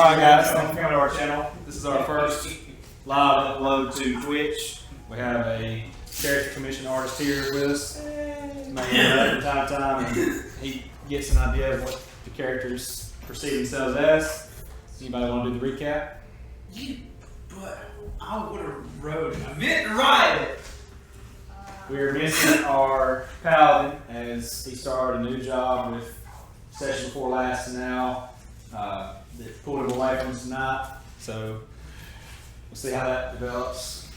Alright guys, thanks for coming to our channel. This is our first live upload to Twitch. We have a character commission artist here with us. May from time to time, and he gets an idea of what the characters perceive themselves as. Anybody want to do the recap? But I would have wrote it. I meant to write it. We're missing our paladin as he started a new job with session before last and now. That pulled him away from us tonight. So we'll see how that develops.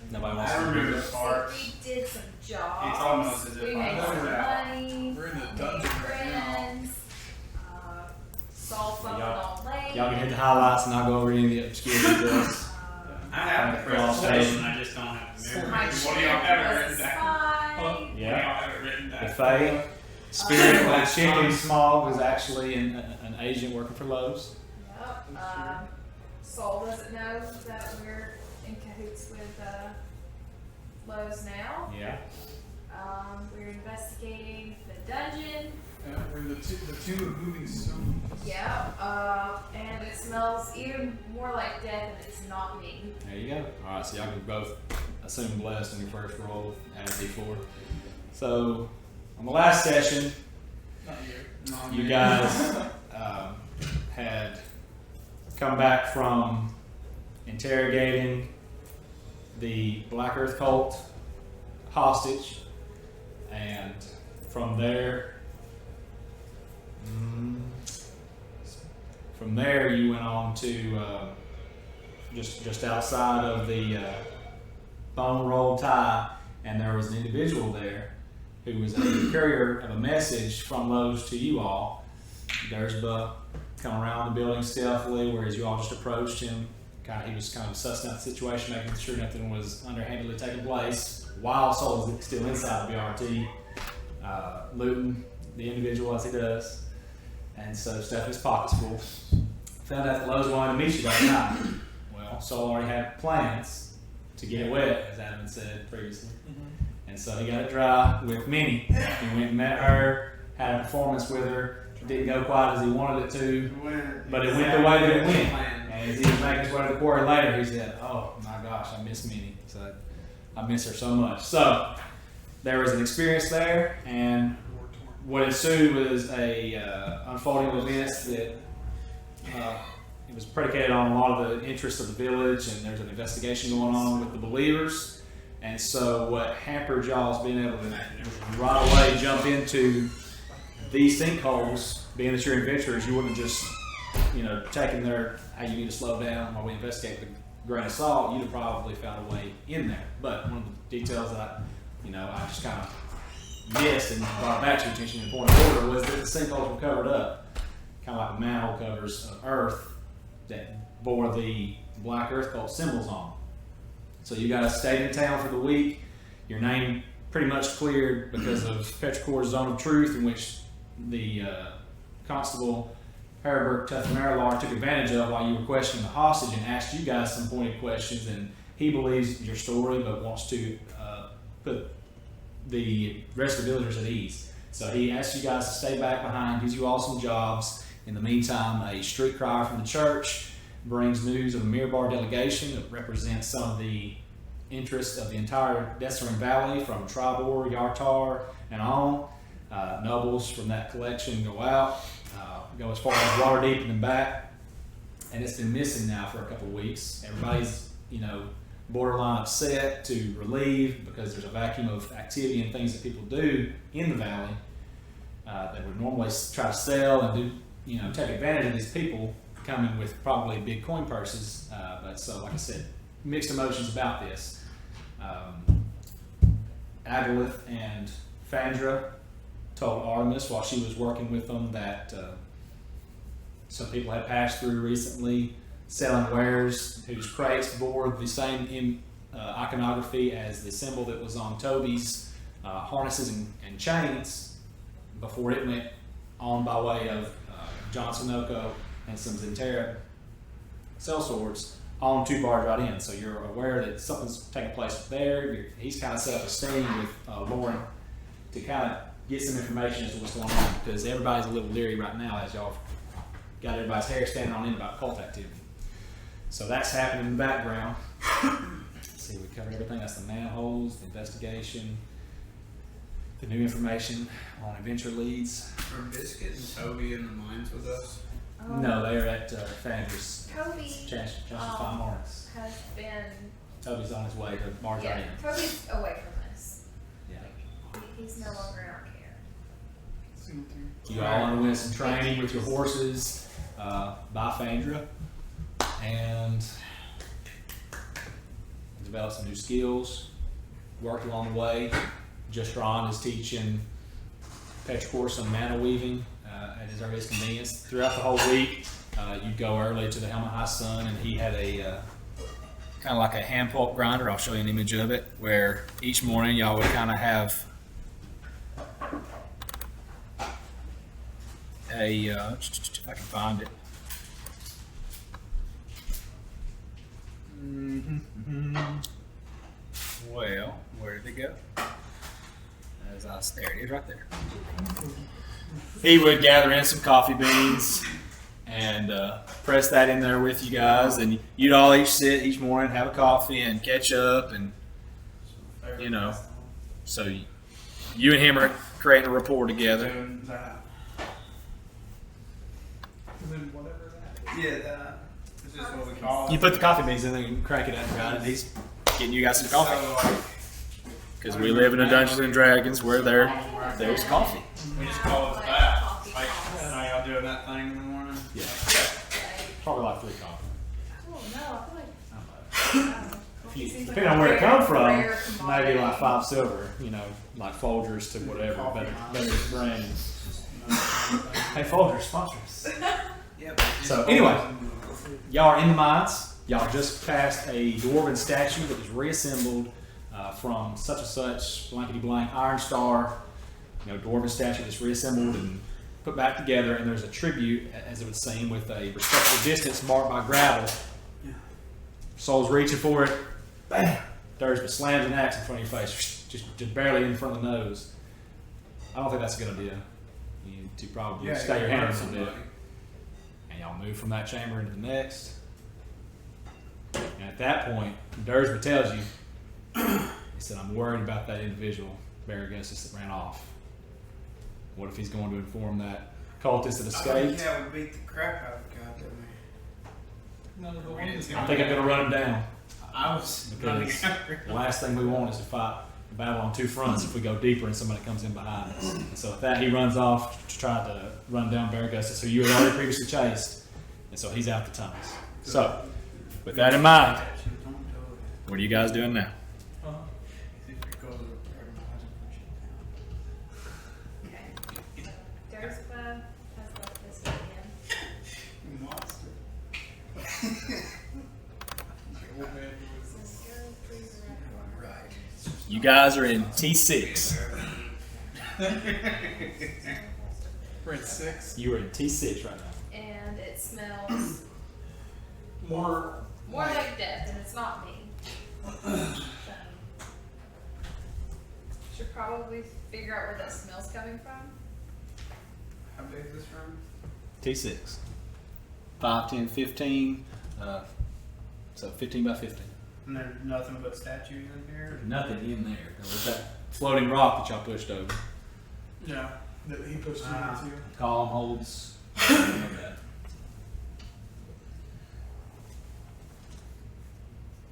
Nobody wants I to remember do this part. We did some jobs. It's almost as if we I made know some that. money. We're in the made dungeon right now. friends. Saw something on lake. Y'all can hit the highlights and I'll go over any of the obscure details. I have the presentation, I just don't have the memory. My What do y'all have it was written a down? spy. What do y'all have it written down? The Fae. Spirit like Chicken Smog was actually an agent working for Lowe's. Yep. Soul doesn't know that we're in cahoots with Lowe's now. Yeah. We're investigating the dungeon. We're in the tomb of moving stones. Yeah. And it smells even more like death, and it's not me. There you go. Alright, so y'all can both assume blessed in your first roll, add a d4. So, on the last session, Not here. you guys had come back from interrogating the Black Earth cult hostage, and from there you went on to just outside of the bone roll tie, and there was an individual there who was a courier of a message from Lowe's to you all. There's Buck coming around the building stealthily, whereas you all just approached him. He was kind of sussing out the situation, making sure nothing was underhandedly taking place. Wild Soul was still inside the BRT, looting the individual as he does. And so stuffing his pockets full. Found out that Lowe's wanted to meet you that night. Well, Soul already had plans to get it wet, as Adam had said previously. And so he got it dry with Minnie. He went and met her, had a performance with her. It didn't go quite as he wanted it to, but it went the way that it went. And as he was making his way to the quarry later, he said, "Oh my gosh, I miss Minnie. So I miss her so much." So there was an experience there, and what ensued was a unfolding of events that it was predicated on a lot of the interests of the village, and there's an investigation going on with the believers. And so what hampered y'all's being able to right away jump into these sinkholes, being that you're adventurers, you wouldn't have just, taken their, "Hey, you need to slow down while we investigate the grain of salt." You'd have probably found a way in there. But one of the details that I just kind of missed and brought back to your attention in point of order was that the sinkholes were covered up, kind of like the manhole covers of earth that bore the Black Earth cult symbols on. So you guys stayed in town for the week. Your name pretty much cleared because of Petrichor's zone of truth, in which the constable Herbert Larrakh took advantage of while you were questioning the hostage and asked you guys some pointed questions. And he believes your story, but wants to put the rest of the villagers at ease. So he asked you guys to stay back behind, gives you all some jobs. In the meantime, a street crier from the church brings news of a Mirabar delegation that represents some of the interests of the entire Desserin Valley, from Tribor, Yartar, and on. Nobles from that collection go out, go as far as Waterdeep and then back, and it's been missing now for a couple of weeks. Everybody's, borderline upset to relieve because there's a vacuum of activity and things that people do in the valley that would normally try to sell and do, take advantage of these people coming with probably big coin purses. But so, like I said, mixed emotions about this. Agalith and Phandra told Artemis while she was working with them that some people had passed through recently selling wares whose crates bore the same iconography as the symbol that was on Toby's harnesses and chains before it went on by way of John Sunoco and some Zentera sellswords on to barge right in. So you're aware that something's taking place there. He's kind of set up a sting with Lauren to kind of get some information as to what's going on, because everybody's a little leery right now as y'all got everybody's hair standing on end about cult activity. So that's happening in the background. Let's see, we covered everything. That's the manholes, the investigation, the new information on adventure leads. Are Biscuit and Toby in the mines with us? No, they're at Fandra's. Toby Fine Morris. has been. Toby's on his way to Mars Yeah, Island. Toby's away from us. Yeah. He's no longer in our care. You all want to win some training with your horses by Fandra and develop some new skills. Work along the way. Justron is teaching Petrichor some mana weaving at his earliest convenience. Throughout the whole week, you'd go early to the Helmet High Sun, and he had a kind of like a hand pulp grinder. I'll show you an image of it, where each morning y'all would kind of have a, if I can find it. Well, where did it go? There it is, right there. He would gather in some coffee beans and press that in there with you guys, and you'd all each sit each morning, have a coffee, and catch up, and you know. So you and him are creating a rapport together. Doing that. Whatever that is. Yeah, that. It's just what we call it. You put the coffee beans in there, you can crack it out, and he's getting you guys some coffee. So, like, Because we live in a Dungeons and Dragons where there's coffee. we just call it that. Like, are y'all doing that thing in the morning? Yeah. Probably like 3 coffee. Oh no, I I don't know. Depending on where it comes from, maybe like 5 silver, you know, like Folgers to whatever, better brand. Hey, Folgers, sponsor us. Yep. So anyway, y'all are in the mines. Y'all just passed a dwarven statue that was reassembled from such and such blankety blank Iron Star, you know, dwarven statue that's reassembled and put back together, and there's a tribute, as it would seem, with a respectful distance marked by gravel. Soul's reaching for it, bam! Thursby slams an axe in front of your face, just barely in front of the nose. I don't think that's a good idea. You need to probably stay your hand a little bit. And y'all move from that chamber into the next. And at that point, Dursby tells you, he said, I'm worried about that individual, Baragustus, that ran off. What if he's going to inform that cultist that escaped? Yeah, we beat the crap out of the guy, didn't we? None of the ones I think I'm going to run him down. I was running Because after the last thing we want is to fight a battle on 2 fronts if we go deeper and somebody comes in behind us. And so with that, he runs off to try to run down Baragustus, who you had already previously chased. And so he's out the tunnels. So, with that in mind, what are you guys doing now? Okay. Thursby has left this again. Right. You guys are in T6. We're at 6. You are in T6 right now. And it smells More. more like death, and it's not me. So, should probably figure out where that smell's coming from. How big is this room? T6. 5, 10, 15. So 15 by 15. And there's nothing but statues in here? There's nothing in there. There was that floating rock that y'all pushed over. Yeah. That he pushed you into. Column holds. That.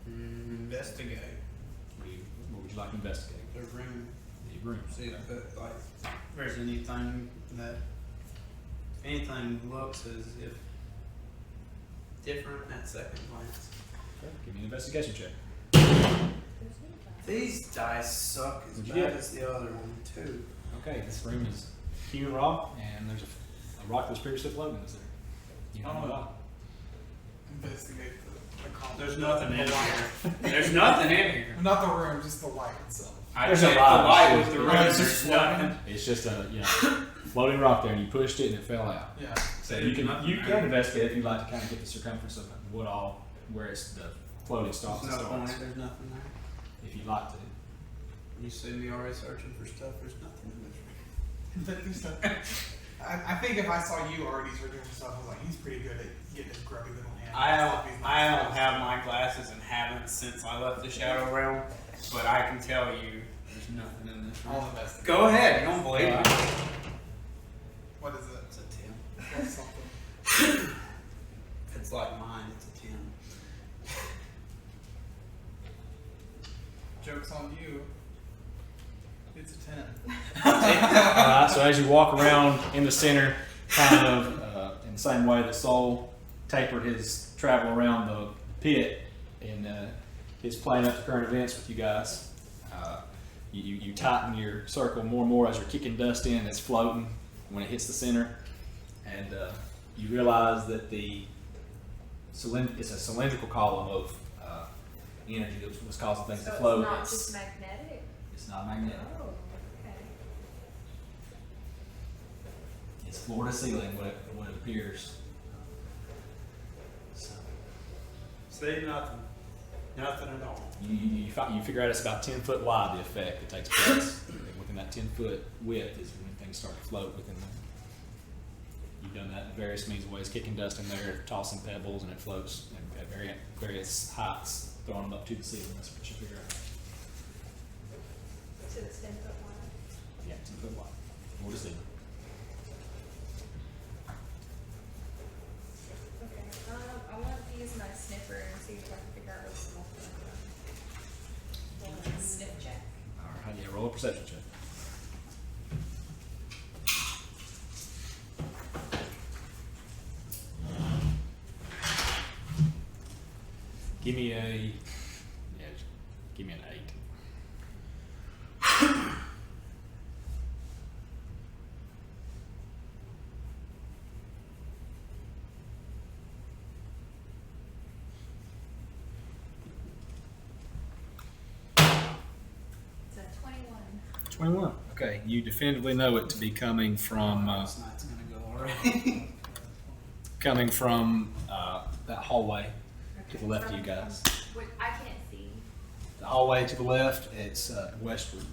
Investigate What would you like to investigate? the room. The room. See if it, like, if there's anything that, anything looks as if different at second glance. Okay, give me an investigation check. These dice suck as What'd you bad get? as the other one too. Okay, this room is human rock, and there's a rock that was previously floating. Is there? You know what? Investigate the complex. There's nothing in here. There's nothing in here. Not the room, just the light itself. I There's checked a lot the of light shit. with the room. Yeah, it's There's just nothing. It's just a floating rock there, and you pushed it and it fell out. Yeah. So you can investigate if you'd like to kind of get the circumference of what all where it's the floating stops There's and no starts. point. There's nothing there. If you'd like to. You see me already searching for stuff. There's nothing in this room. I think if I saw you already searching for stuff, I was like, he's pretty good at getting his grubby little hand. I don't have my glasses and haven't since I left the Shadow Realm, but I can tell you there's nothing in this room. All the best. Go ahead, you don't believe me. What is it? It's a 10. That's something. If it's like mine, it's a 10. Joke's on you. It's a 10. Alright, so as you walk around in the center, kind of in the same way that Soul tapered his travel around the pit and his playing up the current events with you guys, you tighten your circle more and more as you're kicking dust in. It's floating when it hits the center, and you realize that it's a cylindrical column of energy that was causing things to float. It's not just magnetic. It's not magnetic. Oh, okay. It's floor to ceiling what it appears. So See, nothing. Nothing at all. you figure out it's about 10 foot wide, the effect that takes place. Within that 10 foot width is when things start to float within there. You've done that in various means and ways, kicking dust in there, tossing pebbles, and it floats at various heights, throwing them up to the ceiling. That's what you figure out. So it's 10 foot wide. Yeah, 10 foot wide. Floor to ceiling. Okay. I want to use my sniffer and see if I can figure out what's smoking. Sniff check. Alright, yeah, roll a perception check. Give me give me an 8. It's a 21. 21. Okay, you definitively know it to be coming from Last night's gonna go already. that hallway to the left of you guys. What, I can't see. The hallway to the left, it's westward.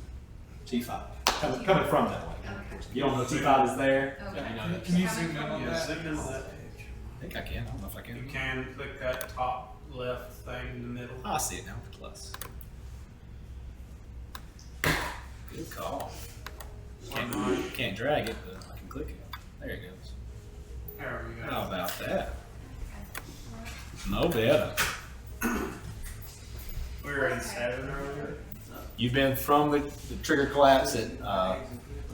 T5. Coming from that way. Okay. You don't know T5 is there. Okay. You know Can you zoom in on Yeah, that? zoom into that page. I think I can. I don't know if I You can. can click that top left thing in the middle. Oh, I see it now. Plus. Good call. Can't drag it, but I can click it. There it goes. There we go. How about that? No better. We were in 7 earlier. You've been from the trigger collapse at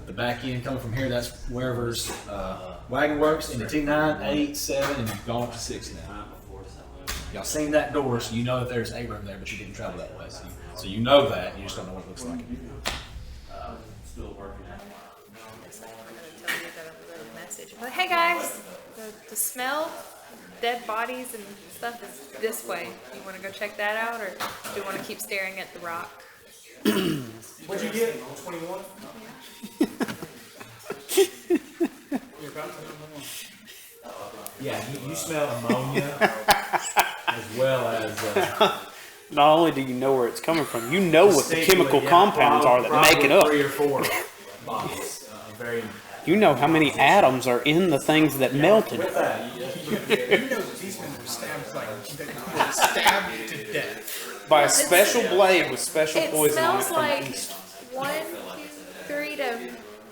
the back end coming from here. That's wherever's wagon works into T9, 8, 7, and you've gone up to 6 now. Y'all seen that door, so you know that there's a room there, but you didn't travel that way. So you know that. You just don't know what it looks like. Still working at it. It's like we're gonna tell you that I'm a message. But hey guys, the smell, dead bodies and stuff is this way. You want to go check that out, or do you want to keep staring at the rock? What'd you get? 21? Yeah, you smell ammonia as well as. Not only do you know where it's coming from, you know what the chemical compounds are that make it up. 3 or 4 bodies. Very. You know how many atoms are in the things that melted. With that, You know that these men were stabbed stabbed to death. By a special blade with special It poison on it smells from like the east. 1, 2, 3 to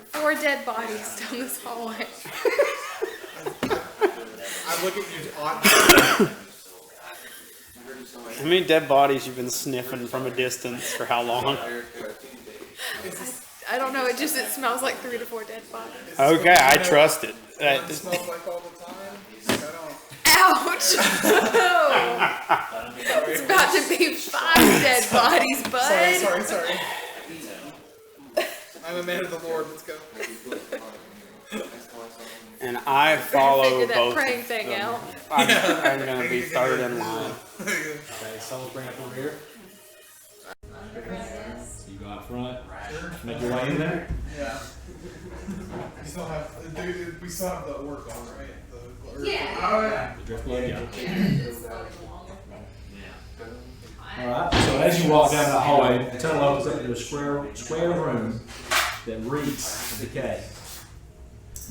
4 dead bodies down this hallway. I look at you oddly. How many dead bodies you've been sniffing from a distance for how long? I don't know. It smells like 3 to 4 dead bodies. Okay, I trust it. It smells like all the time. Ouch! It's about to be 5 dead bodies, bud. Sorry. I'm a man of the Lord. Let's go. And I follow Figure that both. praying thing out. I'm going to be third in line. Okay, someone bring up over here. So you go out front, make your way in there. Yeah. We still have the orc on, right? Yeah. The drift blood, yeah. Alright, so as you walk down the hallway, the tunnel opens up into a square room that reeks of decay.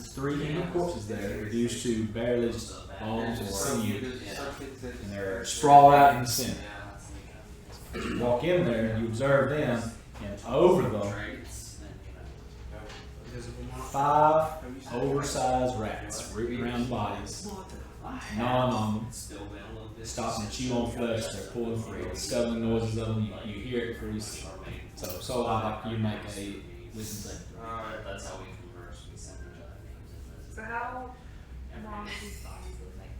There's 3 human corpses there, reduced to barely just bones and sinew, and they're sprawled out in the center. As you walk in there, you observe them, and over them, 5 oversized rats rooting around bodies, gnawing on them, stopping to chew on flesh. They're pulling scuttling noises of them. You hear it before you see. So like you make a listen thing. That's how we converse. We send each other names. So how long is these bodies look like?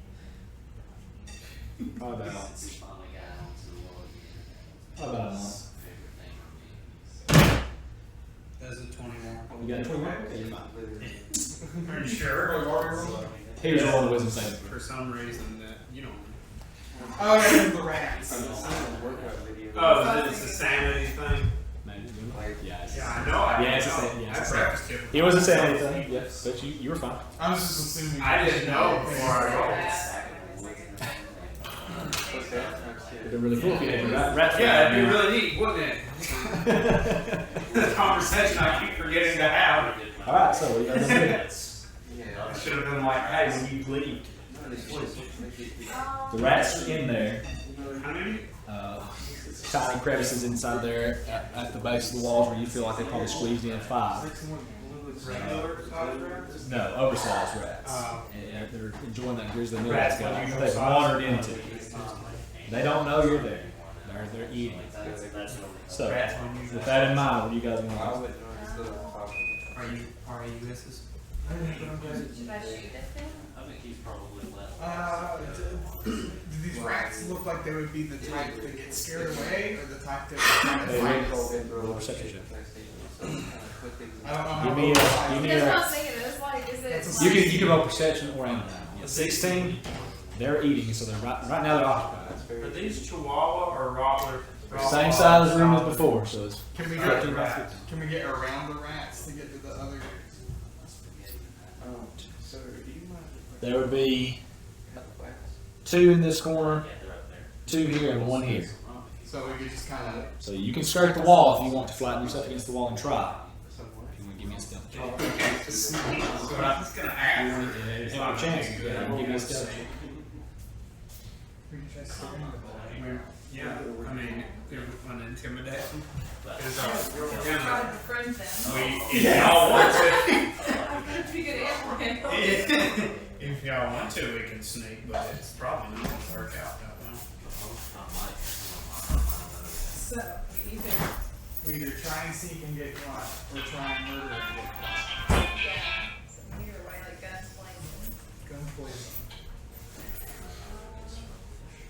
Probably about a month. There's a 21. You got a 21? Are you sure? Here's all the wisdom saving. For some reason that you don't. Oh, yeah, the rats. Oh, it's a sanity thing. Yeah, Yeah, I know. Yeah, it's a sanity. Yeah, I practiced it. It was a sanity thing. Yes, but you were fine. I was just assuming. I didn't know before I It'd be really cool if you had rat. Yeah, it'd be really neat, wouldn't it? The conversation I keep forgetting to have. All right, so what do you guys want to do? I should have been like, hey, when you leave. The rats are in there. How many? Tiny crevices inside there at the base of the walls where you feel like they probably squeezed in 5. Regular size rats? No, oversized rats. And they're enjoying that grizzly meal Rats that's that you they've wandered into. They don't know you're there. They're eating. So, with that in mind, what do you guys want to do? Are you RAUSs? Should I shoot this thing? I think he's probably left. Do these rats look like they would be the type that get scared away, or the type that kind of fight? Roll perception check. I don't know how. Give me a. That's what I was thinking. It was like, is it? You can roll perception or animal. 16. They're eating, so they're right now they're occupied. Are these Chihuahua or Rottweiler? Same size room as before, so it's Can we get around the rats to get to the other? there would be 2 in this corner, 2 here, and 1 here. So we could just kind of. So you can skirt the wall if you want to flatten yourself against the wall and try. If you want to give me a stealth check. That's what I was gonna ask. Have a chance. Give me a stealth check. Yeah, I mean, they're fun to intimidate them. Because Try to befriend them. if y'all want to, I'm gonna be good animal handler. if y'all want to, we can sneak, but it's probably not gonna work out that well. So, We either try and seek and get caught, or try and murder and get caught. yeah. So either way, like guns blazing. Gun poison.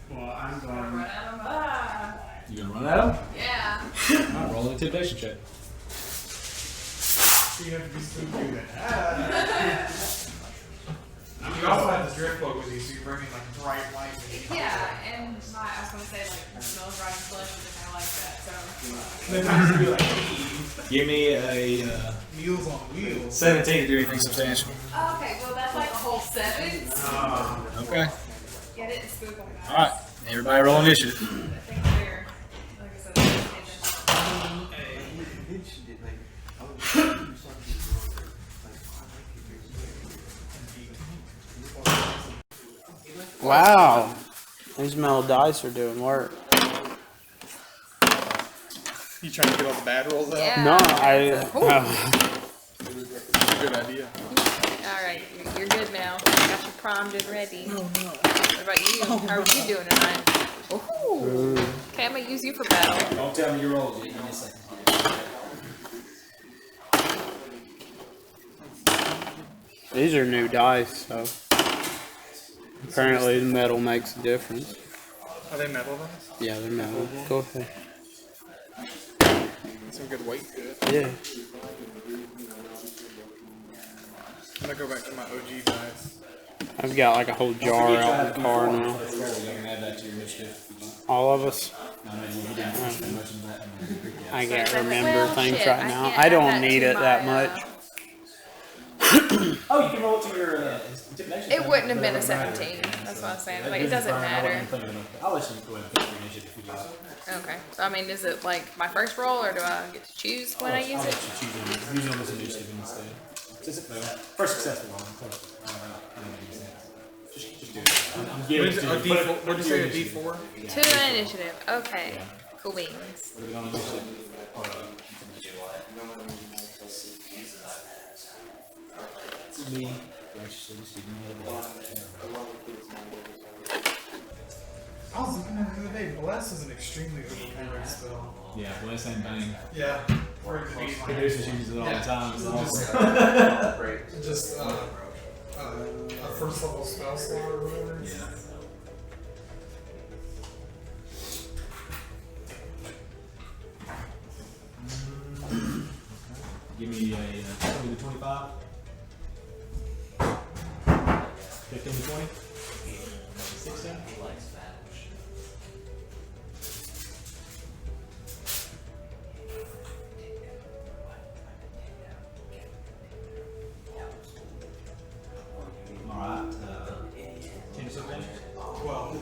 Well, I'm Run going. at them. Ah. You gonna run at them? Yeah. Alright, roll an intimidation check. So you have to be spooky with it. You also have the drift boat with you, so you're bringing like bright light with you. Yeah, and I was gonna say like the smell of rotting flesh is kind of like that. So. Then times to be like, Give me a meals on wheels. 17 to do anything substantial. Okay, well that's like a whole 7. Okay. Get it and spook them. Guys. Alright, everybody roll initiative. I think they're, like I said, they're Wow. These metal dice are doing work. You trying to get all the bad rolls out? Yeah. No, Good idea. Alright, you're good now. Got you primed and ready. Oh no. What about you? How are you doing tonight? Ooh. Okay, I'm gonna use you for battle. Don't tell me your rolls yet. Give me a second. These are new dice, so apparently the metal makes a difference. Are they metal dice? Yeah, they're metal. Go ahead. Some good weight to it. Yeah. I'm gonna go back to my OG dice. I've got like a whole jar out in the car now. You can add that to your initiative. All of us. I mean, we didn't do much of that. I can't remember Well, things shit, right I now. can't I add don't that need to it that my, much. Oh, you can roll it to your intimidation. It wouldn't have been a 17. That's what I'm saying. Like, it doesn't matter. I'll let you go ahead and pick your initiative if you like. Okay. So, I mean, is it like my first roll or do I get to choose when I use I'll it? let you choose it. Use it on this initiative instead. First successful one. Just do it. I'm giving it to you. What'd you say, a D4? 2 initiative. Okay. Cool beans. Put it on initiative. Me. Graciously receiving all of I was looking at it the other day. Bless is an extremely overpowered spell. Yeah, bless and bang. Yeah. For it to be like, Producers use it all the time. It's awesome. just a first level spell slot or whatever. Yeah. Give me a 20 to 25. 15 to 20. 16. He likes battles. Alright. 10 to 16. 12.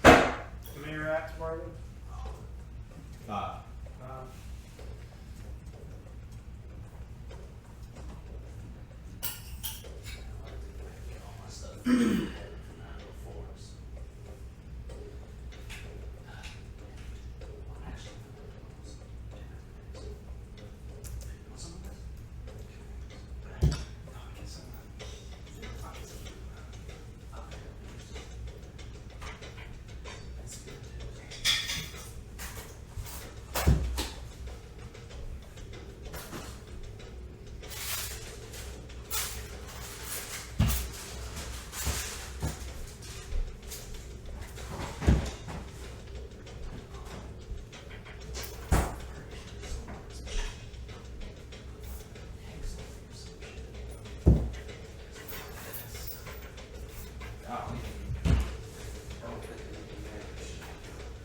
How many rats were there? 5.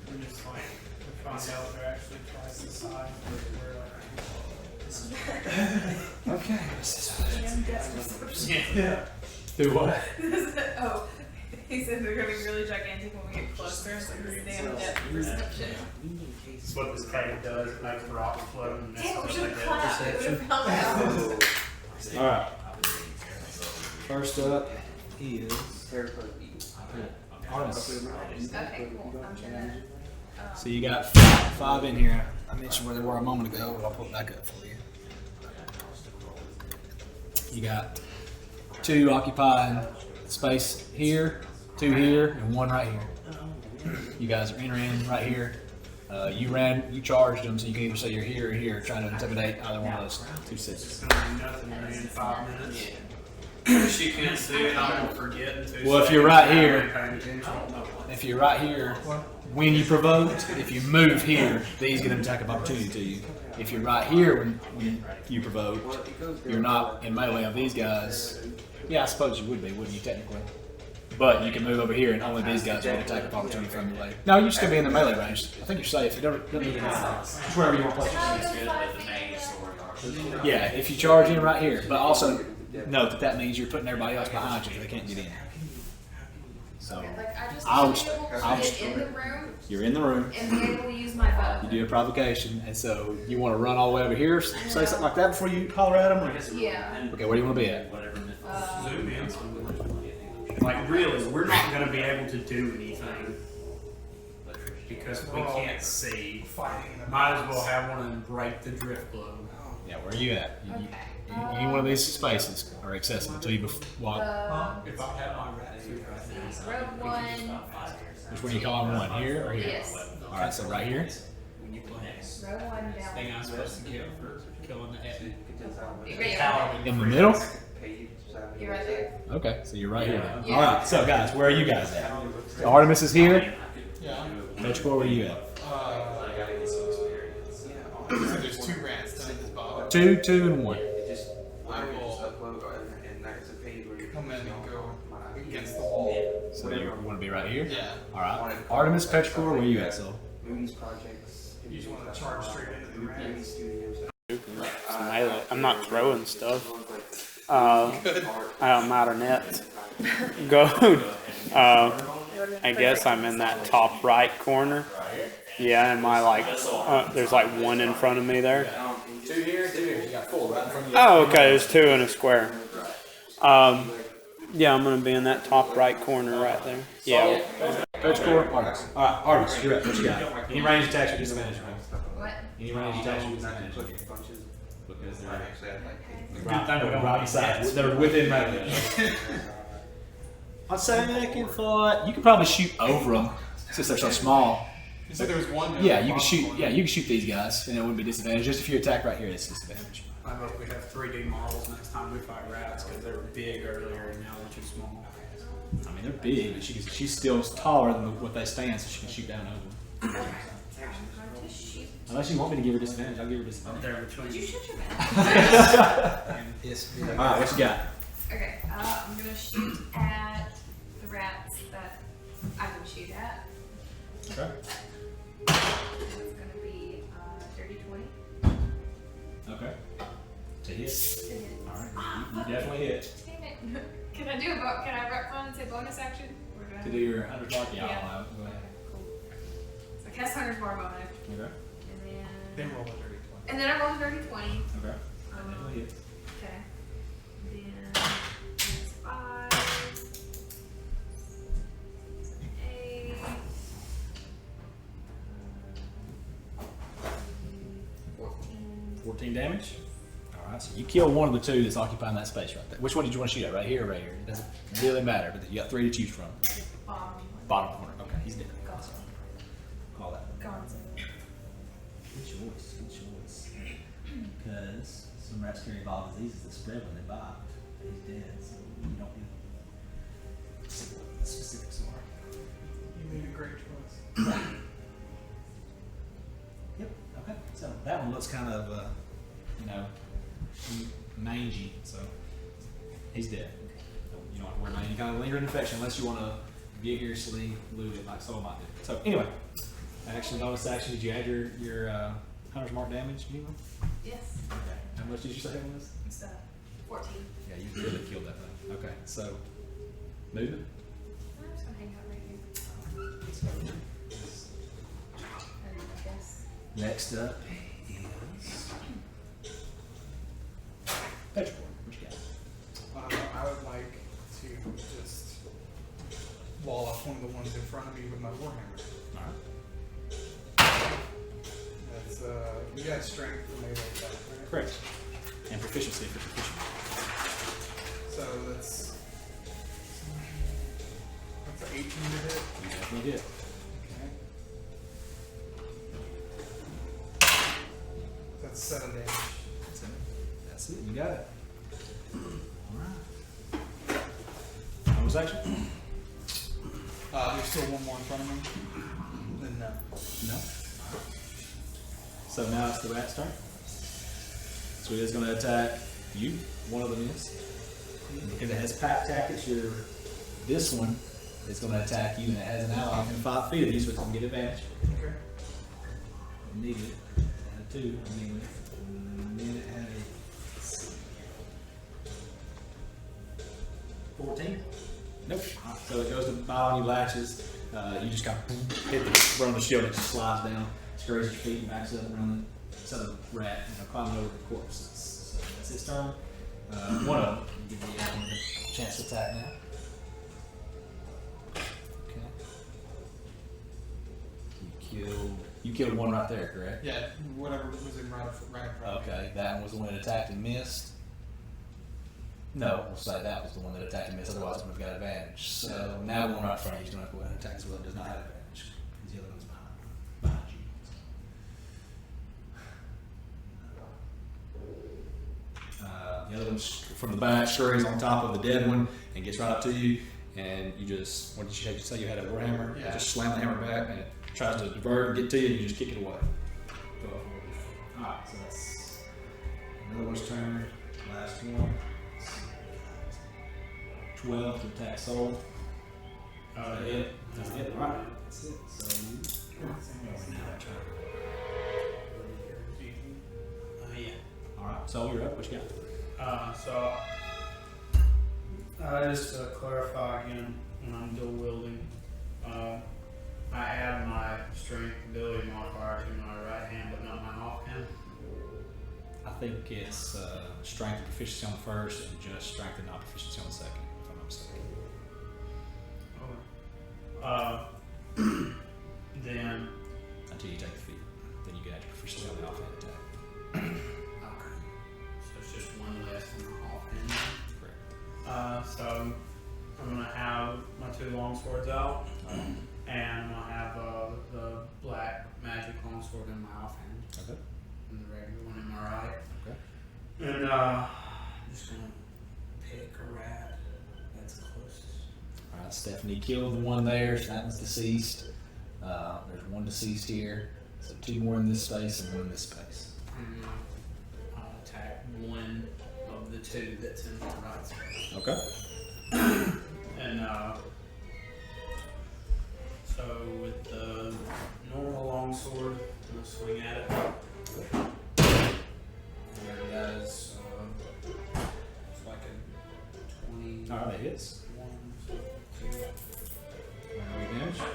And just like, we find out they're actually twice the size, but we're like, Okay. And death perception. yeah. Do what? Oh, he said they're gonna be really gigantic when we get closer. It's like this damn depth perception. That's what this cave does. It makes rocks float and Damn, we messes should up have like clapped. that. It would have found out. Alright. First up is Artemis. Okay, cool. I'm gonna. So you got 5 in here. I mentioned where they were a moment ago, but I'll pull it back up for you. You got 2 occupying space here, 2 here, and 1 right here. You guys are entering right here. You charged them, so you can either say you're here or here, trying to intimidate either one of those 2 sets. It's gonna be nothing in 5 minutes. She can't see it, I'm gonna forget in 2 seconds. Well, if you're right here- I'm paying attention. If you're right here, when you provoked, if you move here, these get an attack of opportunity to you. If you're right here when you provoked, you're not in melee of these guys. Yeah, I suppose you would be, wouldn't you, technically? But you can move over here and only these guys will get attack of opportunity from your way. No, you're just gonna be in the melee range. I think you're safe. You don't need to it's wherever you want to place it. Yeah, if you charge in right here, but also note that means you're putting everybody else behind you so they can't get in. So Like I just I'll- want to be able I'll- to get in the room you're in the room. and be able to use my bow. You do a provocation, and so you want to run all the way over here, say something like that before you holler at them? Or? Yeah. Okay, where do you want to be at? Zoom in. Like really, we're not gonna be able to do anything because we can't see. Might as well have one and break the drift globe. Yeah, where are you at? Okay. Any one of these spaces are accessible to you while. If I had my rat suit right Road 1. Which one are you calling one? Here or here? Yes. Alright, so right here? Row 1 down. thing I'm supposed to kill for killing the head. Yeah. In the middle? You're right there. Okay, so you're right here. Yeah. Alright, so guys, where are you guys at? So Artemis is here. Yeah. Metricore, where are you at? So there's 2 rats down this bottom. 2, 2, and 1. I will come in and go against the wall. So you want to be right here? Yeah. All right. Artemis Petrichor, where you at, Soul? Movies, projects. You just want to charge straight into the rats. It's melee. I'm not throwing stuff. I'm out of nets. Go. I guess I'm in that top right corner. Yeah, and my there's like one in front of me there. 2 here, 2 here. You got 4 right in front of you. Oh, okay. There's 2 in a square. Yeah, I'm gonna be in that top right corner right there. Yeah. Petrichor, Artemis. All right, Artemis, you're up. What you got? Any range attacks or disadvantage? What? Any range attacks or disadvantage? Because they're right beside. They're within range. I'd say they can fly. You could probably shoot over them since they're so small. You said there was one. Yeah, you can shoot. Yeah, you can shoot these guys, and it wouldn't be disadvantage. Just if you attack right here, it's disadvantage. I hope we have 3D models next time we fight rats because they were big earlier and now they're too small. I mean, they're big, but she's still taller than what they stand, so she can shoot down over them. Unless you want me to give her disadvantage, I'll give her disadvantage. They're between You shut your mouth. and this big. All right, what you got? Okay, I'm gonna shoot at the rats that I can shoot at. Okay. It's gonna be dirty 20. Okay. To hit. To hit. All right. You definitely hit. Damn it. Can I do can I retcon and say bonus action? Or do I To do your 100 mark? Yeah, Yeah. I'll allow it. Go ahead. Cool. So I cast Hunter's Mark on it. Okay. Then roll a dirty 20. And then I roll a dirty 20. Okay. Definitely hit. Okay. Then it's 5. 8. 14. 14 damage. All right, so you kill one of the 2 that's occupying that space right there. Which one did you want to shoot at? Right here or right here? It doesn't really matter, but you got 3 to choose from. Bottom one. Bottom corner. Okay, he's dead. Gonzo. Call that. Gonzo. Good choice, good choice. Because some rats carry viral diseases that spread when they bite. He's dead, so you don't get specifics are. You made a great choice. Yep. Okay. So that one looks kind of, mangy. So he's dead. You don't have to worry about any kind of lingering infection unless you want to vigorously loot it like Soul might do. So anyway, action, bonus action. Did you add your Hunter's Mark damage, Nemo? Yes. Okay. How much did you say it was? It's 14. Yeah, you really killed that thing. Okay. So movement. I'm just gonna hang out right here. And I guess. Next up is Petrichor. What you got? I would like to just wall off one of the ones in front of me with my warhammer. All right. That's you got strength for melee attack, right? Correct. And proficiency for proficient. So that's an 18 to hit. You definitely did. Okay. That's 7 damage. That's it. You got it. All right. Bonus action? There's still one more in front of me. Then no. No. So now it's the rat's turn. So it is going to attack you. One of them is. Because it has pack tactics, this one is going to attack you, and it has an ally within 5 feet of you, so it's going to get advantage. Okay. Needed. It had 2. I mean, and then it had a 14. Nope. So it goes to bite on you, latches. You just kind of hit the front of the shield, it just slides down, scurries your feet and backs up around the side of the rat, climbing over the corpse. So that's its turn. One of them. Give the other one a chance to attack now. Okay. You killed one right there, correct? Yeah, whatever was in right in front of me. Okay, that one was the one that attacked and missed. No, we'll say that was the one that attacked and missed, otherwise it would have got advantage. So now the one right in front of you is going to have to go ahead and attack as well. It does not have advantage. Because the other one's behind you. The other one's from the back, scurries on top of the dead one and gets right up to you. And you just, what did you say? You had a warhammer? Yeah. Just slam the hammer back and it tries to divert and get to you and you just kick it away. Go off. Alright, so that's another one's turn. Last one. 12 to attack soul. Uh, That's it. That's it. All right. That's it. So you. Yeah. All right. So you're up. What you got? So just to clarify again, when I'm dual wielding, I add my strength ability modifier to my right hand, but not my off hand. I think it's strength and proficiency on the first, and just strength and not proficiency on the second, if I'm not mistaken. Then Until you take the feat, then you can add your proficiency on the offhand attack. okay, so it's just one less than the off hand. Correct. So I'm gonna have my two longswords out, and I'm gonna have the black magic longsword in my offhand, Okay. and the regular one in my right. Okay. And I'm just gonna pick a rat that's closest. All right. Stephanie killed the one there. So that one's deceased. There's one deceased here. So 2 more in this space and 1 in this space. And I'll attack one of the 2 that's in the right space. Okay. And so with the normal longsword, I'm gonna swing at it. And that is it's like a 20. All right. That hits. 1, 2. Roll damage. Okay.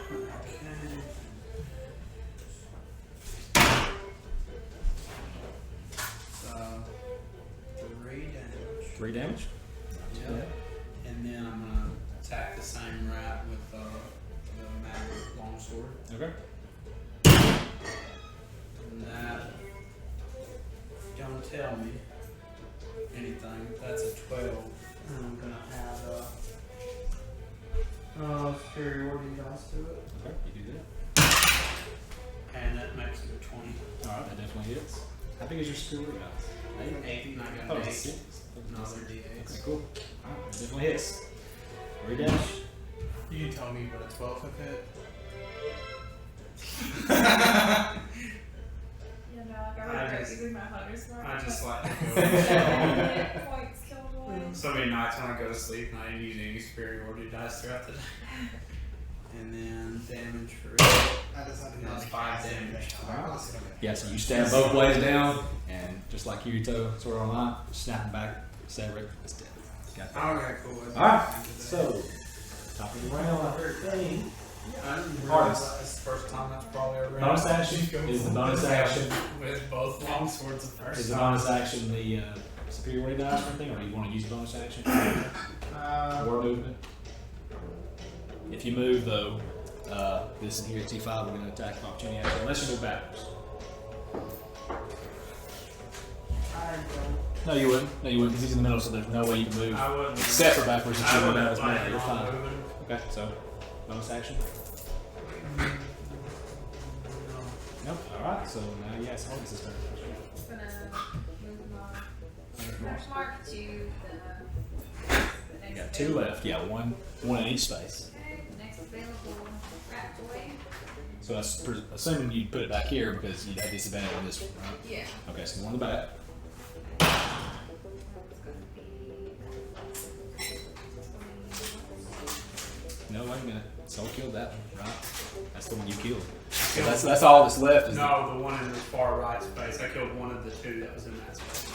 So 3 damage. 3 damage. Yep. And then I'm gonna attack the same rat with the magic longsword. Okay. And that don't tell me anything. That's a 12. And I'm gonna have superiority dice to it. Okay. You do that. And that makes it a 20. All right. That definitely hits. How big is your superiority dice? 8, and I Oh, got an 8. it's 6. Another D8. Okay, cool. Alright, that definitely hits. 3 damage. You can tell me what a 12 have hit. Yeah, no, like I I would just- using my hunter's mark. I just like to Hit points killed one. So many nights when I go to sleep and I didn't use any superiority dice throughout the day. And then damage for that's 5 damage. Yeah, so you stab both blades down, and just like Kirito, Sword Online, snap them back, sever it, it's dead. Got that. Okay, cool. Alright, so, top of the round, 13. I didn't Hardest. realize that's the first time that's probably ever Bonus action is the bonus action. with both long swords the first Is the time. bonus action the superiority dice or anything, or do you want to use bonus action? War movement. If you move though, this in here at T5, we're going to attack the opportunity action, unless you move backwards. No, you wouldn't. No, you wouldn't, because he's in the middle, so there's no way you can move. I wouldn't. Except for backwards if I you move wouldn't out as plan well. You're on fine. moving. Okay, so bonus action. Nope. All right. So now, yes, hold this turn. I'm gonna move my hunter's mark to the next. You got 2 left. Yeah, one in each space. Okay, next available rat boy. So that's assuming you put it back here because you'd have disadvantage on this one, right? Yeah. Okay, so one in the back. It's gonna be. No, wait a minute. Soul killed that one, right? That's the one you killed. So that's all that's left. Is No, the one in the far right space. I killed one of the 2 that was in that space.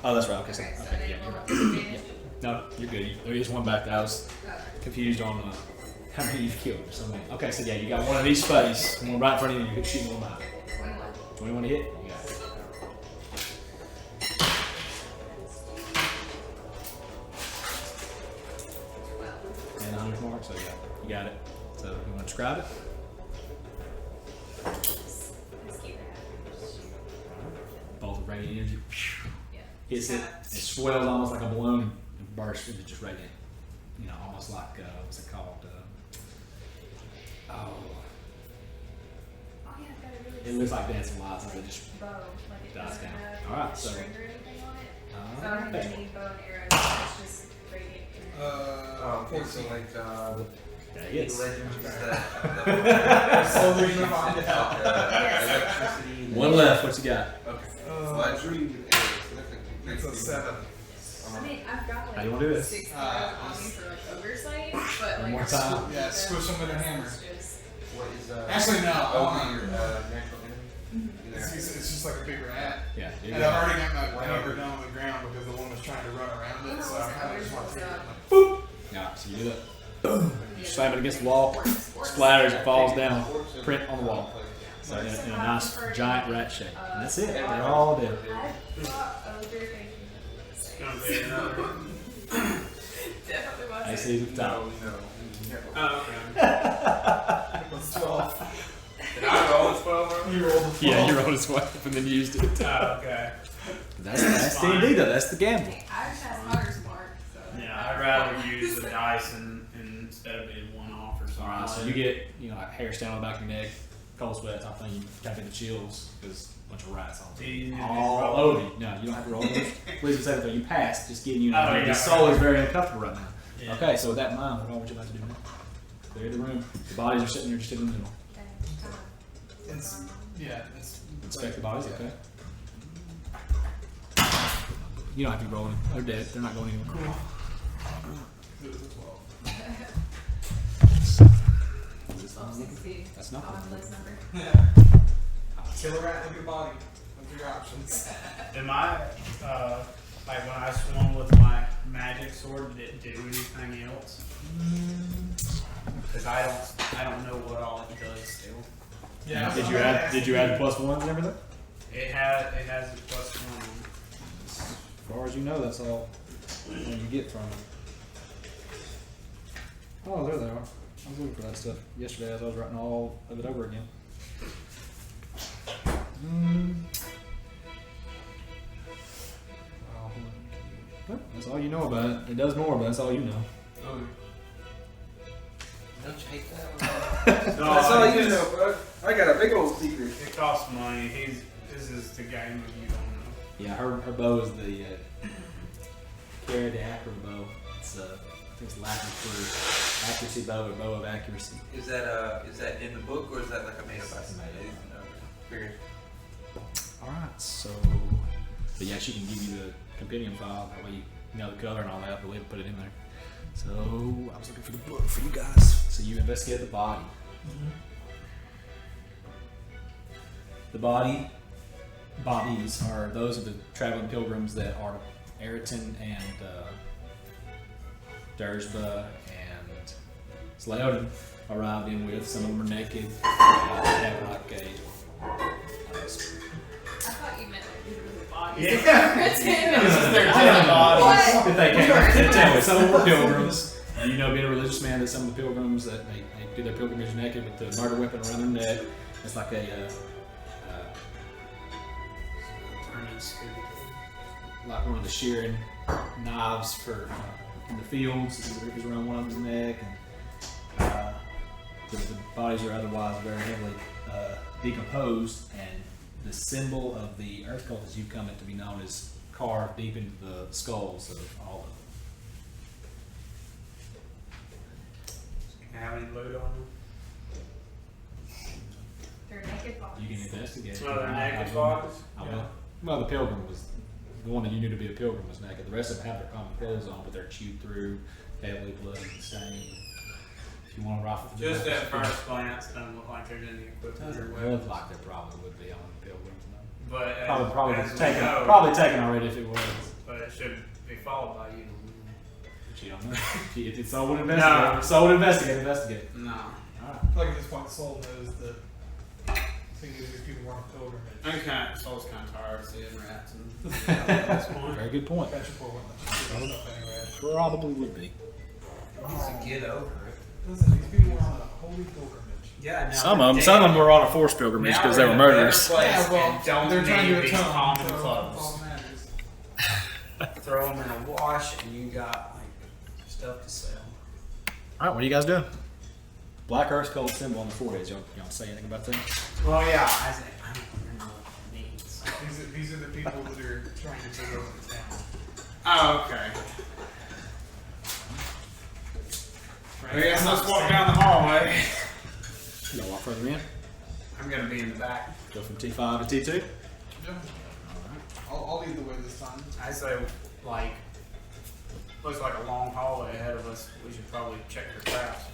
Oh, that's right. Okay, so, Okay, so okay, then yeah, we'll you're right. disadvantage. No, you're good. There is one back that I was Okay. confused on how many you've killed or something. Okay, so yeah, you got one in each space, one right in front of you, you're shooting one behind. 21. 21 to hit, you got it. And 100 mark, so yeah, you got it. So you want to describe it? Let's keep that. Bolt of radiant energy Yeah. hits it. It swells almost like a balloon and bursts into just radiant. You know, almost like what's it called? Oh yeah, I've got a really It looks like dancing lights as it just. bow. Like it Dies doesn't down. have Alright, a so- string or anything on it. So I don't Okay. have any bow and arrows. It's just radiant. Okay, so like That hits. legends Slowly move on. electricity. One left. What you got? Okay. So I dreamed it. It's a 7. I mean, I've got like How you wanna do this? 6 on me for like oversight, but One like more time. Yeah, squish them with a hammer. Just, What is Actually, no. I over wanna- your natural enemy? It's just like a big rat. Yeah. There you And go. I've already got my hammer down on the ground because the one was trying to run around it, so I kind of just want to take it. Like, Yeah, so you do that. Boom. You slam it against the wall, splatters, it falls down, print on the wall. So in a nice giant rat shape. And that's it. They're all dead. I thought ogre thinking It's gonna be another. definitely was. AC's at the top. Oh, okay. What's 12? Did I roll a 12? You rolled a 12. Yeah, you rolled his wife and then used it. Oh, okay. That's D&D though. That's the gamble. I just had Hunter's mark, so. Yeah, I'd rather use the dice instead of being one off or something. All right, so you get like hair standing on the back of your neck, cold sweats. I think you tap into chills because a bunch of rats Do you need to all roll? over you. No, you don't have to roll those. Please just say that you passed. Just getting you. Oh, yeah, the soul right. is very uncomfortable right now. Yeah. Okay, so with that in mind, what would you like to do now? Clear the room. The bodies are sitting there just in the middle. Inspect the bodies. Okay. You don't have to be rolling. They're dead. They're not going anywhere. Cool. It was a 12. That's not. Commonplace number. Kill a rat, look at a body. What's your options? Am I, like when I swung with my magic sword, did it do anything else? Because I don't know what all it does still. Yeah. Did you add the +1s and everything? It has a +1. As far as you know, that's all you get from it. Oh, there they are. I was looking for that stuff yesterday as I was writing all of it over again. Well, that's all you know about it. It does more, but that's all you know. Don't you hate that? No, That's all it you just- know, bro. I got a big old secret. It costs money. This is the game of you don't know. Yeah, her bow is the Cara de Acro bow. It's I think it's Latin for accuracy bow or bow of accuracy. Is that in the book or is that like a made up item? Figured. All right, so but yeah, she can give you the compendium file. That way you know the color and all that. But we haven't put it in there. So I was looking for the book for you guys. So you investigate the body. The bodies are those of the traveling pilgrims that are Ayrton and Dersba and Slayoden arrived in with. Some of them are naked. They have like a I thought you meant like literally bodies. Yeah. This is their dead bodies that they came to town with. Some of them were pilgrims. You know, being a religious man, that some of the pilgrims that they do their pilgrimage naked with the murder weapon around their neck. It's like a like one of the shearing knives for in the fields. It was around one of them's neck, and the bodies are otherwise very heavily decomposed. And the symbol of the earth cult, as you come it to be known, is carved deep into the skulls of all of them. Have any loot on them? They're naked bodies. You can investigate. Oh, they're naked I bodies? will. Well, the pilgrim was the one that you knew to be a pilgrim was naked. The rest of them have their common clothes on, but they're chewed through, heavily bloody and stained. If you want to rifle, Just at first glance, doesn't look like there's any equipment or doesn't weapons. look like there probably would be on the pilgrims. No. But as, Probably as we taken. know, Probably taken already if it was. but it should be followed by you. But you don't know. If it's someone investigate. No. Someone investigate. No. All right. I feel like at this point, Soul knows that these people were on a pilgrimage. Okay, Soul's kind of tired of seeing rats and at this point. Very good point. Fetch a poor one. Stuff anyway. Probably would be. Get over it. Listen, these people were on a holy pilgrimage. Yeah, now Some they're of them. dead. Some of them were on a forced pilgrimage Now because they we're were in a better murderers. place Yeah, well, and don't they're trying need to these atone. common So clothes. all matters. Throw them in a wash and you got like stuff to sell. All right, what are you guys doing? Black Earth cult symbol on the forehead. Y'all say anything about that? Well, yeah, I don't remember what it means. These are the people that are trying to take over the town. Oh, okay. I guess let's walk down the hallway. Y'all walk further in. I'm gonna be in the back. Go from T5 to T2. Yeah. I'll lead the way this time. I say, like, Looks like a long hallway ahead of us. We should probably check your traps.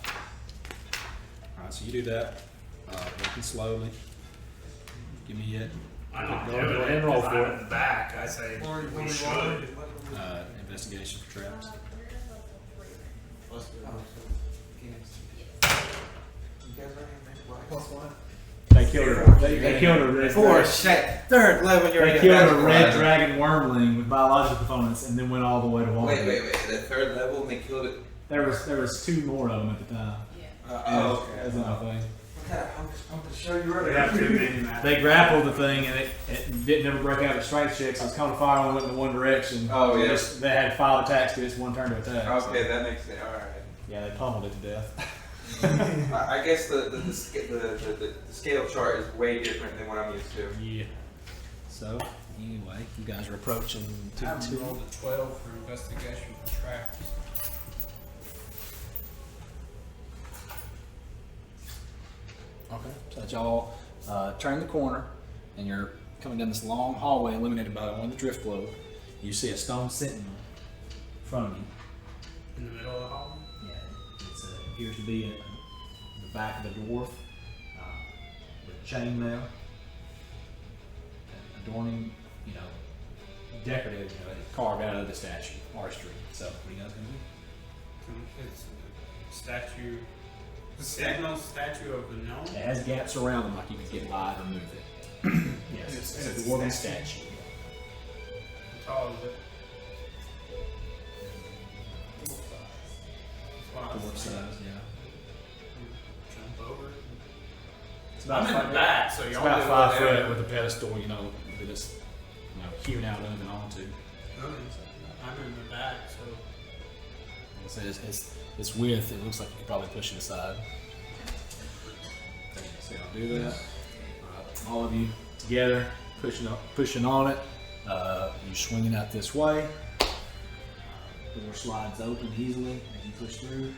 All right, so you do that. Walking slowly. Give me it. I'm not Go doing ahead it and roll because for I'm it. in the back. I say we should. Investigation for traps. +1. They killed a red. For shit. Third level, you're They killed a red dragon wormling with biological components, and then went all the way to water. Wait. The third level, and they killed it. There was 2 more of them at the time. Okay. That's another thing. I'm gonna show you We have too many maps. They grappled the thing, and it didn't ever break out of strength checks. So it's caught fire only went in one direction. Oh, yeah. They had 5 attacks to its one turn to attack. Okay, that makes sense. All right. Yeah, they pummeled it to death. I guess the scale chart is way different than what I'm used to. Yeah. So anyway, you guys are approaching I rolled a 12 for investigation for traps. Okay. So that y'all turn the corner, and you're coming down this long hallway illuminated by one of the drift globe. You see a stone sentinel in front of you. In the middle of the hall? Yeah, it appears to be in the back of the dwarf with chainmail, adorning, decorative, carved out of the statue, artistry. So, what are you guys gonna do? It's a statue. The Sentinel statue of the gnome? It has gaps around them, like you could get by and move it. Yes, it's a dwarven statue. How tall is it? Dwarf size, yeah. Jump over it. It's I'm in the back, so It's y'all about do 5 whatever. foot with a pedestal, that it's hewn out of and onto. I'm in the back, so So its width, it looks like you could probably push it aside. So I'll do that. All of you together, pushing on it. You're swinging out this way. The door slides open easily as you push through.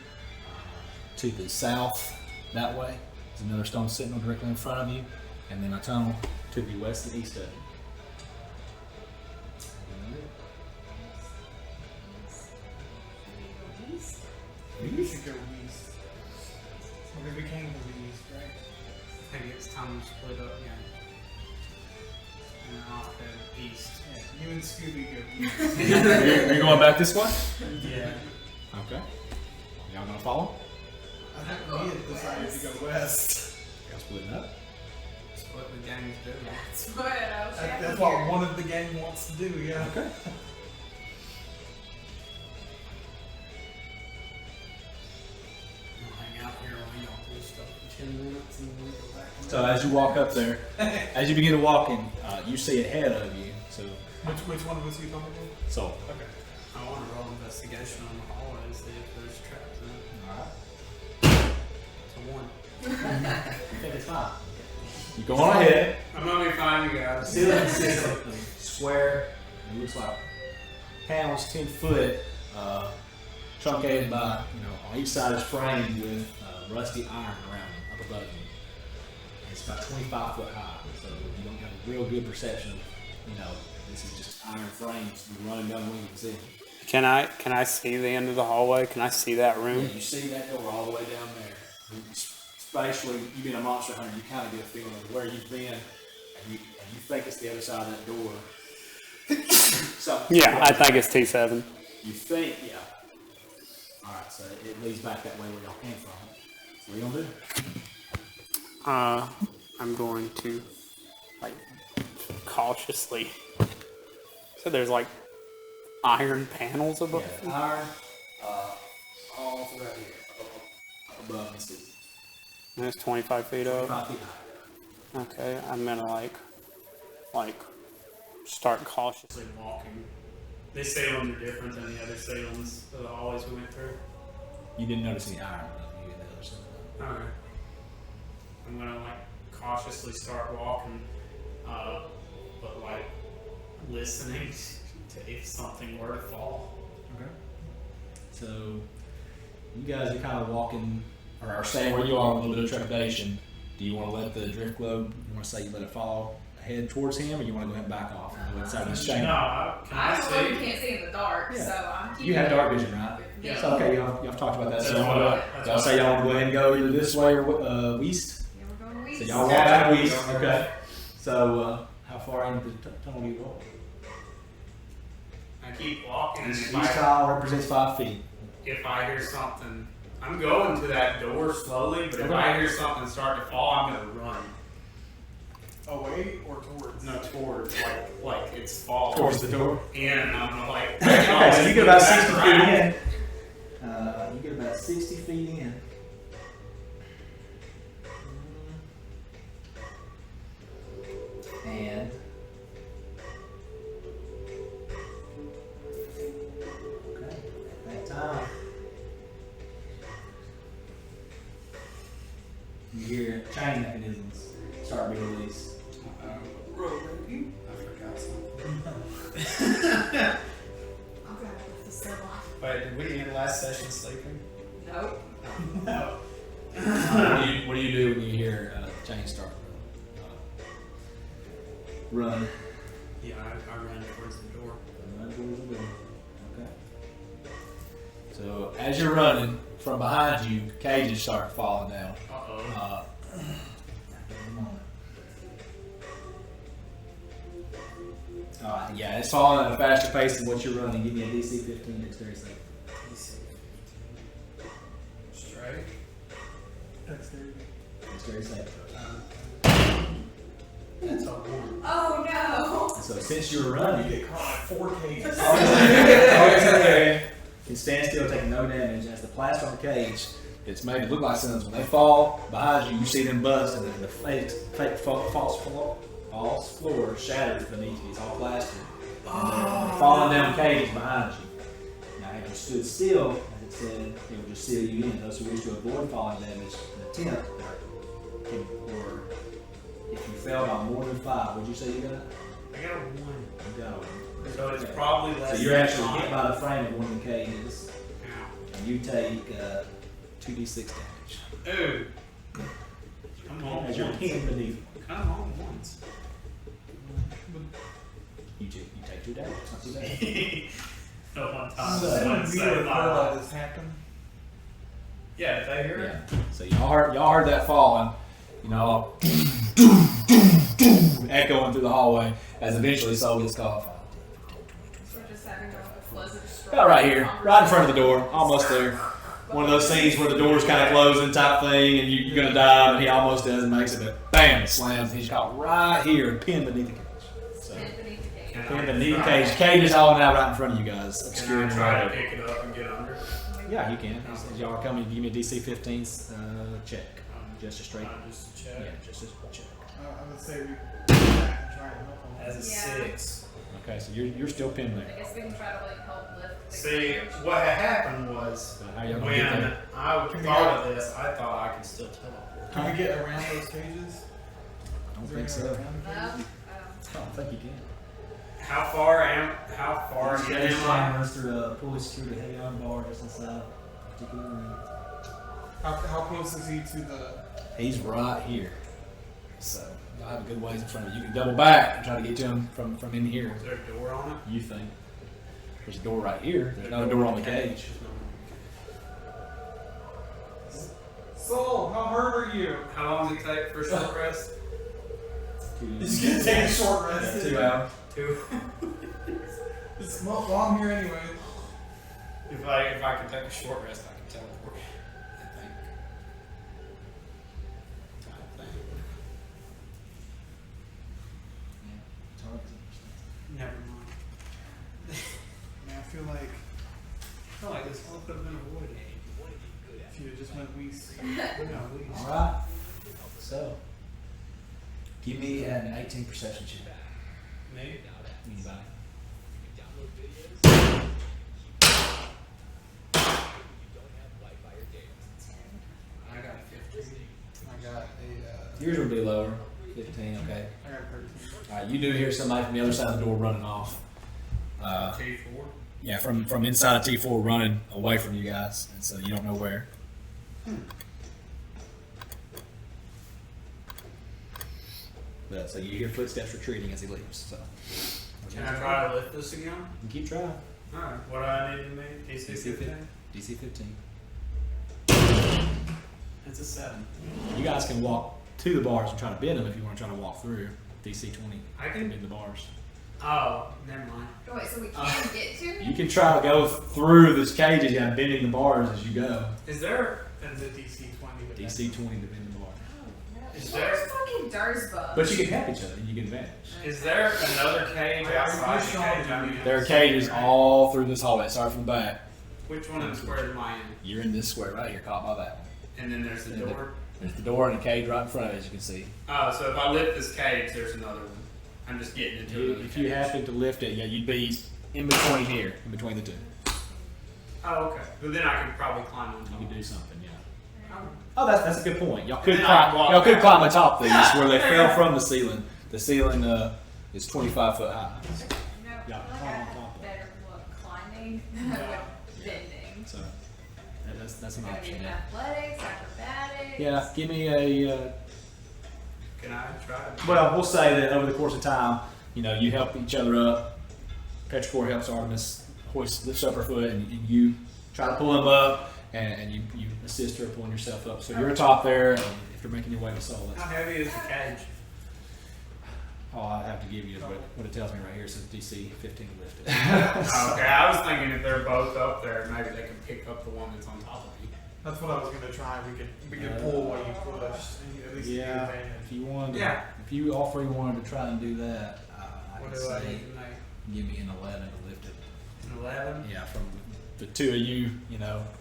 To the south, that way, there's another stone sentinel directly in front of you, and then a tunnel to the west and east of it. We should go east. Whatever we can go east, right? I think it's time to split up again. And I'll head east. Yeah, you and Scooby go east. You're going back this way? Yeah. Okay. Y'all gonna follow? I think we had decided to go west. Y'all splitting up? That's what the gang's doing. That's what I was That's what one of the gang wants to do, yeah. Okay. We'll hang out here while y'all do stuff for 10 minutes and then we'll go back. So as you walk up there, as you begin to walk in, you see ahead of you. So, Which one of us are you talking about? so. Okay. I want to roll investigation on the hallway to see if there's traps in it. All right. It's a 1. I think it's fine. You go on ahead. I'm gonna be fine, you guys. Ceiling is square. It looks like panels 10 foot, truncated by on each side is framed with rusty iron around them up above you. It's about 25 foot high, so you don't have a real good perception of this is just iron frames running down the wing of the ceiling. Can I see the end of the hallway? Can I see that room? Yeah, you see that door all the way down there. Spatially, you being a monster hunter, you kind of get a feeling of where you've been, and you think it's the other side of that door. So Yeah, I think it's T7. you think, yeah. All right, so it leads back that way where y'all came from. So what are you gonna do? I'm going to cautiously. So there's iron panels above. Yeah, iron, all throughout here, up above and see. And it's 25 feet up. 5 feet high. Okay, I'm gonna start cautiously. Walking. This salons are different than the other salons of the hallways we went through. You didn't notice any iron above you in the other side. Alright. I'm gonna cautiously start walking, but listening to if something were to fall. Okay. So you guys are kind of walking, or are staying where you are with a little bit of trepidation. Do you want to let the drift globe? You want to say you let it fall head towards him, or you want to go ahead and back off and go inside this chain? No, can I I don't know, you see? can't see in the dark, Yeah. so I'm keeping You have it dark vision, right? Yeah. So okay, y'all talked about that. So That's y'all, wanna- what- that's y'all what- say y'all want to go ahead and go either this way or east. Yeah, we're going west. So y'all walk back east. Okay. So how far into the tunnel do you go? I keep walking, and East tile represents 5 feet. if I hear something, I'm going to that door slowly, but if Okay. I hear something start to fall, I'm gonna run. Away or towards? No, towards, like it's falling. Towards the door. And I'm gonna like. Okay, so you get about 60 feet in. You get about 60 feet in. And okay, at that time, you hear chain mechanisms start being released. I forgot something. I'm gonna have to sell off. Wait, did we end last session sleeping? Nope. No. What do you do when you hear chain start? Run. Yeah, I ran towards the door. Run towards the door. Okay. So as you're running, from behind you, cages start falling down. Uh-oh. Yeah, it's falling at a faster pace than what you're running. Give me a DC 15 dexterity save. Straight. Dexterity save. That's a one. Oh no! And so since you're running, You get caught in 4 cages. can stand still, taking no damage. As the plaster on the cage, it's made to look like stones. When they fall behind you, you see them bust, and then the fake false floor shatters beneath you. It's all plastered. And they're falling down cages behind you. Now, if you stood still, as it said, it would just seal you in. Those who wish to avoid falling damage, the attempt, or if you failed on more than 5, would you say you got? I got a one. You got one. So it's Okay. probably less. So you're than actually mine. hit by the frame of one of the cages, Ow. and you take 2d6 damage. Ooh. Come on, As you're once. pinned beneath. Come on, once. You take 2 damage. It's not too bad. No one time. So- One When we save were my told life. this happened. Yeah, did they hear it? Yeah. So y'all heard that falling, echoing through the hallway as eventually Soul gets caught. We're just having a pleasant stroll. About right here, right in front of the door, almost there. One of those scenes where the door's kind of closing type thing, and you're gonna dive, and he almost does and makes it, but bam, it slams. And he's caught right here, pinned beneath the cage. So Pinned beneath the cage. Can pinned I beneath the try- cage. Cage is hauling out right in front of you guys, Can obscuring I the try to road. pick it up and get under? Yeah, you can. As y'all are coming, give me a DC 15 check. Just a straight. Just check. Yeah, just a check. I would say we go back and try and help them. As a Yeah. 6. Okay, so you're still pinned I there. guess we can try to like help lift the See, cage. what had happened was So how y'all gonna get when there? I thought of this, I thought I could still teleport. Can we get around those cages? I don't Is there think any so. way around the No? cages? I don't think you can. How far in Cage am I? runs through a pulley secured heavy iron bar just inside a particular room. How close is he to the? He's right here. So y'all have a good ways in front of you. You can double back and try to get to him from in here. Is there a door on it? You think. There's a door right here. There's not a door on the cage. Soul, how hurt are you? How long does it take for a short rest? He's gonna take a short rest. Yeah, 2 hours. 2. Well, I'm here anyway. If I can take a short rest, I can teleport. I think. It's hard to Never mind. Man, I feel like I feel like this all could have been avoided. if you just went west. All right. So, give me an 18 perception check. Me? Anybody? I got a 15. I got a. Yours would be lower. 15. Okay. I got a 13. All right. You do hear somebody from the other side of the door running off. T4. Yeah, from inside of T4 running away from you guys, and so you don't know where. But, so you hear footsteps retreating as he leaves. So Can I try to lift this again? you keep trying. Alright, what do I need to make? DC 15? DC 15. It's a 7. You guys can walk to the bars and try to bend them if you want to try to walk through. DC 20. I can- bend the bars. Oh, never mind. Oh, wait, so we can't get to it? You can try to go through these cages, yeah, bending the bars as you go. Is there That's a DC 20. but DC 20 to bend the bar. Is Where's there fucking Darzbug? But you can help each other and you get advantage. is there another cage outside the cage I'm in? There are cages all through this hallway. Start from the back. Which one of the squares am I in? You're in this square right here, caught by that one. And then there's the door. There's the door and a cage right in front of it, as you can see. Oh, so if I lift this cage, there's another one. I'm just getting into another If you cage. happen to lift it, yeah, you'd be in between here, in between the two. Oh, okay. But then I could probably climb on You top. could do something, yeah. Oh. Oh, that's a good point. Y'all could And then I climb. walk Y'all could back. climb atop these where they Yeah. fell from the ceiling. The ceiling is 25 foot high. No, Yeah, I feel like climb I on have top of it. better luck climbing than I would bending. So that's an Gonna be option. in Yeah. athletics, acrobatics. Yeah. Give me a. Can I try to? Well, we'll say that over the course of time, you help each other up. Petrichor helps Artemis lifts up her foot, and you try to pull him up, and you assist her pulling yourself up. So you're atop there, and if you're making your way to Sol, How that's heavy is the cage? all I have to give you. Is what it tells me right here. It says DC 15 to lift it. Okay, I was thinking if they're both up there, maybe they can pick up the one that's on top of me. That's what I was gonna try. We could pull while you push. And at least you get Yeah, advantage. if you wanted, Yeah. if you all three wanted to try and do that, I What could do I say need to make? give me an 11 to lift it. An 11? Yeah, from the two of you,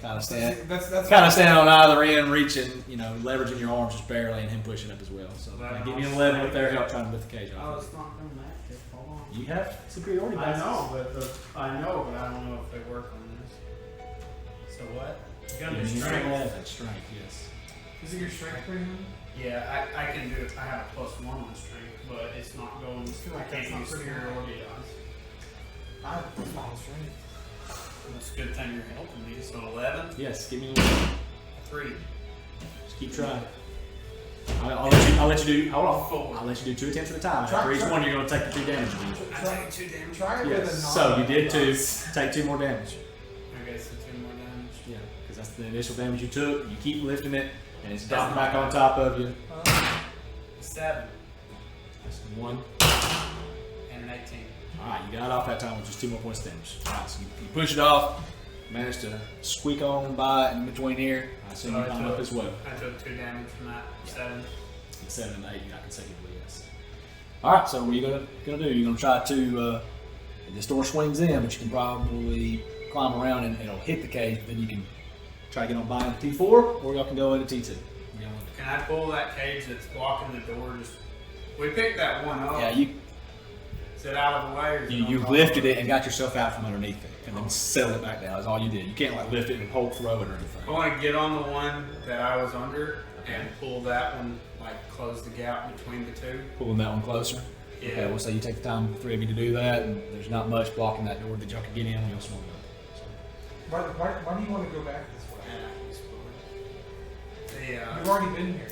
kind of stand. That's Kind of standing on either end, reaching, leveraging your arms just barely, and him pushing up as well. So give me an 11 with their help trying to lift the cage Oh, off. it's not going to match it. Hold on. You have superiority I bases. know, but I don't know if they work on this. So what? It's gonna be Give me an strength. 11, strength, yes. Is it your strength premium? Yeah, I can do it. I have a +1 on strength, but it's not going. feel like I can't that's not use pretty high. superiority odds. I have +1 strength. It's a good thing you're helping me. So 11, Yes, give me an 11. 3. Just keep trying. I'll let you do. Hold on. 4. I'll let you do 2 attempts at a time. Try- After each try- one, you're going to take the 2 damage. I take 2 damage. Try it with a Yes. non. So you did 2. Take 2 more damage. Okay, so 2 more damage. Yeah, because that's the initial damage you took. You keep lifting it, and it's dropping back on top of you. 7 That's 1. and an 18. All right, you got off that time with just 2 more points of damage. All right, so you push it off, manage to squeak on by in between here. I assume you climb up as well. I took 2 damage from that. 7. 7 and 8, you got consecutively, yes. All right, so what are you gonna do? You're gonna try to. This door swings in, but you can probably climb around and it'll hit the cage. But then you can try to get on by into T4, or y'all can go into T2. Can I pull that cage that's blocking the door? We picked that one up. Yeah, you Is it out of the way? Or is it on you top? lifted it and got yourself out from underneath it, and then settled it back down. That's all you did. You can't lift it and hold throw it or anything. I want to get on the one that I was under Okay. and pull that one, close the gap between the two. Pulling that one closer. Yeah. Okay, we'll say you take the time, 3 of you, to do that, and there's not much blocking that door that y'all can get in when y'all swing up. So. Why do you want to go back this way? You've The, already been here.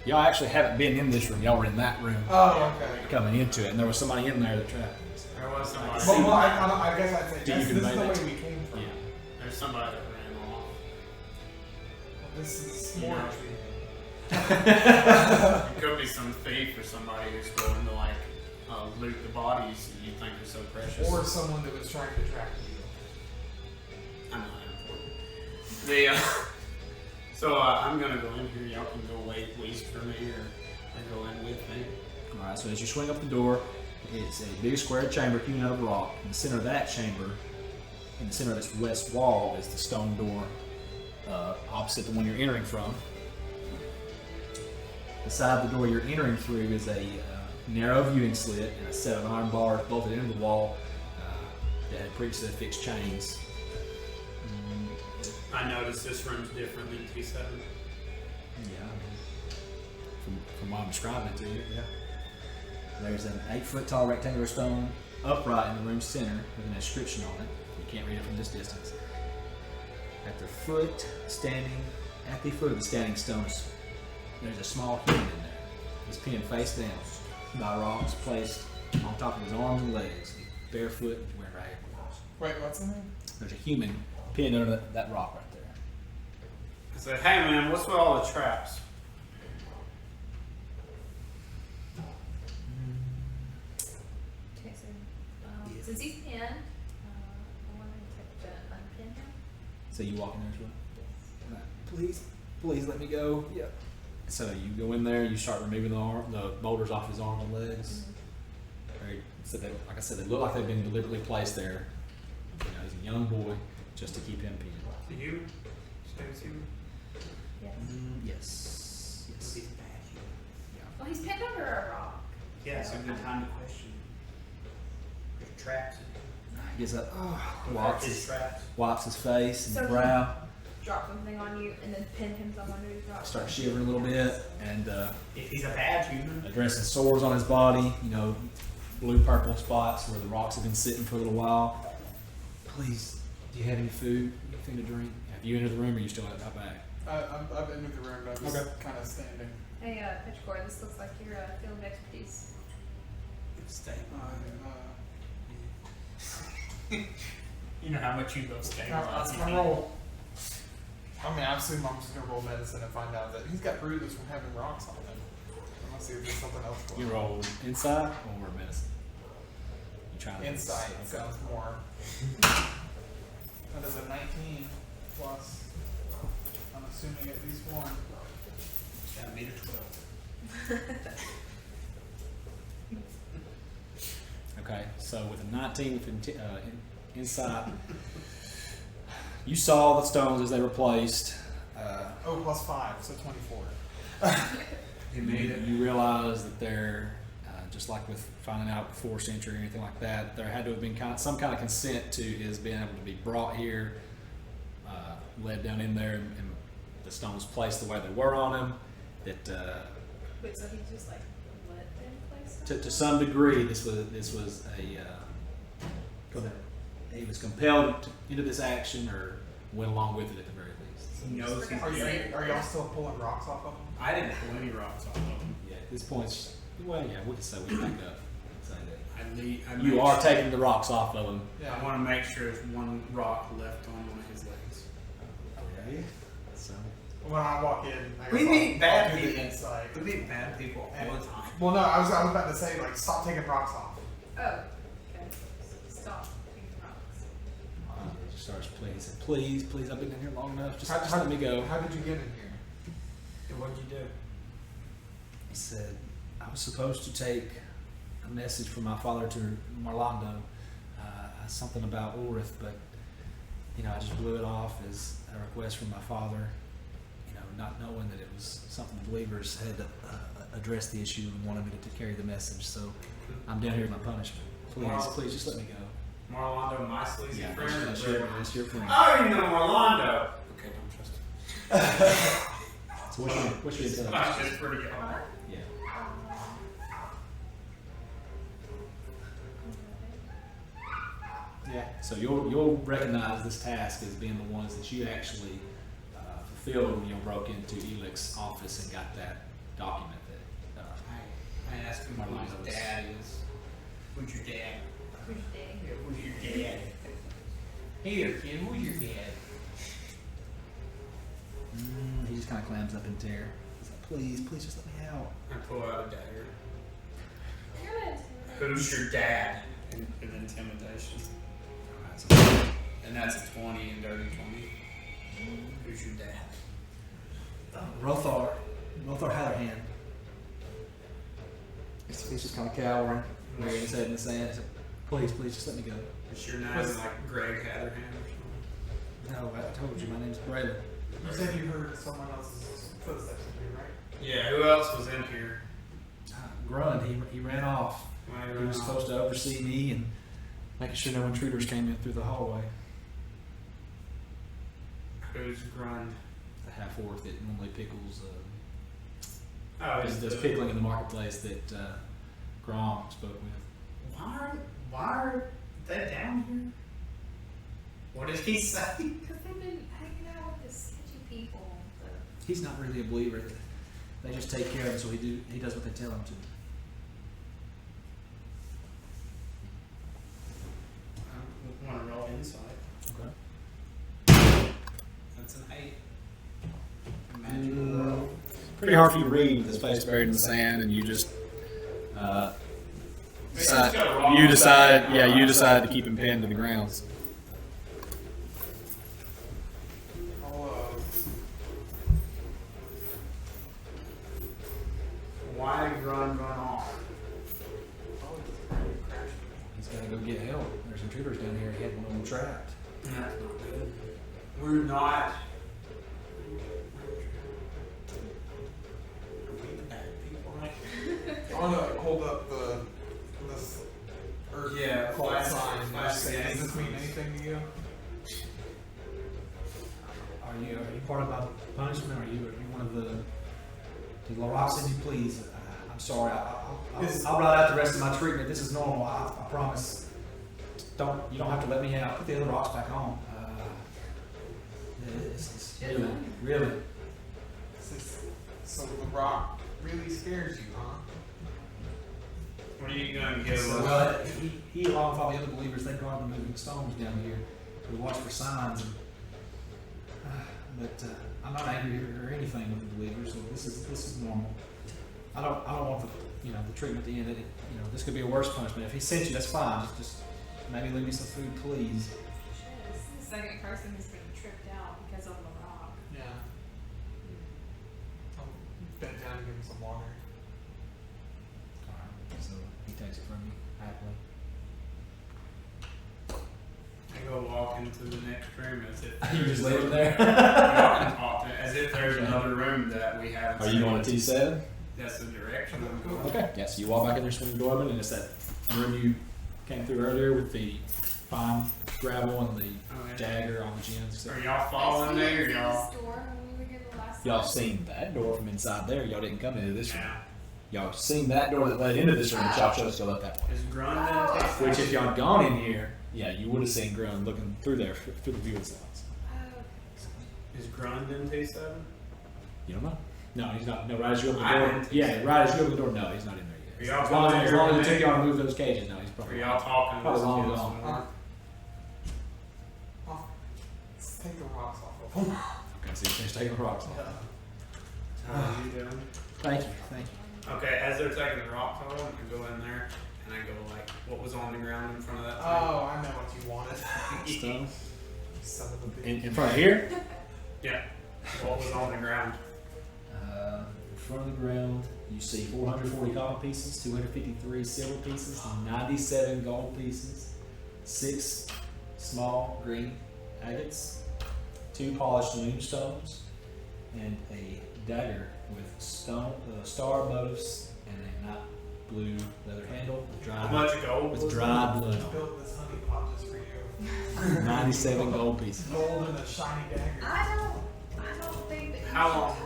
Y'all actually haven't been in this room. Y'all were in that room Oh, okay. coming into it, and there was somebody in there that trapped us. there was somebody. Well, I guess I'd say Do you this is the convey way that? we came from. Yeah. There's somebody that ran off. This is more Yeah. intriguing. It could be some thief or somebody who's going to loot the bodies that you think are so precious. Or someone that was trying to track you. I'm not important. The so I'm gonna go in here. Y'all can go wait for me or go in with me. All right, so as you swing up the door, it's a big square chamber hewn out of rock. In the center of that chamber, in the center of this west wall, is the stone door opposite the one you're entering from. Beside the door you're entering through is a narrow viewing slit and a set of iron bars bolted into the wall that had previously fixed chains. I noticed this room's different than T7. Yeah, from what I'm describing it to you, yeah. There's an 8-foot tall rectangular stone upright in the room's center with an inscription on it. You can't read it from this distance. At the foot of the standing stone, there's a small human in there. He's pinned face down. by rocks placed on top of his arms and legs. He's barefoot and wearing ragged clothes. Wait, what's the name? There's a human pinned under that rock right there. I said, hey man, what's with all the traps? Okay, so since he's pinned, I want to unpin him. So you walk in there as well? Please, please let me go. Yeah. So you go in there, you start removing the boulders off his arms and legs. So they, like I said, they look like they've been deliberately placed there. You know, he's a young boy, just to keep him pinned. To you? Say it's you? Yes. Yes. Yes. He's bad. Well, he's pinned under a rock. Yeah, it's a good time to question. There's traps in He gets up, Wipes his traps. wipes his face and So his brow, Drop something on you and then pin him somewhere under his rock. starts shivering a little bit, and If he's a bad human. addressing sores on his body, you know, blue-purple spots where the rocks have been sitting for a little while. Please, do you have any food, anything to drink? Have you entered the room, or are you still out back? I've been in the room, but I was Okay. kind of standing. Hey, Pitchcore, this looks like your field of expertise. Stay. Uh, You know how much you love staying. That's my roll. I mean, I assume I'm just gonna roll medicine and find out that he's got bruises from having rocks on him. I'm gonna see if there's something else going You on. roll insight or medicine? You trying to Insight okay. sounds more. That is a 19 plus. I'm assuming at least one. Got me to 12. Okay, so with a 19 with insight, you saw the stones as they were placed. Oh, plus 5, so 24. He made it. You realize that they're just like with finding out before century or anything like that. There had to have been some kind of consent to his being able to be brought here, led down in there, and the stones placed the way they were on him. That Wait, so he just like let them place them? to some degree, this was he was compelled into this action or went along with it at the very least. He knows he's Are y'all still pulling rocks off of him? I didn't pull any rocks off of him. Yeah, at this point, well, yeah, we can say we back up and say that You you are taking the rocks off of him. I want to make sure there's one rock left on one of his legs. Okay. So When I walk in, I guess We meet I'll bad do the people. insight. We meet bad people all the time. Well, no, I was about to say, like, stop taking rocks off. Oh, okay. Stop taking rocks. he just starts pleading. He said, "Please, please, I've been in here long enough. Just How- let me go." How did you get in here? What'd you do? He said, "I was supposed to take a message from my father to Marlando, something about Ulrith, but you know, I just blew it off as a request from my father. You know, not knowing that it was something the believers had addressed the issue and wanted me to carry the message. So I'm down here as my punishment. Please, Wow. please, just let me go." Marlando, my sleazy friend. that's your friend. I already know Marlando. Okay, don't trust him. So what's your intelligence? That's just pretty good. Yeah. Yeah. So you'll recognize this task as being the ones that you actually fulfilled when you broke into Elix's office and got that document that. I asked him who his dad is. Who's your dad? Who's your daddy? Yeah, who's your dad? Here, kid, who's your dad? He just kind of clams up in terror. He's like, "Please, please, just let me out." I pull out a dagger. Good. Who's your dad? In intimidation. And that's a 20 and dirty 20. Who's your dad? Rothar Hatterhand. He's just kind of cowering, burying his head in the sand. He's like, "Please, please, just let me go." Is your name like Greg Hatherhand or something? No, I told you, my name's Braylon. You said you heard someone else's footsteps in here, right? Yeah, who else was in here? Grun, he ran off. He was supposed to oversee me and making sure no intruders came in through the hallway. Who's Grund? The half-orc that normally pickles, Oh, does pickling in the marketplace that Grom spoke with. Why are they down here? What did he say? Because they've been hanging out with the sketchy people. He's not really a believer. They just take care of him, so he does what they tell him to. pretty hard for you to read with his face buried in the sand, and you just you decide to keep him pinned to the ground. Why run off? He's got to go get help. There's intruders down here. He had one of them trapped. That's not good. We're not. Are we the bad people? I want to hold up this Yeah, call flag sign. sign. Does this mean anything to you? Are you part of my punishment? Are you one of the? Did Larrakh send you, please? I'm sorry. I'll write out the rest of my treatment. This is normal. I promise. You don't have to let me out. Put the other rocks back on. It's really. So the rock really scares you, huh? What are you going to give us? Well, he along with all the other believers, they guard the moving stones down here. We watch for signs, but I'm not angry or anything with the believers. So this is normal. I don't want the treatment to end. This could be a worse punishment. If he sent you, that's fine. Just maybe leave me some food, please. This is the second person who's been tripped out because of the rock. Yeah. I'll bend down and give him some water. Alright, so he takes it from you happily. I go walk into the next room as if You just leave him there. as if there's another room that we haven't. Are you going to T7? That's the direction I'm going. Okay. Yeah, so you walk back in there, swing the door open, and it's that room you came through earlier with the fine gravel and the dagger on the gens. Are y'all following there? Or y'all? Y'all seen that door from inside there. Y'all didn't come into this room. Yeah. Y'all seen that door that led into this room, but y'all chose to go up that way. Is Grun in Which, if y'all had gone in here, yeah, you would have seen Grun looking through there, through the viewing cells. Is Grun in T7? You don't know? No, he's not. No, right as you open the I door. didn't. Yeah, right as you open the door, no, he's not in there Are yet. y'all As long as going it there? took y'all to move those cages, no, he's Are probably y'all talking? Probably long to us gone. more? Let's take the rocks off of him. Okay, so you finished taking the rocks off. How are you doing? Thank you. Okay, as they're taking the rocks off, I go in there and I go like, what was on the ground in front of that thing? Oh, I know what you wanted. Stuff. Son of a bitch. In front of here? Yeah. What was on the ground? In front of the ground, you see 440 copper pieces, 253 silver pieces, 97 gold pieces, 6 small green agates, 2 polished moonstones, and a dagger with star motifs and a night blue leather handle with How dried, much gold was dried blood I on built this honey pot just for you. it. 97 gold pieces. Gold and a shiny dagger. I don't think that. How long?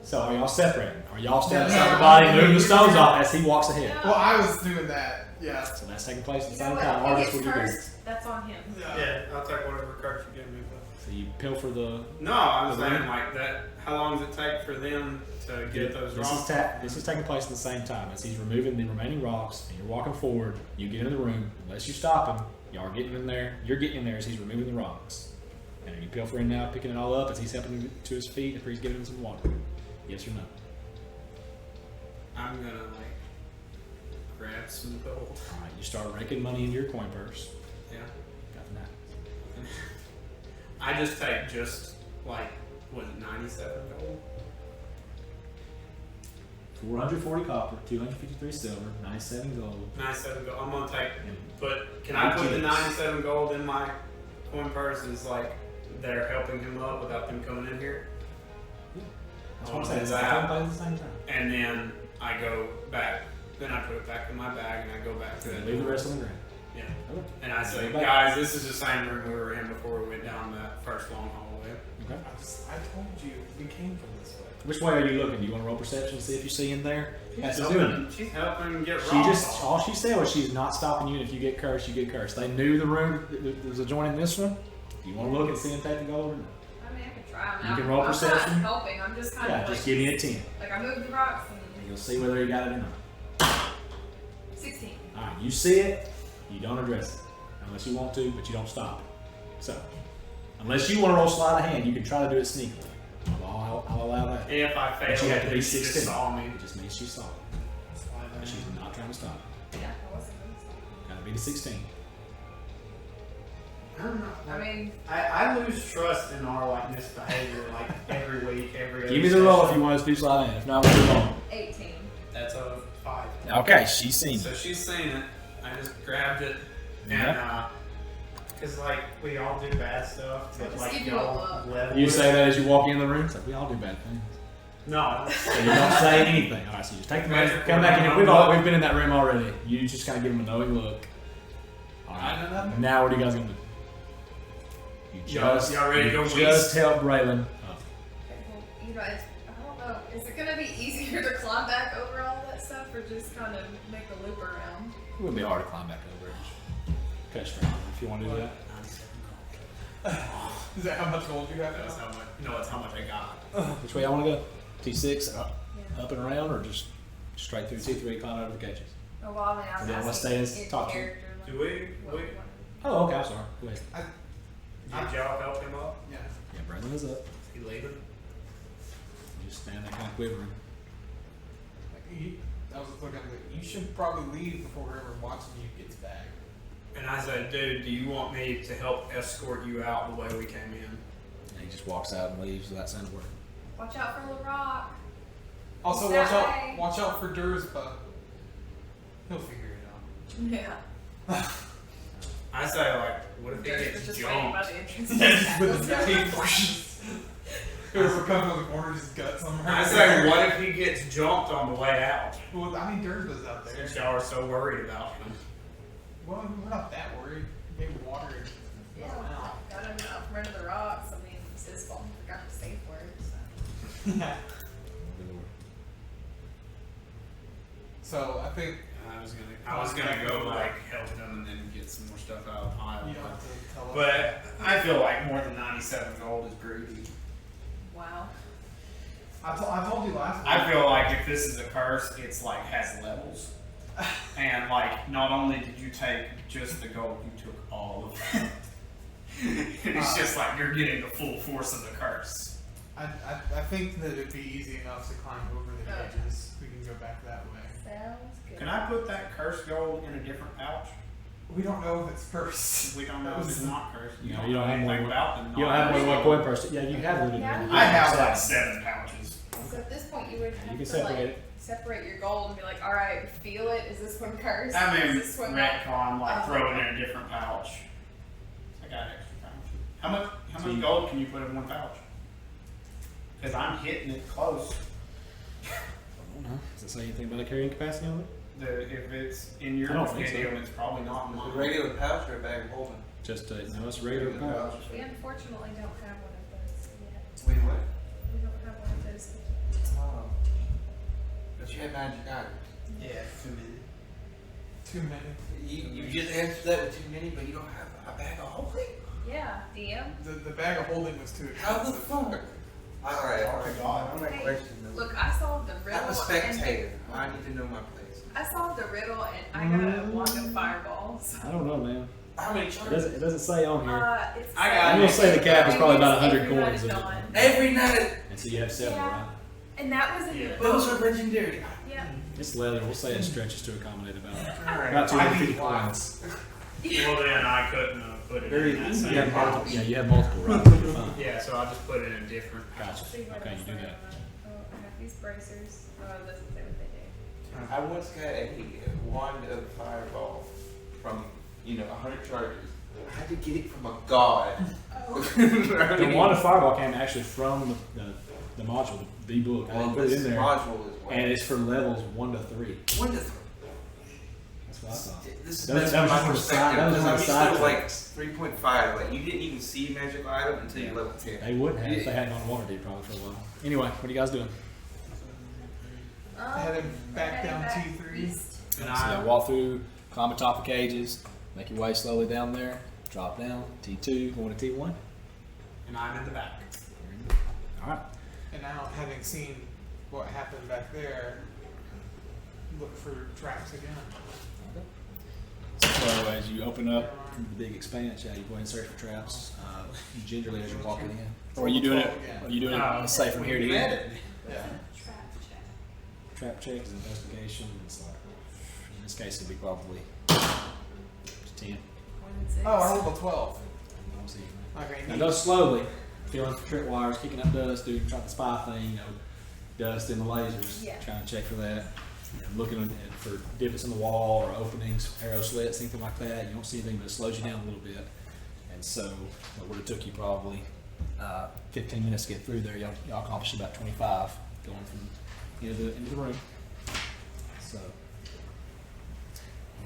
So are y'all separating? Are y'all standing beside the body, moving the stones off as he walks ahead? Well, I was doing that. Yeah. So that's taking place at the You know same what? time. If Artists he will gets do this. cursed, that's on him. Yeah, I'll take whatever curse you give me. So you pilfer the. No, I'm The saying ring? like that. How long does it take for them to get those This rocks? this is taking place at the same time as he's removing the remaining rocks, and you're walking forward. You get in the room. Unless you stop him, y'all are getting in there. You're getting in there as he's removing the rocks. And are you pilfering now, picking it all up as he's helping him to his feet, and he's giving him some water? Yes or no? I'm gonna like grab some gold. All right. You start raking money into your coin purse. Yeah. Got that. I just take just like was it 97 gold? 440 copper, 253 silver, 97 gold. 97 gold. I'm gonna take. And But can I put the Yes. 97 gold in my coin purse? Is like they're helping him up without them coming in here, that's what I'm Oh, saying. It's is that- taking place at the same time. and then I go back. Then I put it back in my bag and I go back to And that. leave the rest on the ground. Yeah. Okay. And I say, Go back. guys, this is the same room we were in before we went down that first long hallway. Okay. I told you we came from this way. Which way are you looking? Do you want to roll perception to see if you see in there? That's She's doing helping, she's helping get She rocks just off. all she said was she's not stopping you, and if you get cursed, you get cursed. They knew the room that was adjoining this one. Do you want to look and see and take the gold or not? I mean, I can try. You can roll I'm perception. not helping. I'm just kind Yeah, of just like, give me a 10. like I moved the rocks And and you'll see whether you got it or not. 16. Alright, you see it, you don't address it. Unless you want to, but you don't stop it. So, unless you want to roll sleight of hand, you can try to do it sneakily. I'll I'll allow that. If I fail, But you have to then be she just 16. saw me. It just means she saw it. But she's not trying to stop it. Yeah, I wasn't gonna stop. Gotta be to 16. I don't know. I mean, I lose trust in our like misbehavior like every week, every other Give me the roll if session. you want to speech slide in. If not, we'll move on. 18. That's a 5. Okay, she's seen So it. she's seen it. I just grabbed it Yeah. and cause like we all do bad stuff, but Just like give you a y'all look. level You with say it. that as you walk in the room. It's like, we all do bad things. No, I don't. So you don't say anything. All right, so you just take the magic, come back in. We've been in that room already. You just kind of give them a knowing look. All I know right. nothing. Now what are you guys gonna do? You just, Y'all ready to go you west? just help Braylon. Okay, well, you know, I don't know. Is it gonna be easier to climb back over all that stuff, or just kind of make a loop around? It wouldn't be hard to climb back over it. Cut straight if you want to do that. Is that how much gold you have That's now? how much. No, it's how much I got. Which way I want to go? T6 up, Yeah. up and around, or just straight through T3 climb out of the cages? Oh, well, I mean, I was Yeah, let's asking stay in in top two. character. Do we? what We we want. Oh, okay. I'm sorry. Go ahead. did y'all help him up? Yeah. Yeah, Braylon is up. He leaving? You just stand there kind of quivering. I was looking at it. You should probably leave before whoever watching you gets back. And I said, dude, do you want me to help escort you out the way we came in? And he just walks out and leaves without saying a word. Watch out for Larrakh. Also, That watch way. out! Watch out for Durspa. He'll figure it out. Yeah. I say, like, what if he Just gets just waiting by jumped? the entrance. With his whoever comes on the corner just guts him. I say, what if he gets jumped on the way out? Well, I mean, Durspa's out there. Since y'all are so worried about him. Well, we're not that worried. Maybe water. Yeah, got him out from under the rocks. I mean, it's his fault. He forgot the safe word. So. Yeah. So I think I was gonna go like help him and then get some more stuff out of the pile. you don't have to tell us. But I feel like more than 97 gold is greedy. Wow. I told you last week. I feel like if this is a curse, it's like has levels. And like, not only did you take just the gold, you took all of it. And it's just like you're getting the full force of the curse. I think that it'd be easy enough to climb over the Okay. edges. We can go back that way. Sounds good. Can I put that cursed gold in a different pouch? We don't know if it's cursed. We don't know if it's not cursed. You No, don't you don't know have anything one. about them. You don't have more than one coin person. Yeah, you have looted. Yeah. I have like 7 pouches. So at this point, you would have You can to separate like it. separate your gold and be like, all right, feel it. Is this one cursed? I mean, is this one not? retcon, like Oh. throw it in a different pouch. I got extra pouches. How much gold can you put in one pouch? Because I'm hitting it close. I don't know. Does it say anything about a carrying capacity on it? If it's in your I don't think so. video, it's probably not in A mine. regular pouch or a bag of holding? Just no, it's a regular pouch. We unfortunately don't have one of those yet. Wait, what? We don't have one of those yet. Oh. But you had magic items. Yeah, too many. Too many. You just answered that with too many, but you don't have a bag of holding? Yeah, DM. The bag of holding was too How the expensive. fuck? Alright, God. I'm not Hey, questioning Look, I solved the riddle. I'm a and- spectator. I need to know my place. I solved the riddle and I got a wand of fireballs. I don't know, man. How many It charges? doesn't say on here. It's I got I'm gonna say the cap is probably about 100 Everybody coins. done. Every night. And so you have 7, Yeah. right? And that was in Yeah. the Those book. are legendary. Yeah. It's leather. We'll say it stretches to accommodate about Alright. about 250 I need coins. Well, then I couldn't have put it Very in that easy. same You have pouch. multiple. Yeah, you have multiple. Right? You're fine. Yeah, so I just put it in a different pouch. Gotcha. See what Okay, else you do I that. have. Oh, I have these bracers. Oh, it doesn't say what they do. I once got a wand of fireball from, 100 charges. I had to get it from a god. Oh. The wand of fireball came actually from the module, the book. I didn't put it in there, Module is one. and it's for levels 1 to 3. 1 to 3. That's what I thought. This That was- is that was my just one of the side- perspective. that was Because one I'm of used the to side like tricks. 3.5. Like you didn't even see a magical item until you level 10. They would have if they hadn't gone water deep probably for a while. Anyway, what are you guys doing? Heading back heading down back T3. east. And So yeah, I, walk through, climb atop the cages, make your way slowly down there, drop down, T2, going to T1. and I'm in the back. Alright. And now, having seen what happened back there, look for traps again. So as you open up into the big expanse, yeah, you go ahead and search for traps. Gingerly as you're walking in. Or are you doing it? Are you doing it say from here to here? Yeah. Trap checks, investigation. It's like, in this case, it'd be probably 10. Oh, I rolled a 12. Okay. Now go slowly, feeling for trip wires, kicking up dust, doing trying the spy thing, you know, dust in the lasers, Yeah. trying to check for that. And looking for divots in the wall or openings, arrow slits, anything like that. You don't see anything, but it slows you down a little bit. And so it would have took you probably 15 minutes to get through there. Y'all accomplished about 25 going from into the room. So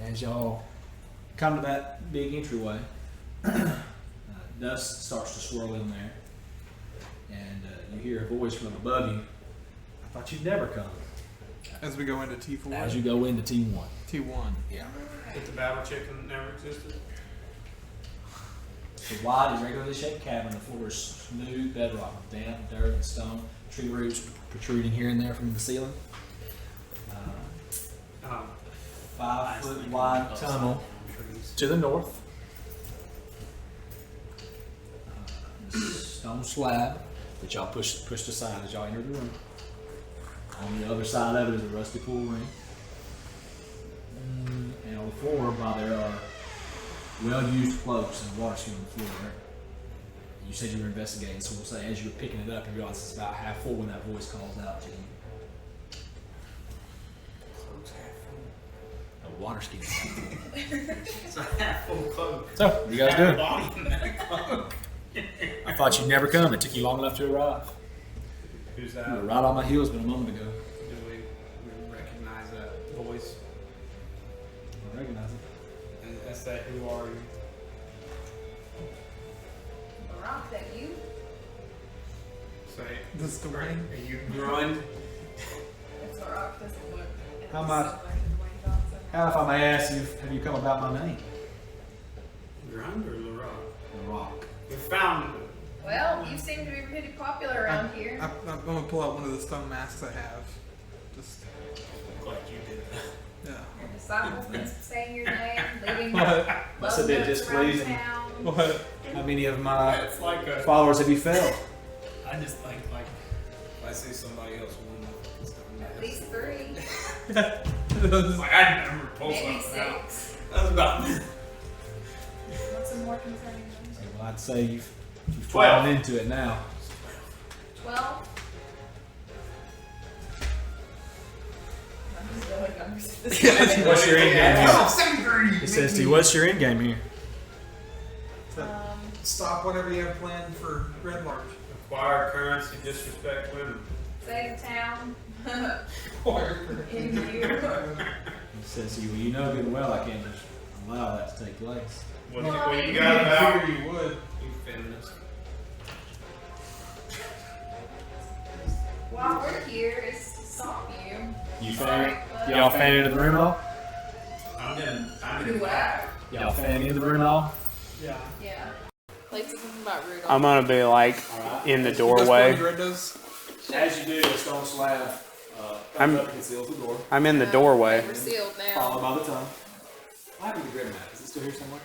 as y'all come to that big entryway, dust starts to swirl in there, and you hear a voice from above you. I thought you'd never come. As we go into T4. As you go into T1. T1. Yeah. If the battle chicken never existed. The wide, irregularly shaped cavern. The floor is smooth bedrock with damp dirt and stone. Tree roots protruding here and there from the ceiling. 5 foot wide tunnel to the north. Stone slab that y'all pushed aside as y'all enter the room. On the other side of it is a rusty pool ring. And on the floor, while there are well-used cloaks and water ski on the floor there, you said you were investigating, so we'll say as you were picking it up, you realize it's about half full when that voice calls out to you. A water ski. It's a half full cloak. So, you guys doing? Body in that cloak. I thought you'd never come. It took you long enough to arrive. Who's You that? were right on my heels but a moment ago. Do we recognize that voice? I recognize it. And that's that. Who are you? Larrakh, that you? Say, This is the ring. are you grunted? If Larrakh doesn't look How much? similar to Dwayne Johnson. How, if I may ask you, have you come about my name? Grund or Larrakh? The Rock. We found. Well, you seem to be pretty popular around here. I'm gonna pull out one of the stone masks I have. Just Like you did. yeah. Your disciples been saying your name, leaving What? Must have been love notes around displeasing. town. What? How many of my It's like a. followers have you felled? I just think like if I see somebody else it's At least 3, like I never pull maybe something out. 6. That's about What's some more concerning numbers? Well, I'd say you've 12. fallen into it now. 12. I'm just going numbers. What's your end game here? Oh, 7:30. It says to you, what's your end game here? Stop whatever you have planned for Red Larch. acquire currency, disrespect women. Save town. Or In you. It says to you, well, you know good and well I can't just allow that to take place. What Well, you you got about you would. you feminist? While we're here, is to stop you. You Sorry, fan? but- Y'all fan into the room at all? I'm in Do what? Y'all fan into the room at all? Yeah. Yeah. Like something about Rudolph. I'm gonna be like in the That's what doorway. Red does. As you do, a stone slab I'm- up and conceals the door, I'm in the doorway. We're sealed now. followed by the tongue. What happened to the grid map? Is it still here somewhere?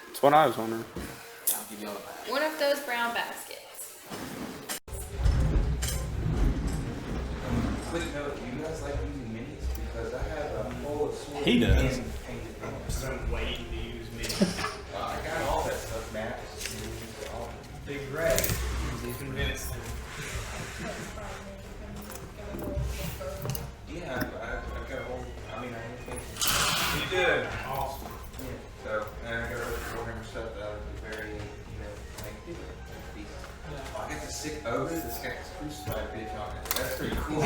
That's what I was wondering. I'll give y'all the map. One of those brown baskets. Quick note, do you guys like using minis? Because I have a whole sword He does. and painted things. I'm waiting to use me. I got all that stuff, Matt. All- Big Ray. Convinced him. Yeah, I've got a whole, I mean, I have You did. Awesome. yeah. So, and I got a bunch of Warhammer stuff that I would be very, like, piece. Oh, I got the sick oath, this guy's crucified bitch on it. That's pretty cool.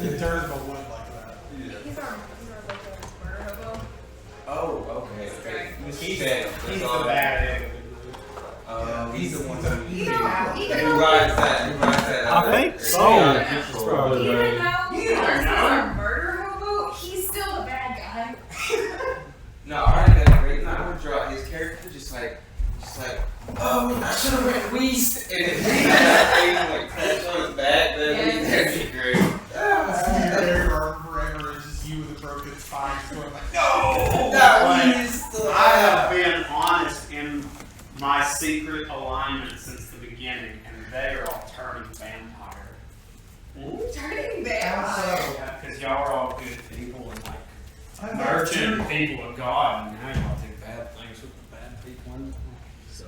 It turns my wood like that. He's our local murder hobo. Oh, okay. He's dead. the bad egg. He's the one who You know, who rides that. Who rides that? I think so. Yeah. It's probably even right. though he's our murder hobo, he's still the bad guy. No, alright, that's great. And I would draw his character just like, oh, I should have read Weast. And it's like crash on his back. That'd be great. There you are forever. It's just you with a broken spine. my secret alignment since the beginning, and they are all turning vampire. Turning vampire. Yeah, because y'all are all good people and like merchant people of God, and now y'all do bad things with the bad people. So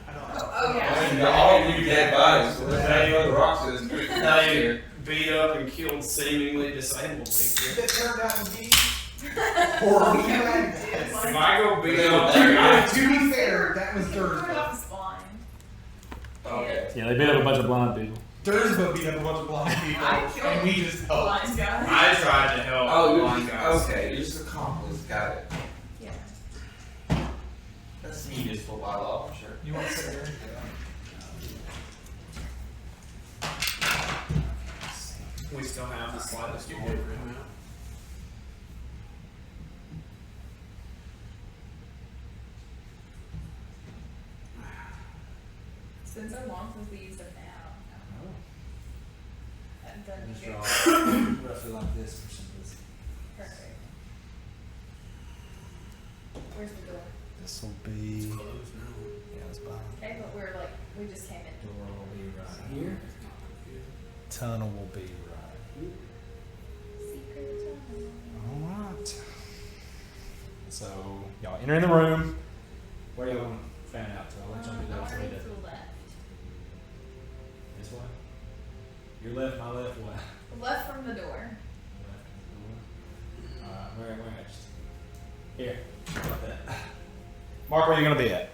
Oh yeah. All you dead bodies. So let's have the rocks in this creek. they beat up and killed seemingly disabled people. That turned out to be horrible. If I go beat up, To be fair, that was Thursday. okay. Yeah, they beat up a bunch of blind people. Thursday beat up a bunch of blind people, and we just helped. Blind guy. I tried to help. Oh, blind guys. okay. You're just accomplice. Got it. Yeah. That's municipal by law, for sure. You want to sit there? We still have the slightest reward for him out. It's been so long since we used it now. That doesn't Just get draw roughly like this for some reason. perfect. Where's the door? This will be. Closed now. Yeah, it's behind. Okay, but we're like, we just came in. Door will be right here. Tunnel will be right here. Secret tunnel. All right. So y'all enter in the room. Where y'all want to fan out to? I'll let y'all do that before we do. To the left. This way. Your left, my left, what? Left from the door. Alright, where next? Here. How about that? Mark, where you gonna be at?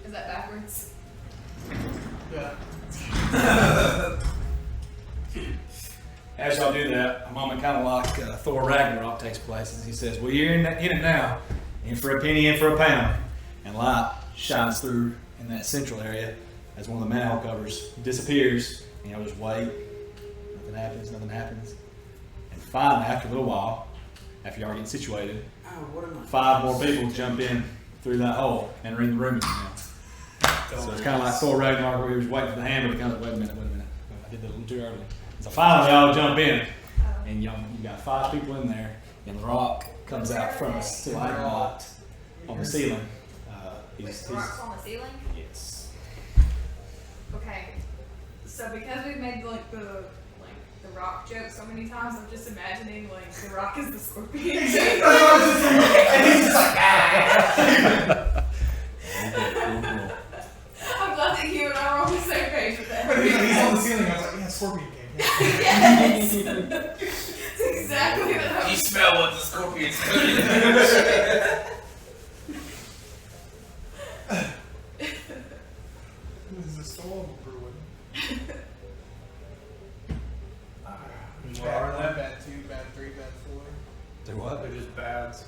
Is that backwards? Yeah. As y'all do that, a moment kind of like Thor Ragnarok takes place, as he says, "Well, you're in it now, in for a penny, in for a pound," and light shines through in that central area as one of the manhole covers disappears, and y'all just wait. Nothing happens, and finally, after a little while, after y'all are getting situated, Oh, what am I? 5 more people jump in through that hole and are in the room again. So it's kind of like Thor Ragnarok, where he was waiting for the hammer to come. Wait a minute. I did that a little too early. So finally, y'all jump in, and you got 5 people in there, and Larrakh comes out from us to light on the ceiling. Wait, the rock's on the ceiling? Yes. Okay. So because we've made like the rock joke so many times, I'm just imagining like the rock is the scorpion. And he's just like, I'm glad that you and I are on the same page with that. But he's on the ceiling. I was like, yeah, scorpion game. Yes! It's exactly what I You was. smell what the scorpion's doing. This is a storm brewing. What are they? Bad 2, bad 3, bad 4. Do what? They're just bads.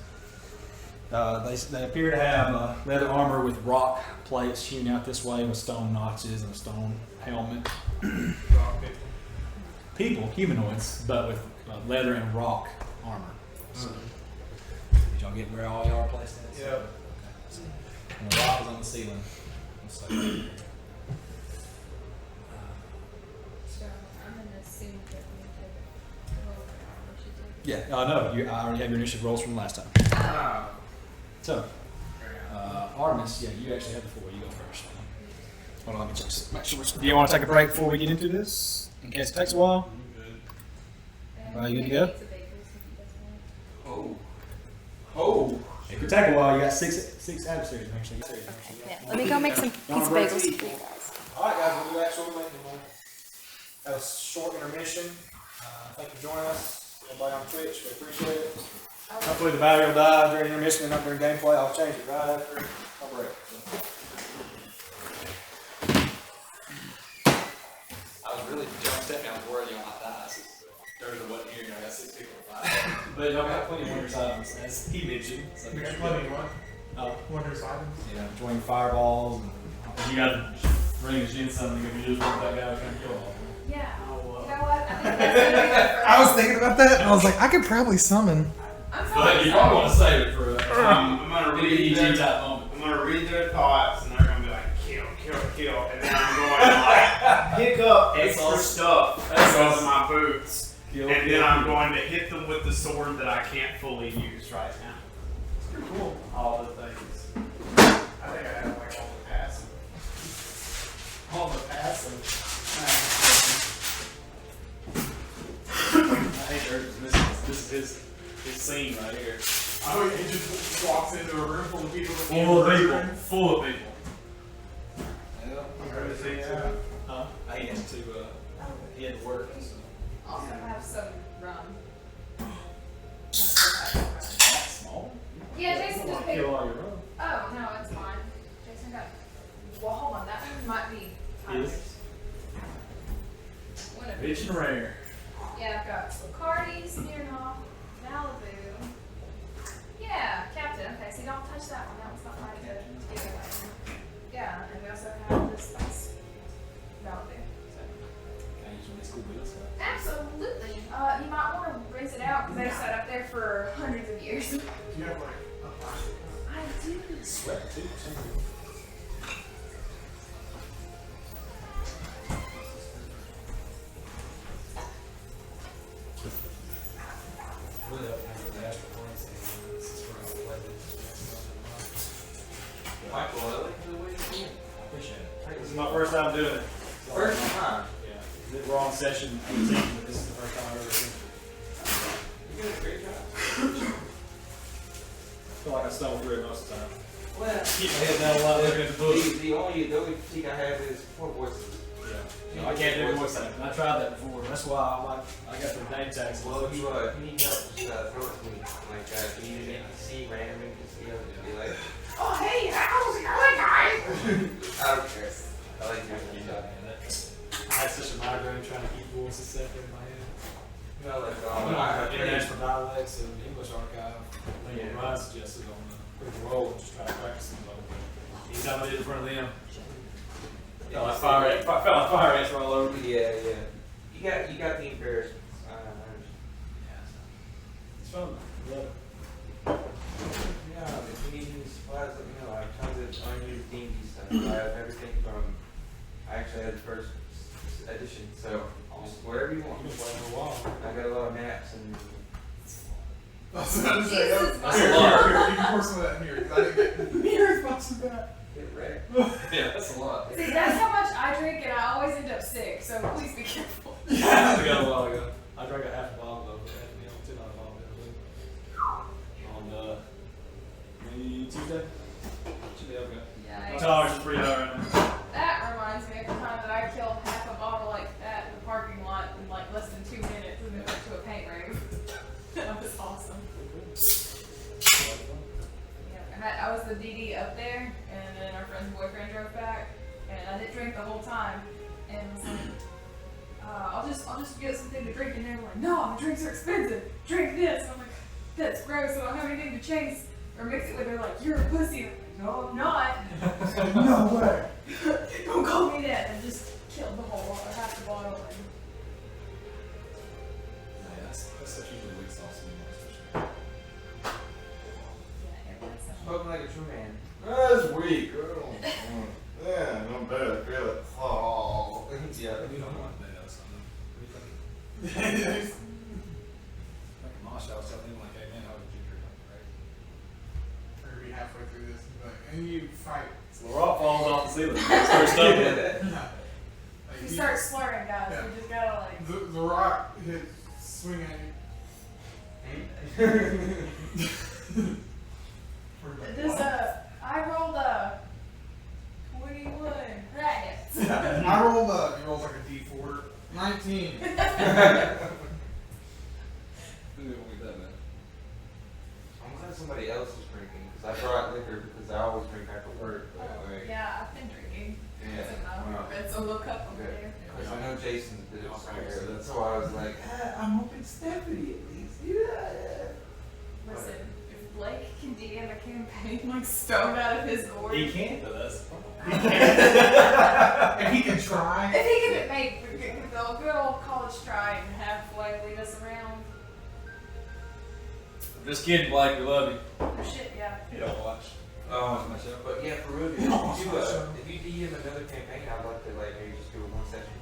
They appear to have leather armor with rock plates hewn out this way with stone notches and a stone helmet. Rock People, humanoids, but with leather and rock armor. So, did y'all get where all y'all are placed at? Yep. Okay. So, and the rock is on the ceiling. So, So I'm gonna assume that we take roll around what you did. yeah, I know. I already have your initiative rolls from last time. Ah. So, Artemis, yeah, you actually have the 4. You go first. Hold on, let me just make sure. Do you want to take a break before we get into this? In case it takes a while? Are you good to go? Oh. If it take a while, you got six adversaries. Make sure you Yeah, let me go make some pizza bagels for you guys. Alright guys, we'll do actual making. We'll have a short intermission. Thank you for joining us. Everybody on Twitch, we appreciate it. Hopefully the battery will die during intermission and not during gameplay. I'll change it right after our break. I was really jump stepping. I was worried y'all might die. There wasn't here. I got 6 people to fight. But y'all got plenty of wonders items, as he mentioned. So There's plenty of what? Oh, Wonders items. yeah, between fireballs and you got to bring us in something if you just want that guy to come kill all. Yeah. You know what? I think that's gonna be the first. I was thinking about that, and I was like, I could probably summon. I'm so But you probably want to save it for I'm gonna read EG their, type moment. I'm gonna read their thoughts, and they're gonna be like, kill, and then I'm going to like pick up extra stuff because of my boots. and then I'm going to hit them with the sword that I can't fully use right now. It's pretty cool. All the things. I think I have like all the passive. All the passive. I hate Urgent's missing this. This is his scene right here. Oh, he just walks into a room full of people. Full of people. Full of people. Yeah. Huh? I had to. He had to work. So. Also have some rum. Small. Yeah, Jason just picked. Kill all your rum. Oh no, it's fine. Jason got. Well, hold on. That one might be. Yes. One of Rich and rare. Yeah, I've got Bacardi, Smirnoff, Malibu. Yeah, Captain. Okay, so don't touch that one. That one's not mine to give away. Yeah, and we also have this spice Malibu. So. Can I use one of these cool bills? Absolutely. You might want to rinse it out because they've sat up there for hundreds of years. Do you have like a plastic? I do. Sweat too. Really up there with the astral points. This is where I played it. Michael, I like the way you do it. I appreciate it. This is my first time doing it. First time. Yeah. We're on session 18, but this is the first time I've ever seen it. You did a great job. I feel like I stumble through it most of the time. Well, Keep my head down a lot looking at the book. the only critique I have is poor voices. Yeah. No, I can't do voice acting. I tried that before. That's why I got the name tags. Well, if you need help, just throw it to me. Like, if you need an NPC, random NPC, I'll just be like, Oh, hey, how's it going, guys? I don't care. I like doing Yeah, that. man, I had such a migraine trying to keep voices separate in my head. You know, like, International Dialects and English Archive. I think Ryan suggested on the Critical Role and just try to practice them both. Anytime I did it in front of them, felt like fire ants were all over me. Yeah. You got the embarrassment. It's fun. Love it. Yeah, if you need any supplies, let me know. I have tons of unused D&D stuff. I have everything from. I actually had the first edition, so just whatever you want. You've been playing for a while. I got a lot of maps and. That's what I'm saying. Jesus, That's a lot. You can pour some of that in here because I didn't get near as much as that. Get wrecked. Yeah, that's a lot. See, that's how much I drink, and I always end up sick. So please be careful. I got a while ago. I drank a half a bottle though, but that, you know, $2 bottle. On maybe Tuesday. Should be okay. Yeah. My tolerance is pretty high right now. That reminds me of the time that I killed half a bottle like that in the parking lot in like less than 2 minutes, and then went to a paint rave. That was awesome. Yeah, I was the DD up there, and then our friend's boyfriend drove back, and I didn't drink the whole time, and was like, I'll just get something to drink, and they were like, no, the drinks are expensive, drink this. And I'm like, that's gross, I don't have anything to chase or mix it with. They're like, you're a pussy. I'm like, no, I'm not. No way. Don't call me that. And just killed the whole half the bottle. And Yeah, that's such usually weak sauce in yeah, everyone's Spoken like a true man. That's weak, girl. Yeah, no better. Feel it. Oh. Yeah. You don't want that or something. What do you think? Like a mosh, I was telling him like, hey man, how would you drink right? We're gonna be halfway through this, and be like, and you fight. So the rock falls off the ceiling. Starts stumbling. Like, If you start slurring, guys, Yeah. you just gotta like. the rock hit swing at you. This I rolled a 21 credits. I rolled he rolls like a D4. 19. Who didn't want that man? I'm glad somebody else is drinking because I brought liquor because I always drink after work. But like, Yeah, I've been drinking. yeah. Wow. It's a little cup over Okay. there. Because I know Jason did it somewhere, so that's why I was like, I'm hoping Stephanie at least. Yeah. Listen, if Blake can DM a campaign like stone out of his gourd, He can't, but that's If he can try. if he can make the good old college try and halfway lead us around, Just kidding, Blake. We love you. oh shit, yeah. You don't watch. Myself. But yeah, for real, dude, if you DM another campaign, I'd like to like maybe just do it one session.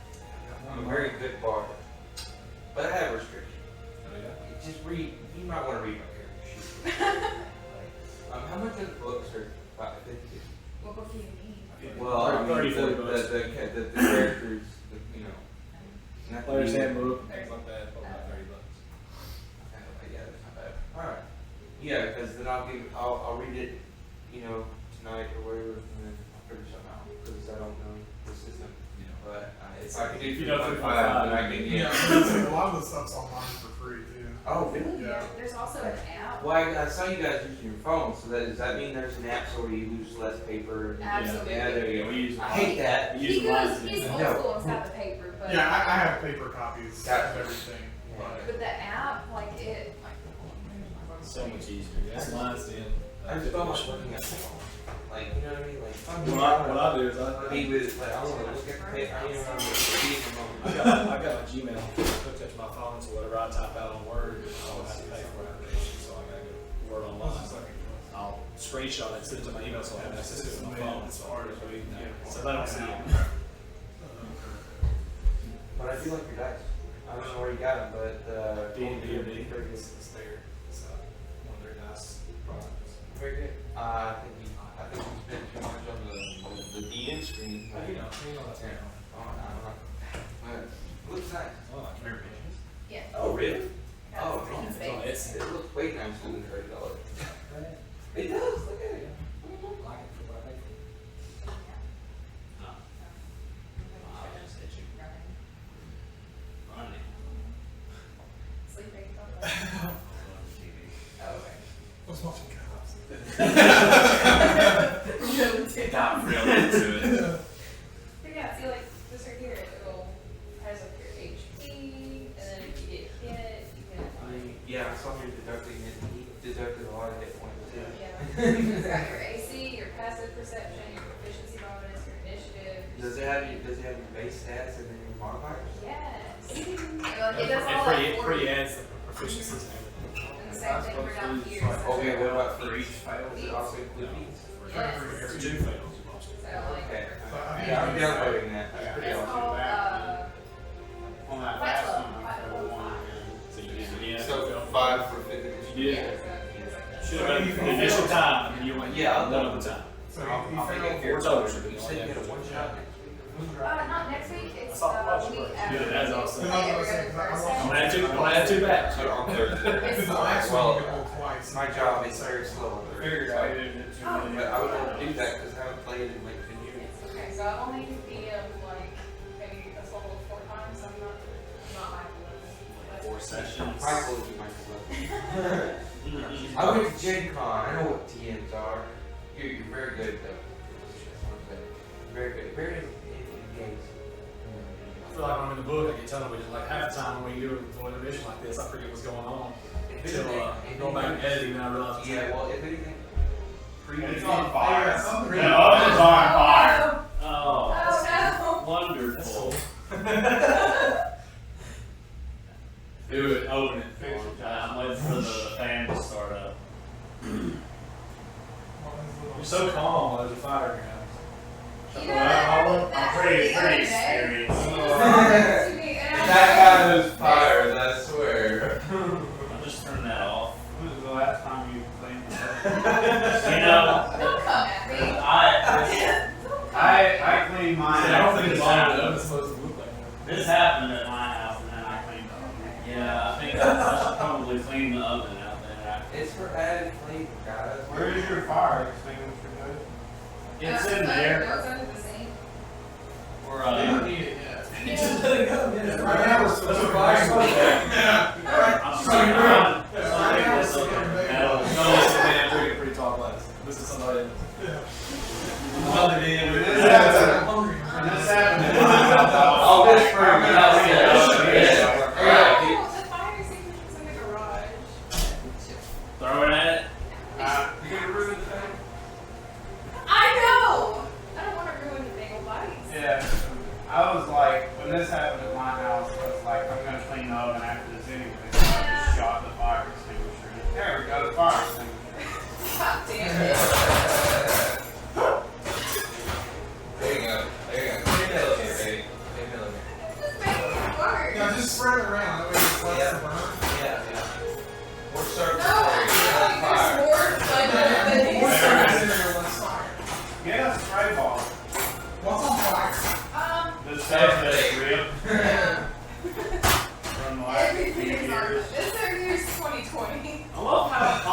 I'm a very good bard, but I have restrictions. just read. You might want to read my character sheet. How much of the books are about 50? What book do you need? Well, I mean, 30, 40 the bucks. characters, you know. Not the Player's media. handbook, things like that, probably about $30. Okay, yeah, that's not bad. Alright. Yeah, because then I'll read it, you know, tonight or whatever, and then I'll figure something out, because I don't know the system. But if I can do You know, 3.5, then I can Yeah, get. a lot of the stuff's online for free too. Oh, really? Yeah. There's also an app. Well, I saw you guys using your phone, so does that mean there's an app so where you lose less paper? Absolutely. Yeah, there you go. We use I hate that. We He use goes, mine. he's old No. school and got the paper, but Yeah, I have paper copies Gotcha. of everything. But but the app, like it, So much easier. That's mine still. I just don't like looking at the phone. Like, you know what I mean? Like, What I do is be with, like, I want to look at the paper, you know, I'm going to be in the moment. I got my Gmail hooked up to my phone, so whatever I type out on Word, I don't have to pay for application, so I gotta go Word online. I'll screenshot it, send it to my email, so I have access to it on my phone, so I just read it. So they don't see it. But I do like your dice. I don't know where you got them, but D&D is there, so one of their nice products. very good. I think you spent too much on the DM screen. How you know that's Yeah. right. Oh, I don't know. But it looks nice. Oh, I can remember. yeah. Oh, really? Got Oh, some man. space. It's It looks way nicer than $30. It does. Look at it. like it for what I pay for. I'll just hit you. Running. Sleeping. Going to TV. Oh, okay. I was watching cops. Got real into it. But yeah, see, like this right here, it'll has like your HP, and then if you get hit, you can like Yeah, I saw him deducting it. He deducted a lot of hit points too. it's got your AC, your passive perception, your proficiency bonus, your initiative. Does it have your base stats and then your modifiers? Yes. Well, it does all It like for you. adds the proficiencies and everything. And the same thing for down here. So Okay, what about for each fail? Does it also include these? Yes. Every 2 fails. So like, Okay. So, I mean, Yeah, I'm downloading that. That's Yeah. pretty it's awesome. called On that Fight last Club. one, I Fight fell Club one. 5. So you did it. So 5 for 5th edition. You did. Yeah, so it's like that. Should have been the initial time, and you went, Yeah, I'll one do of the time. So I'll he make failed it fair. Four total. You said you had a one shot next week. Not next week, it's I saw the the watch week first. after. You did it as I was saying. Every other I'm Thursday. I'm gonna add two back. So on Thursday. It's The last Well, one you can roll twice. My job is very slow. Figured I didn't do too many. But I would want to do that because I haven't played in like 10 years. Okay, so I've only DM'd like maybe a total of 4 times. I'm not Michael. 4 sessions. I told you, Michael. I went to Gen Con. I know what TMs are. You're very good though. That's what I'm saying. Very good. Very engaged. I feel like when I'm in the book, I get television like half the time when we do an intermission like this, I forget what's going on. Until go back and editing, and I realize it's Yeah, well, if anything, It's on fire. Yeah, some- The oven's on fire. Oh, Oh wonderful. do it, open it. I'm waiting for the fan to start up. You're so calm as a fire guy. no! You know that I'm pretty the other day. experienced. To me, and I'm that guy knows fires, I swear. I'll just turn that off. When was the last time you cleaned the oven? You know, Don't come at me. I cleaned mine. I don't think it's after long this enough. It's supposed to look like this happened at my house and then I cleaned the oven. Yeah, I think I should probably clean the oven out there after. It's for added flavor, guys. Where is your fire extinguisher, dude? It's in there. No, it's under the sink. Or, that. You don't need it yet. Just let it go. Yeah, Right now, we're supposed to buy something. I'm sorry, I'm sorry, this is metal. No, listen, man, I'm drinking a pretty tall glass. This is somebody else. Another day, When this I'm hungry. When this happened, Oh, this for Oh, the fire extinguisher's in the garage. Throw it at it. You gonna ruin the thing? I know! I don't want to ruin the bagel bites. yeah, I was like, when this happened at my house, I was like, I'm gonna clean the oven after this anyway, so I just shot the fire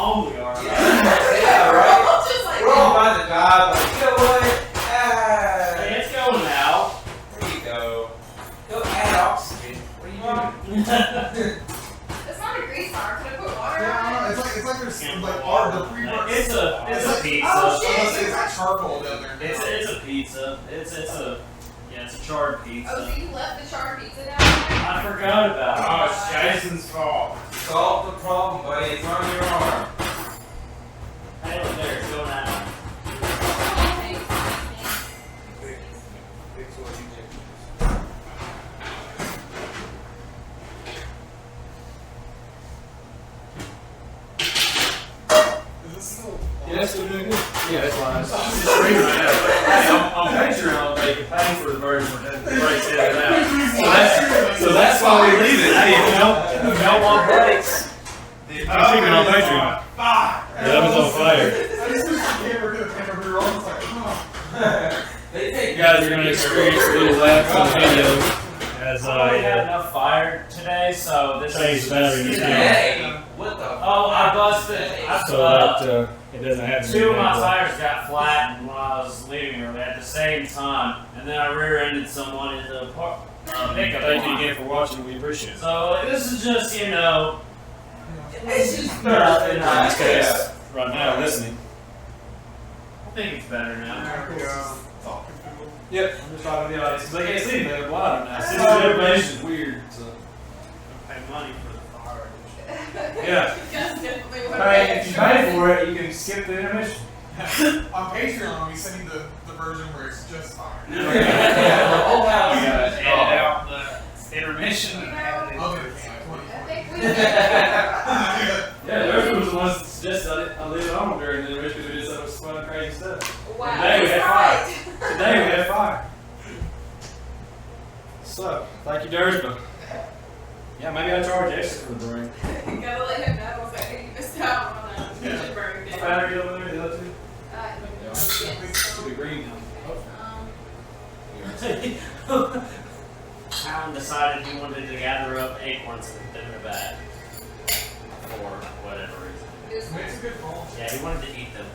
home we are. Yeah, right? Just like We're all about to die, but you know what? Hey, it's going now. There you go. Go add oxygen. What are you doing? it's not a grease fire. Can I put water Yeah, I don't on know. it? It's like there's Can't like put art water the on pre-work. it. It's a pizza. Oh, shit. It's like charcoal down there. It's a pizza. It's a charred Oh, pizza. so you left the charred pizza down there? I forgot about it. Oh, it's Jason's fault. Solve the problem, buddy. It's on your arm. Hey, look there, it's going out. Fix what you did. Is this still? Yeah, that's still doing good. Yeah, that's why I was just reading right now. Hey, on Patreon, they can pay for the version that breaks it out. So that's why we leave it. Hey, if you don't want breaks, keep it on Patreon. Yeah, that was on fire. I just wish the camera could have came over here on. It's like, oh. They take You guys are going to experience a little laugh on the video as I only had I enough fire today, so this change is the battery just, in you the know. Hey, what the? Oh, I busted. so that it doesn't happen. Two of my tires got flattened when I was leaving early at the same time, and then I rear-ended someone in the pickup Thank you line. again for watching. We appreciate it. So this is just, you know, It's just nothing. In this case, right now, listening. I think it's better now. Talking to people. Yep, I'm just talking to the audience because they can't see me. They're blind now. Citizen information is weird. So. Pay money for the fire. Yeah. That's definitely what Hey, if you pay for it, you can skip the intermission. On Patreon, we send you the version where it's just fire. Yeah, the whole house. Edit out the intermission and add it Other in. than I 20. think we Yeah, those was the ones that suggested I leave it on during the intermission because we did so much fun, crazy stuff. Wow. Today we had that's fire. Today we had fire. So, thank you, Dersma. Yeah, maybe I charge extra for the brain. right. Gotta let him know that you missed out on that kitchen burger day. Battery over there, the other two. Yes. The green. Alan decided he wanted to gather up acorns and put them in a bag. For whatever reason. It was Makes a good ball. Yeah, he wanted to eat them.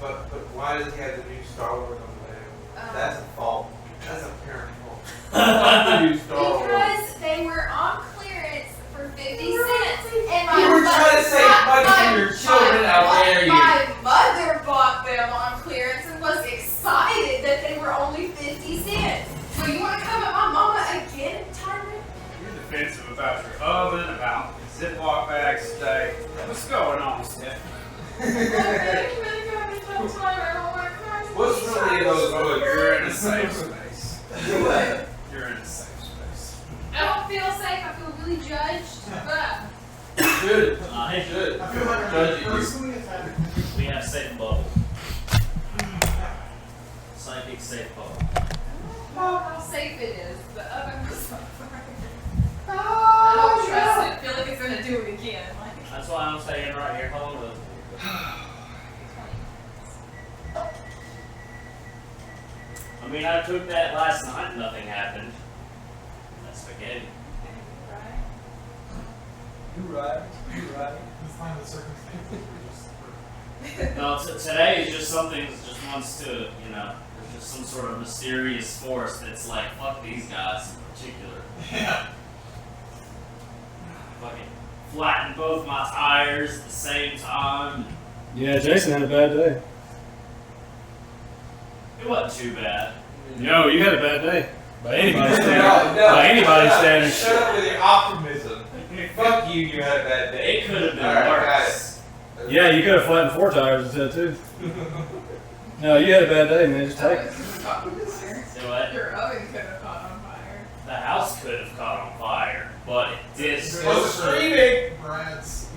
But why does he have the new Star Wars on the back? That's a fault. That's a parent fault. The new Star Wars. because they were on clearance for 50 cents. And my You were trying to save money for my- your children out there, you. My mother bought them on clearance and was excited that they were only 50 cents. So you want to come at my mama again, Tyler? You're defensive about your oven, about Ziploc bags today. What's going on, Steph? What's really those Oh, books? you're in a safe space. What? You're in a safe space. I don't feel safe. I feel really judged. But Good. Hey, Good. I feel like I'm Judging you. personally attacked. we have safe bubble. Psychic safe bubble. how safe it is. The oven was on fire. I don't trust it. I feel like it's gonna do it again. Like, That's why I'm staying right here. How long was it? I mean, I took that last night, nothing happened. That's spaghetti. You right. You right. Let's find the circumstances. We're just- No, today is just something that just wants to, you know, there's just some sort of mysterious force that's like, fuck these guys in particular. Yeah. Fucking flattened both my tires at the same time. Yeah, Jason had a bad day. It wasn't too bad. No, you had a bad day. By anybody's No, standard. no. By anybody's standard. Shut up with your optimism. Fuck you, you had a bad day. It could have been Alright, got worse. it. Yeah, you could have flattened 4 tires instead too. No, you had a bad day, man. Just take it. So what? Your oven could have caught on fire. The house could have caught on fire, but it did. Still screaming. Brad's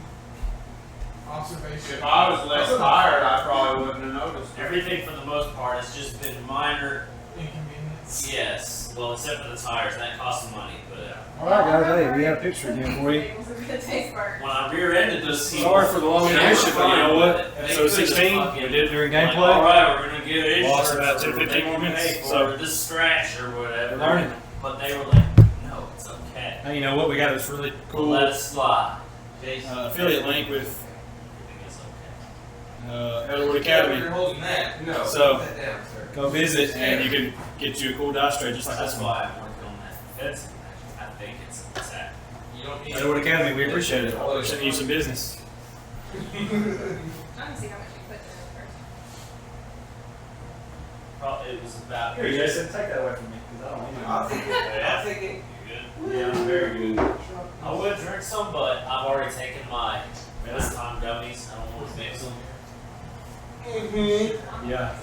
observation. If I was less tired, I probably wouldn't have noticed. Everything for the most part has just been minor. Inconvenience. Yes, well, except for the tires, that cost some money. But Alright, guys. Hey, we have a picture again for you. It was a good taste burn. when I rear-ended those people, Sorry for the long they were intermission, but you know fine what? with it. They Episode could've 16, fucking- we did it during like, gameplay. all right, we're gonna give it Lost insurance about 10, or 15 we're more gonna minutes, pay so- for this scratch or whatever. We're learning. But they were like, no, it's okay. Hey, you know what? We got this really We'll cool let it slide. Jason, affiliate link with everything is okay. Elderwood Academy. You're holding that. No. So- put that down, sir. Go visit, and you can get you a cool dice tray just like That's this one. why I'm working on that. That's, I think it's that. You don't need. Elderwood Academy, we appreciate it. We're sending you some business. I'm trying to see how much you put in first. Probably it was about. Here, Jason, take that away from me, because I don't need I'll take it. I'll take it. You good? Yeah, I'm very good. I would drink some, but I've already taken my last time gummies. I don't want to mix them. it. Yeah.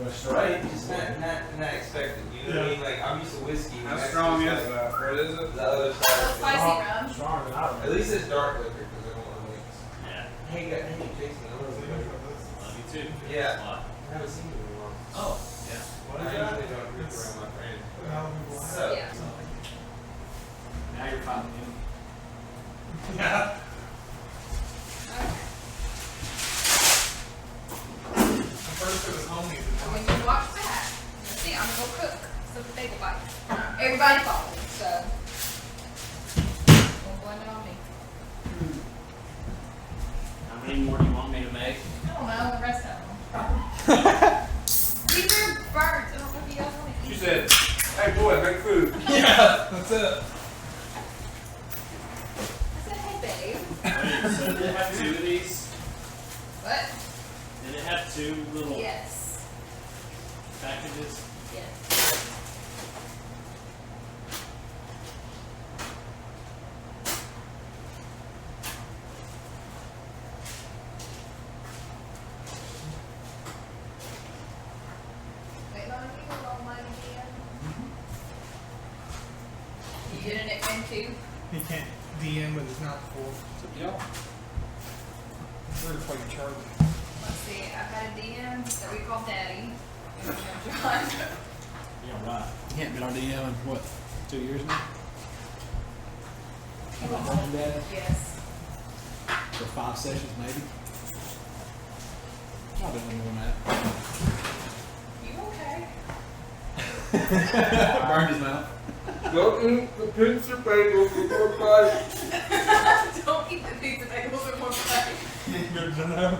Go straight. Just not expected. You know what I mean? Like I'm used to whiskey. How that's strong just is like that? What is it? the other So side. spicy rum. Stronger than I At remember. least it's dark liquor because I don't want to mix. Yeah. Hey, Jason, I love you. Love you too. Yeah. What? I haven't seen you in a while. Oh, yeah. I usually don't drink around my friends. So, Yeah. Now you're finding him. Yeah. At first it was homies. When you watch that, you see, I'm gonna go cook some bagel bites. Everybody follows, so. Don't blame it on me. How many more do you want me to make? I don't know, the rest of them. These are birds. I don't know if you guys want to she eat. said, "Hey boy, make food." Yeah, that's it. I said, hey babe. Wait, so did it have two of these? What? Did it have two little Yes. packages? Yes. Wait, Mom, you go on mine again. You get a nickname too? He can't DM with his mouth full. Yep. We're just fucking Charlie. Let's see, I've had a DM that we call Daddy. And we have John. Yeah, right. He hadn't been on DM in, what, 2 years now? About mom and dad? Yes. For 5 sessions, maybe? Probably more than that. You okay? Burned his mouth. Don't eat the pizza bagel before bite. Don't eat the pizza bagels in one bite. Good to know.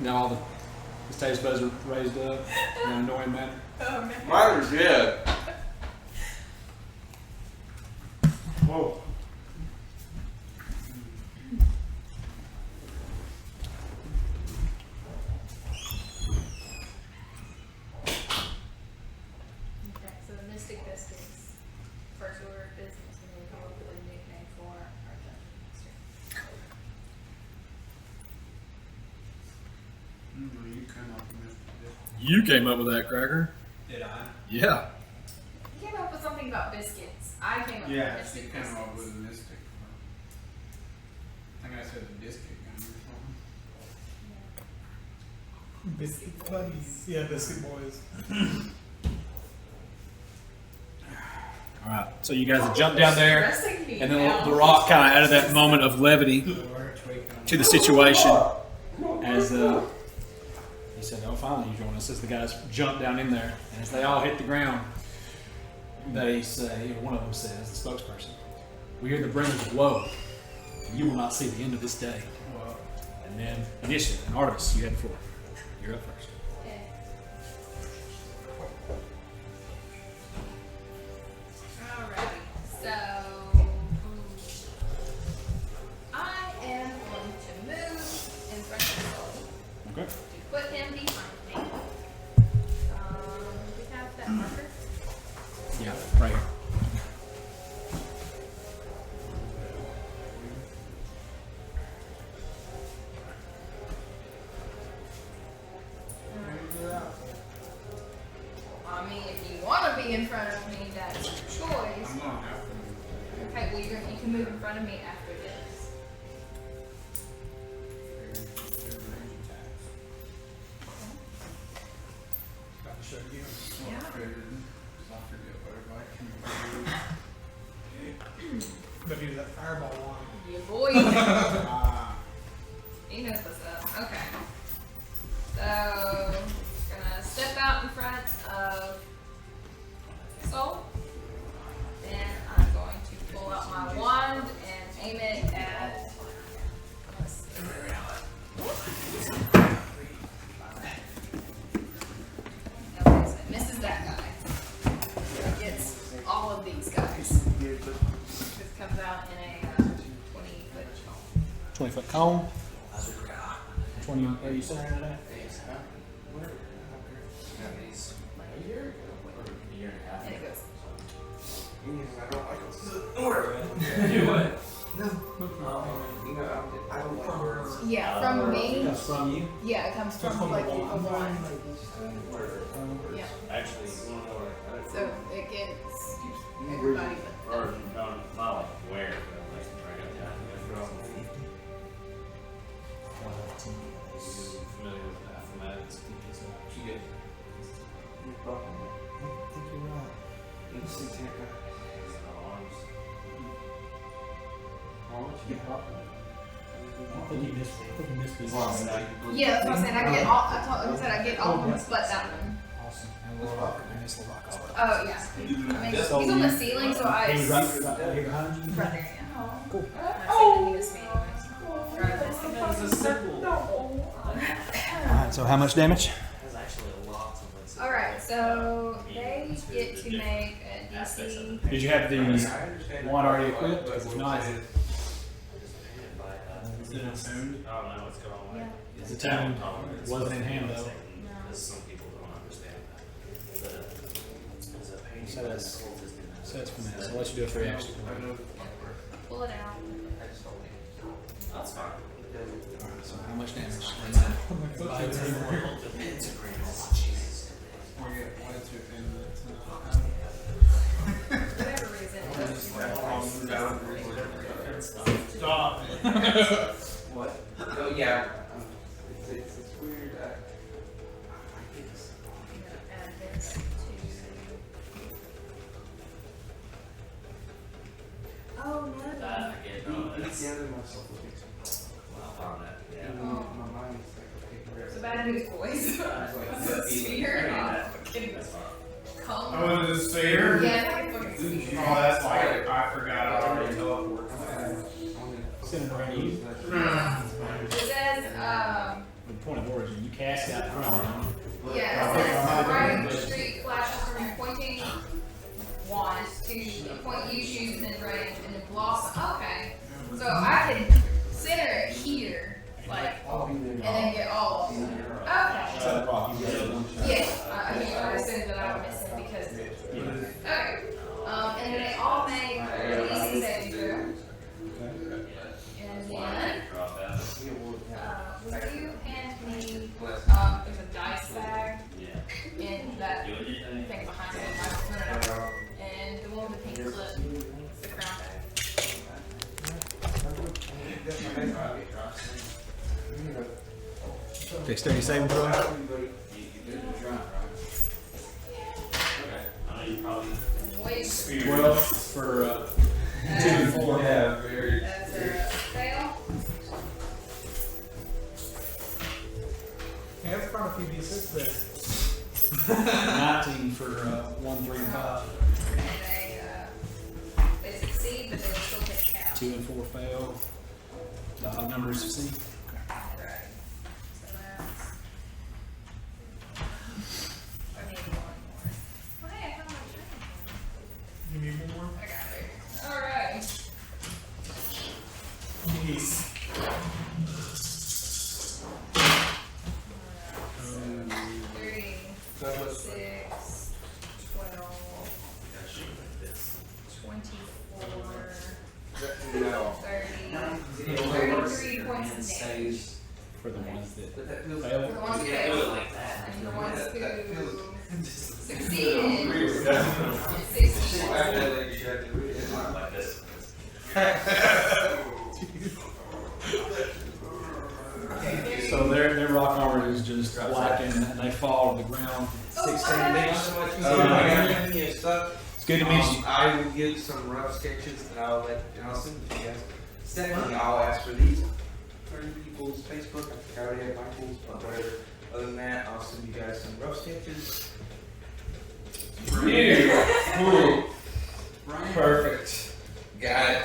Now all his taste buds are raised up in an annoying manner. Oh man. Mine are dead. Whoa. Okay, so the Mystic Biscuits, first order of business, we need to come up with a nickname for our dungeon master. You came up with that, Cracker. Did I? Yeah. He came up with something about biscuits. I came up Yeah, with she Mystic came Biscuits. up with a mystic. I think I said a biscuit gun or something. Biscuit buddies. Yeah, biscuit boys. All right. So you guys have jumped down there, Stressing me and then now. the rock kind of added that moment of levity to the situation. As he said, "Oh, finally you join us." As the guys jump down in there, and as they all hit the ground, they say, or one of them says, the spokesperson, "We hear the brink of woe, and you will not see the end of this day." And then initiative and Artemis, you had the floor. You're up first. Okay. Alrighty, so I am going to move in front of Soul Okay. to put him behind me. Do we have that marker? Yeah, right here. I mean, if you want to be in front of me, that's your choice. I'm gonna have to move. Okay, well, you can move in front of me after this. Got to show you. Yeah. I forget what everybody can do. But he was that fireball one. Yeah, boy. Ah, He knows what's up. Okay. So, gonna step out in front of Soul. Then This comes out in a 20-foot cone. 20-foot cone. 20. What are you saying right now? And it goes. Do what? I don't like words. Yeah, from me. That's from you. Yeah, it comes from like a one. Yeah. Actually, So it gets everybody but or not like where, but like right up down. Familiar with mathematics? You get I think you missed this. yeah, that's what I'm saying. I get all. I said I get all of them, but that one. Awesome. And the rock. And this little rock as well. Oh yeah. I mean, he's on the ceiling, so I. He was right here behind you. Right there, yeah. Cool. I think he missed me anyways. It's a simple. Alright, so how much damage? There's actually a lot of what's All right, so they get to make a DC. Did you have the one already equipped? Because if not, Is it attuned? I don't know what's going on. Yeah. it's attuned. Wasn't in hand though. Because some people don't understand that. There's a painting So by that's- the cultist in that. So that's from that. So I'll let you do a free action. Pull it out. That's fine. Alright, so how much damage? Whatever reason. It doesn't Stop. What? Oh yeah. It's weird. I get this. add this to. Oh no. That I get. No, that's. Gather myself with these. Well, I found that. Yeah. My mind is like, okay, where It's a bad news, boys. Sphere. Oh, kidding. Come. Oh, is it sphere? Yeah, it's like a fucking sphere. Oh, that's like, I forgot I already teleported. Send it right you. It says, The point of origin, you cast out from. yeah, it says, right street flashes from your pointing wand to a point you choose within range and then blossom. Okay. So I can center it here, like, and then get all of them. Okay. Rock, you got it. Yes, I assumed that I would miss it because. Okay. And then they all make a DC saving throw. And then, Drop that. will you hand me, there's a dice bag Yeah. in that Do what you think. thing behind me. And the one with the pink clip, the crown bag. Dexterity saving throw. Okay. I know you probably. Wait, 12 for 2 and 4. Yeah, very. that's a fail. Yeah, that's quite a few D6 there. 19 for 1, 3, and 5. And they succeed, but they still take half. 2 and 4 fail. The odd numbers succeed. Right. So that's. I need one more. Well, hey, I found my training. You need one more? I got it. Alright. Yes. 3, 6, 12, 24, 30, 33 points of damage. For the ones that But that feels For fail. the ones who Do it failed, like that. and the ones that who feels. succeeded, I 60. feel like you should have to read it. Like this. So their rock armor is just blackened and they fall to the ground. 16 Thanks so much for giving me your stuff. It's good to meet you. I will get some rough sketches and I'll send it to you guys. Secondly, I'll ask for these for people's Facebook. I think I already have Michael's, but whatever. Other than that, I'll send you guys some rough sketches. Perfect. Got it.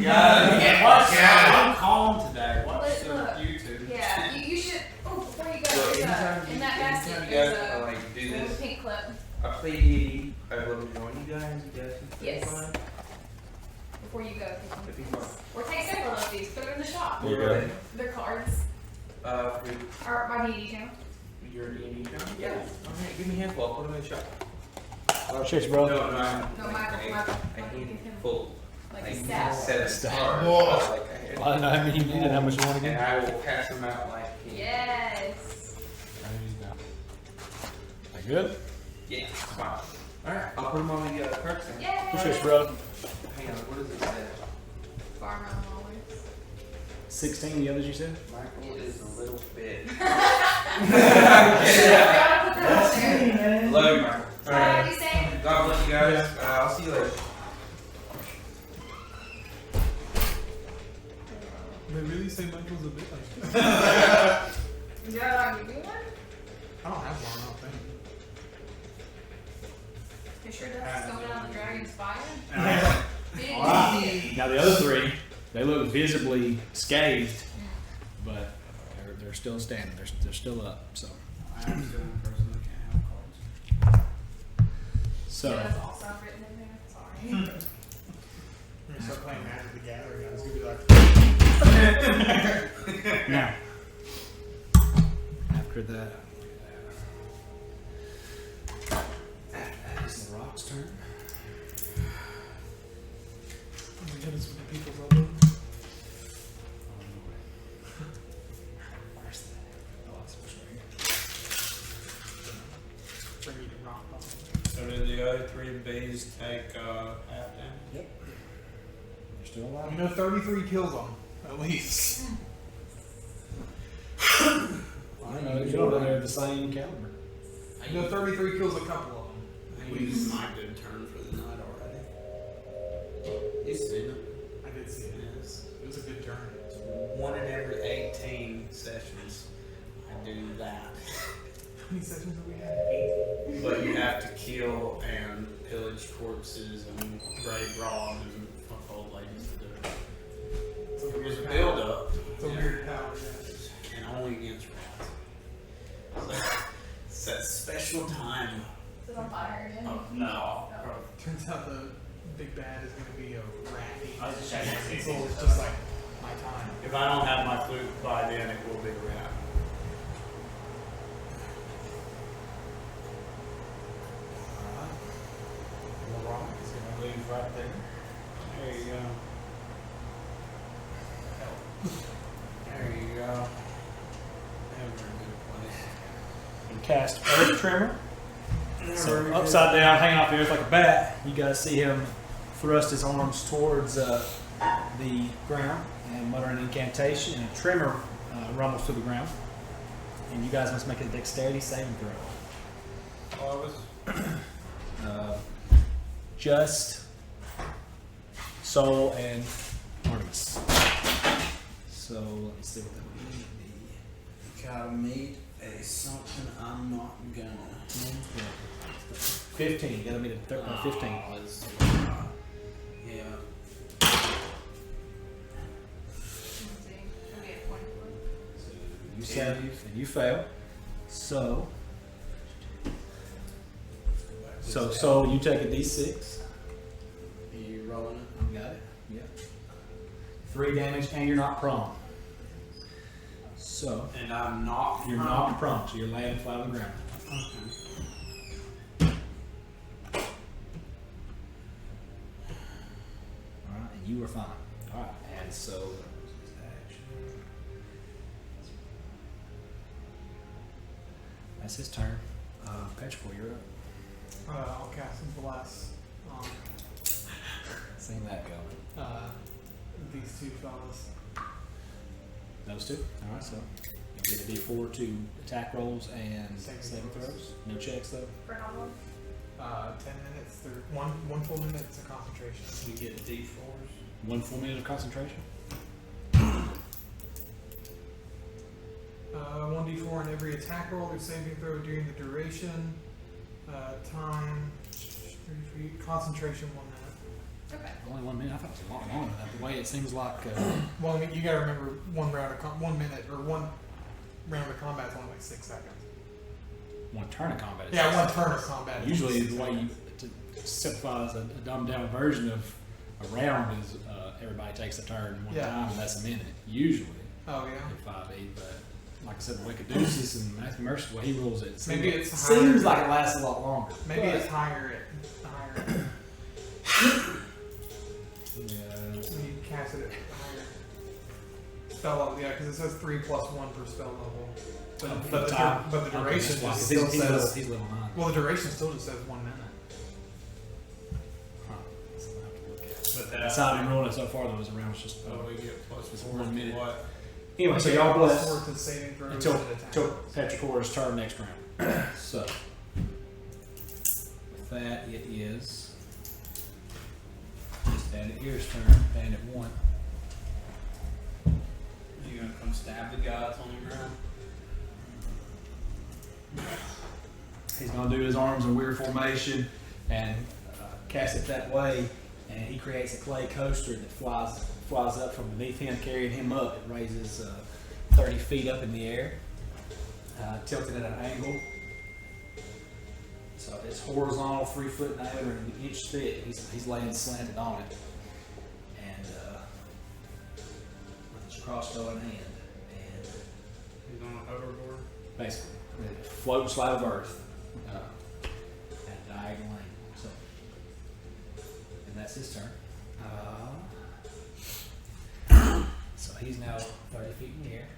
I'm calm today. Watch Let's the look. YouTube. Yeah, you should. Oh, before you go, So there's anytime in that basket you there's guys a like do little this, pink clip. I play D&D. I'd love to join you guys. You guys can play Yes. fun. before you go. If you want. Or take several of these, put them in the shop. There you go. They're cards. For Or my DD channel. your D&D account? Yeah. Alright, give me a handful, I'll put them in the shop. Cheers, bro. No, No, Michael. I need full. Like I a need staff. 7 Staff. cards. Whoa. Like I had. I know how many you needed, how much you want to And get. I will pass them out like. Yes. That good? Yeah, fine. Alright, I'll put them on the cards then. Yay. Cheers, bro. Hang on, what does it say? Farm around always. 16, the others you said? Michael is a little bit. Gotta put that on there. Love you, Michael. What are you saying? God bless you guys. I'll see you later. They really say Michael's a bit like Is that all you do one? I don't have one, I don't think. You sure that's going on the dragon's fire? Alright. Now the other 3, they look visibly scathed, but they're still standing. They're still up. So. I am still in person. I can't have cards. So. Yeah, that's all stuff written in there. Sorry. When we start playing Magic the Gathering, I was gonna be like, Now, after that, is Larrakh's turn. we hit us with the people's elbow. Where's that? Oh, it's right here. Bring you to rock. So did the other 3 bees take half damage? Yep. They're still alive. We know 33 kills on them, at least. I don't know. You're over there the same caliber. We know 33 kills a couple of them. I think this is my good turn for the night already. You seen it? I did see it. Yes. It was a good turn. 1 in every 18 sessions. I do that. How many sessions have we had? 8. But you have to kill and pillage corpses and raid robbed and fuck old ladies to do it. It's a It was weird a power. build up. It's a weird power, yeah. And only against rats. So, it's that special time. Is it on fire again? Oh, no. Turns out the big bad is going to be a ratty. I was just checking to see if So he's it's just like my time. If I don't have my flute by then, it will be a rat. Larrakh is going to leave right there. There you go. There you go. Never a good place. And cast Earth Tremor. So upside down, hanging off the earth like a bat, you guys see him thrust his arms towards the ground and mutter an incantation, and a tremor rumbles through the ground. And you guys must make a dexterity saving throw. Oh, I was. Just, Soul, and Artemis. So let me see what that would be. Gotta meet a something I'm not gonna. 15. Gotta meet a 15. Yeah. You save and you fail. So you take a d6. Are you rolling it? Got it? Yeah. 3 damage, and you're not prone. So And I'm not. you're not prone, so you're laying flat on the ground. Okay. Alright, and you were fine. Alright, and so that's his turn. Petrichor, you're up. I'll cast some bless on Seen that going. these 2 fellas. Those 2? Alright, so you get a d4 to attack rolls and Saving saving throws. throws. No checks though. For how long? 10 minutes, through one full minute of concentration. You get D4s. 1 full minute of concentration. 1d4 on every attack roll or saving throw during the duration. Time 3 feet. Concentration 1 minute. Okay. Only 1 minute. I thought it was a lot longer than that. The way it seems like. Well, I mean, you gotta remember 1 minute or 1 round of combat is only like 6 seconds. 1 turn of combat. is Yeah, just- 1 turn of combat. is Usually, 6 the way you seconds. to simplify is a dumbed down version of A round is everybody takes a turn one Yeah. time, and that's a minute usually. Oh yeah. In 5e, but like I said, Wicked Deuces and Matthew Mercer, the way he rules it, Maybe it's seems higher. like it lasts a lot longer. Maybe but, it's higher. yeah, When you cast it at higher spell level, yeah, because it says 3 + 1 per spell level. But the duration just still says. he's level 9. Well, the duration still just says 1 minute. Huh. So I'll have to look at it. But That's how I've been rolling it so far. Though is around it's just. we get plus It's 4 1 minute. What? Anyway, so y'all bless Plus 4 to saving throws until and attacks. Petricor's turn next round. So with that, it is Bandit Ear's turn. Bandit 1. You gonna come stab the gods on the ground? He's gonna do his arms in weird formation and cast it that way, and he creates a clay coaster that flies up from beneath him, carrying him up. It raises 30 feet up in the air, tilted at an angle. So it's horizontal, 3 foot diameter, and an inch thick. He's laying slanted on it, and with his crossbow in hand, and He's on a hoverboard. basically it floats slide of earth at diagonal angle. So, and that's his turn. So he's now 30 feet in the air.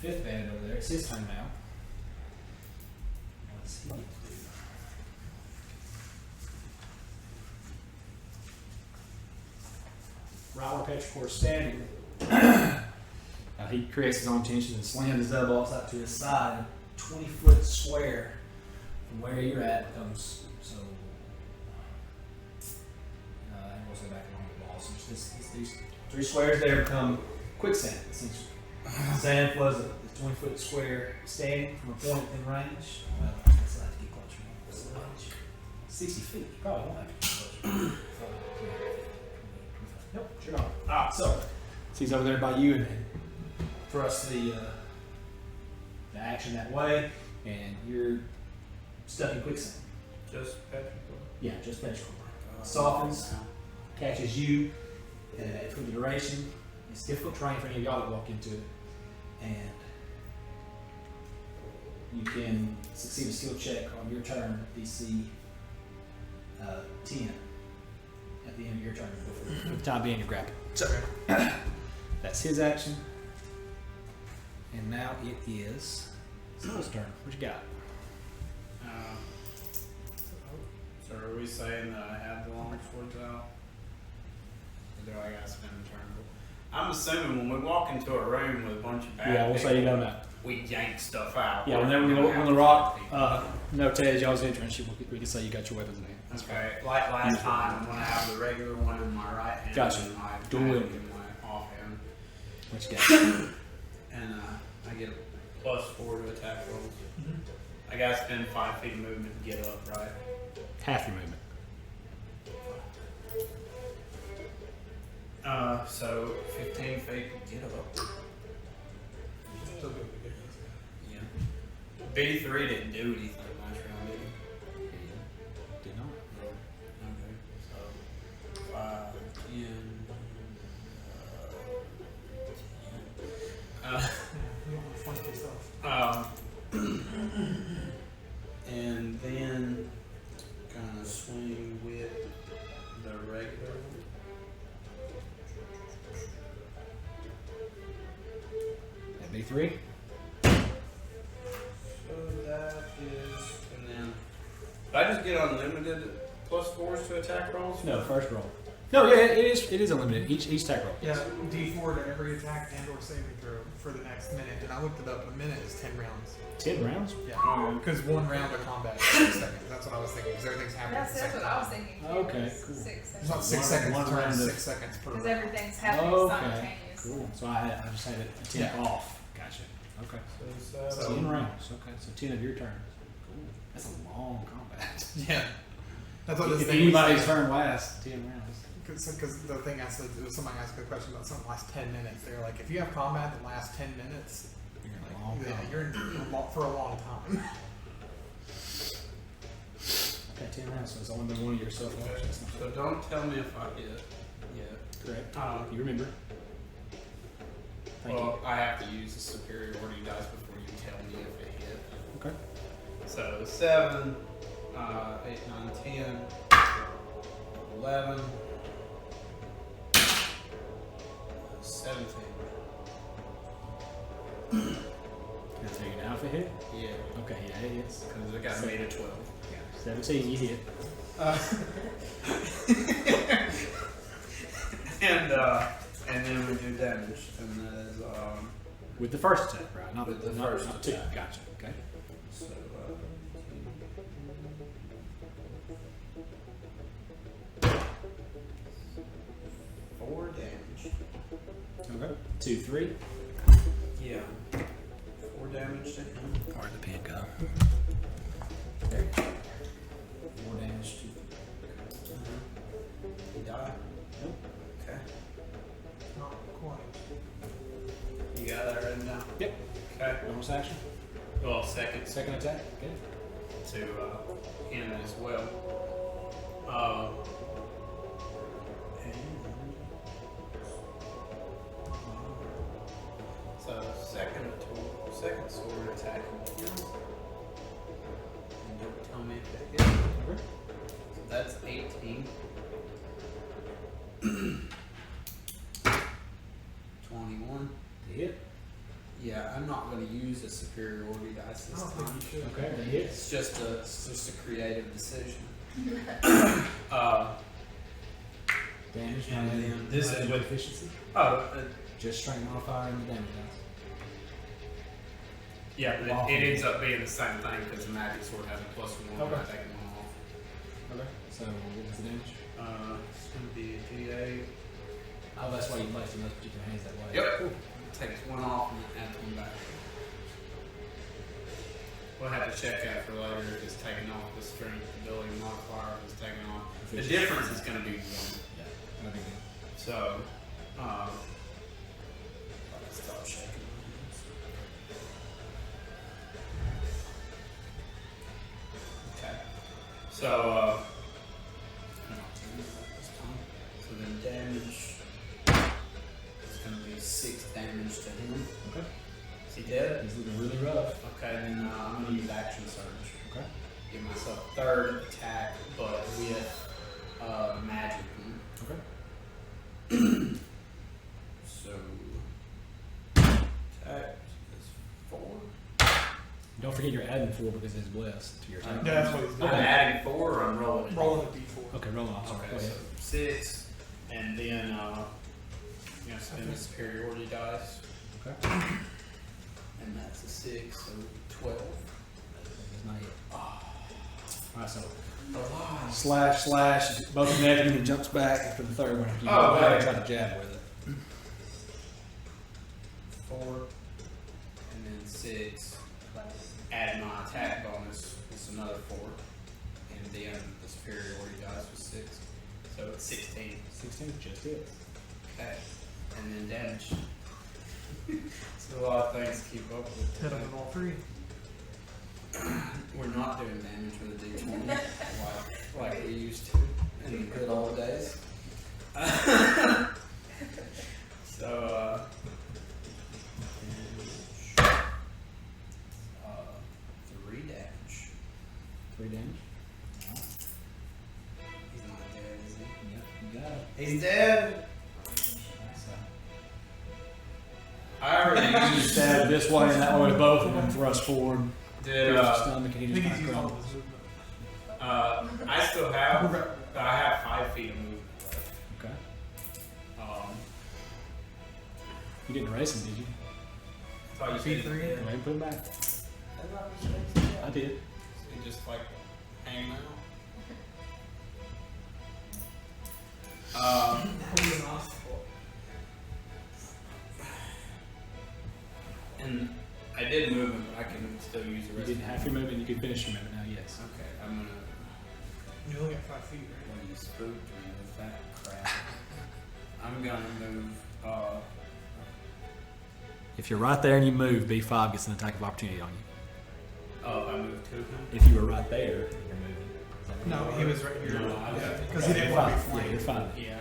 The 5th bandit over there, it's his turn now. What's he need to do? Right where Petricor's standing, he creates his own tension and slams his elbows out to his side. 20-foot square from where you're at becomes so. And we'll go back along the wall. So these 3 squares there become quicksand. Essentially, sand floods a 20-foot square standing from a point in range. Well, I guess I have to get closer. What's the range? 60 feet. You probably won't have to get closer. Nope, sure not. So he's over there by you and thrust the action that way, and you're stuck in quicksand. Just petrified. Yeah, just Petricorn. Softens, catches you for the duration. It's difficult terrain for any of y'all that walk into it, and you can succeed a skill check on your turn, DC 10 at the end of your turn. For the time being, you're grappling. So that's his action. And now it is Saul's turn. What you got? So are we saying that I have the long swords out? Or do I gotta spend a turn? I'm assuming when we walk into a room with a bunch of bad Yeah, we'll people, say you know that. we yank stuff out. Yeah, when the rock notates y'all's entrance, we can say you got your weapons in hand. That's Okay, like last time when I have the regular one in my right hand Gotcha. and my Dual back wield. in my offhand, What you got? and I get a +4 to attack rolls. I gotta spend 5 feet of movement to get up, right? Half your movement. So 15 feet to get up. Yeah. B3 didn't do anything last round, did he? Did not. Okay. So 5, 10. You don't want to flank yourself. And then kind of swing with the regular one. That'd be 3. So that is, and then, did I just get unlimited +4s to attack rolls? No, first roll. No, yeah, it is unlimited. Each attack roll. Yeah, D4 to every attack and or saving throw for the next minute. And I looked it up. A minute is 10 rounds. 10 rounds? Yeah, because 1 round of combat is 6 seconds. That's what I was thinking. Because everything's happening. That's, that's what I was thinking. Okay, cool. 6 It's seconds. not 6 One- seconds one per turn. round It's of- 6 seconds per Because round. everything's happening Okay, simultaneously. cool. So I just had it 10 Yeah. off. Gotcha. Okay. So 10 rounds. Okay, so 10 of your turn. Cool. That's a long combat. Yeah. That's what this If thing anybody's was turn lasts 10 rounds. Because the thing I said, somebody asked me a question about something lasts 10 minutes. They're like, if you have combat that lasts 10 minutes, You're in a like, long yeah, combat. you're in for a long time. Okay, 10 rounds, so it's only been one of your so far. So that's not So don't tell me if I hit. Yeah. correct. You You remember? Thank well, I have to use the superiority dice before you tell me if it hit. you. Okay. So 7, 8, 9, 10, 11, 17. Can I tell you now if it hit? Yeah, Okay, yeah, it is. because it got made a 12. 17, you hit. And then we do damage, and that is With the first attack, right? Not With the not, first not two. attack. Gotcha. Okay. so 4 damage. Okay. 2, 3. Yeah, 4 damage to him. Where'd the pen go? 4 damage to. He died. Nope. Okay. Not quite. You got that written down? Yep. Okay. Bonus action. Well, second Second attack. Okay. to him as well. So second sword attack on him. And don't tell me if it hits. Okay. So that's 18. 21. To hit. Yeah, I'm not going to use a superiority dice this time. Okay. That hits. It's just a creative decision. Damage. And then This is with efficiency. Oh, Just strength modifier and the damage dice. yeah, but it ends up being the same thing because the magic sword has a +1 when I Okay. take one off. Okay. So what was the damage? It's going to be a D8. Oh, that's why you placed in those particular hands that way. Yep. Takes one off and adds one back. We'll have to check that for later if it's taken off the strength ability modifier, if it's taken off. The difference is going to be 1. Yeah. No big deal. So, stop shaking my hands. Okay. So, so then damage is going to be 6 damage to him. Okay. Is he dead? He's looking really rough. Okay, then I'm going to use action surge. Okay. Give myself 3rd attack, but with magic. Okay. So, attack is 4. Don't forget you're adding 4 because it's blessed to your attack. Yeah, that's what he's I'm doing. adding 4 or I'm rolling it? Rolling a d4. Okay, roll off. Sorry. Go Okay, ahead. so 6, and then spend the superiority dice, Okay. and that's a 6, so 12. It's not hit. Alright, so Oh, slash, both negative and he jumps back after the third one. You Oh, go back and okay. try to jab with it. 4, and then 6. Add my attack bonus, it's another 4, and then the superiority dice was 6, so it's 16. 16 just hits. Okay, and then damage. It's a lot of things to keep up with. Hit him with all 3. We're not doing damage with a D20 like we used to in the good old days. So, 3 damage. 3 damage. He's not dead, is he? Yep, you got it. He's dead. I already used. Stab this way and that way, both of them thrust forward. Did Here's his stomach and I he think just he's using kinda all crumbles. his movement. I still have. I have 5 feet of movement. Okay. Um, You didn't erase him, did you? thought you Feet said 3. Go ahead and put him back. I did. he just like hanging out. And I did movement, but I can still use the You rest. didn't have your movement, you could finish your movement now, yes. Okay, I'm gonna. You're only at 5 feet, right? When you spooked me with that crap, I'm gonna move. If you're right there and you move, B5 gets an attack of opportunity on you. Oh, if I move to him. If you were right there and you're moving. Is that No, he was right here. No, I got it. Because he didn't want to be Yeah, flanked. you're fine. Yeah.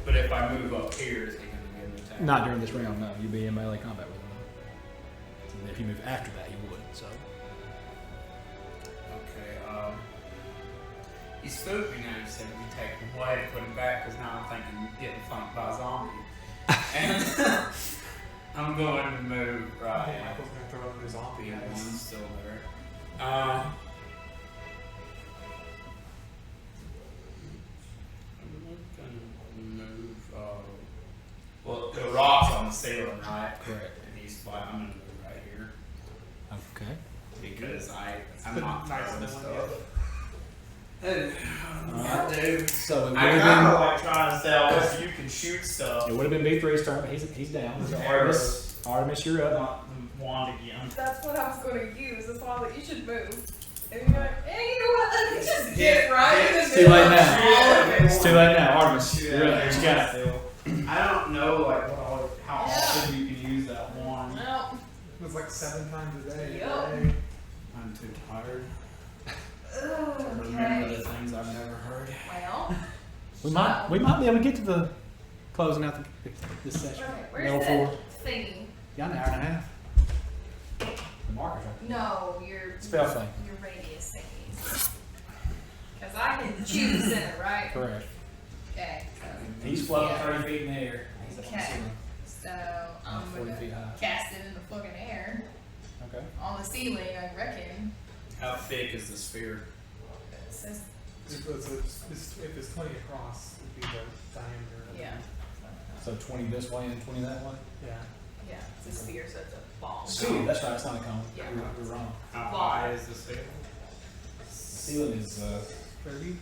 But if I move up here, is he going to give me attack? Not during this round, no. You'll be in melee combat with him. And if you move after that, you would. So Okay. He spooked me now. He said we take him away and put him back because now I'm thinking getting flanked by a zombie. And I'm going to move right. Michael's going to throw up his zombie. Yeah, at one's us. still there. I'm gonna move. Well, the rock's on the ceiling, right? correct. And he's flat. I'm gonna move right here Okay. because I'm But not nice throwing and stuff. one, Alright. Dude, So it would I have kind of been like trying to tell us you can shoot stuff. it would have been B3's turn, but he's down. So Artemis, you're up. Not the wand again. That's what I was going to use. That's why you should move. And you're like, hey, you know what? Let me just get right in the It's too middle. late now. It's too late now. Artemis, you're up. What you got? I don't know like how often you can use that wand. No. It was like 7 times a day. Yep. every day. I'm too tired to remember the Okay. things I've never heard. Well, We might be able to get to the closing out this session. right. Where's Level that 4. thingy? Got an hour and a half. The marker's right No, your Spell thing. Your radius thingies. Because I can choose the center, right? there. Correct. Okay. He's floating 30 feet in the air. He's up on the Okay. ceiling. So I'm 40 gonna feet high. cast it in the fucking air Okay. on the ceiling. I reckon. How thick is the sphere? It says, If it's 20 across, it'd be the diameter. of it. yeah, So 20 this way and 20 that way? Yeah. yeah. It's a sphere, so it's a ball. See, that's right. It's not a cone. Yeah. You're wrong. How high is the sphere? The ceiling is, 30?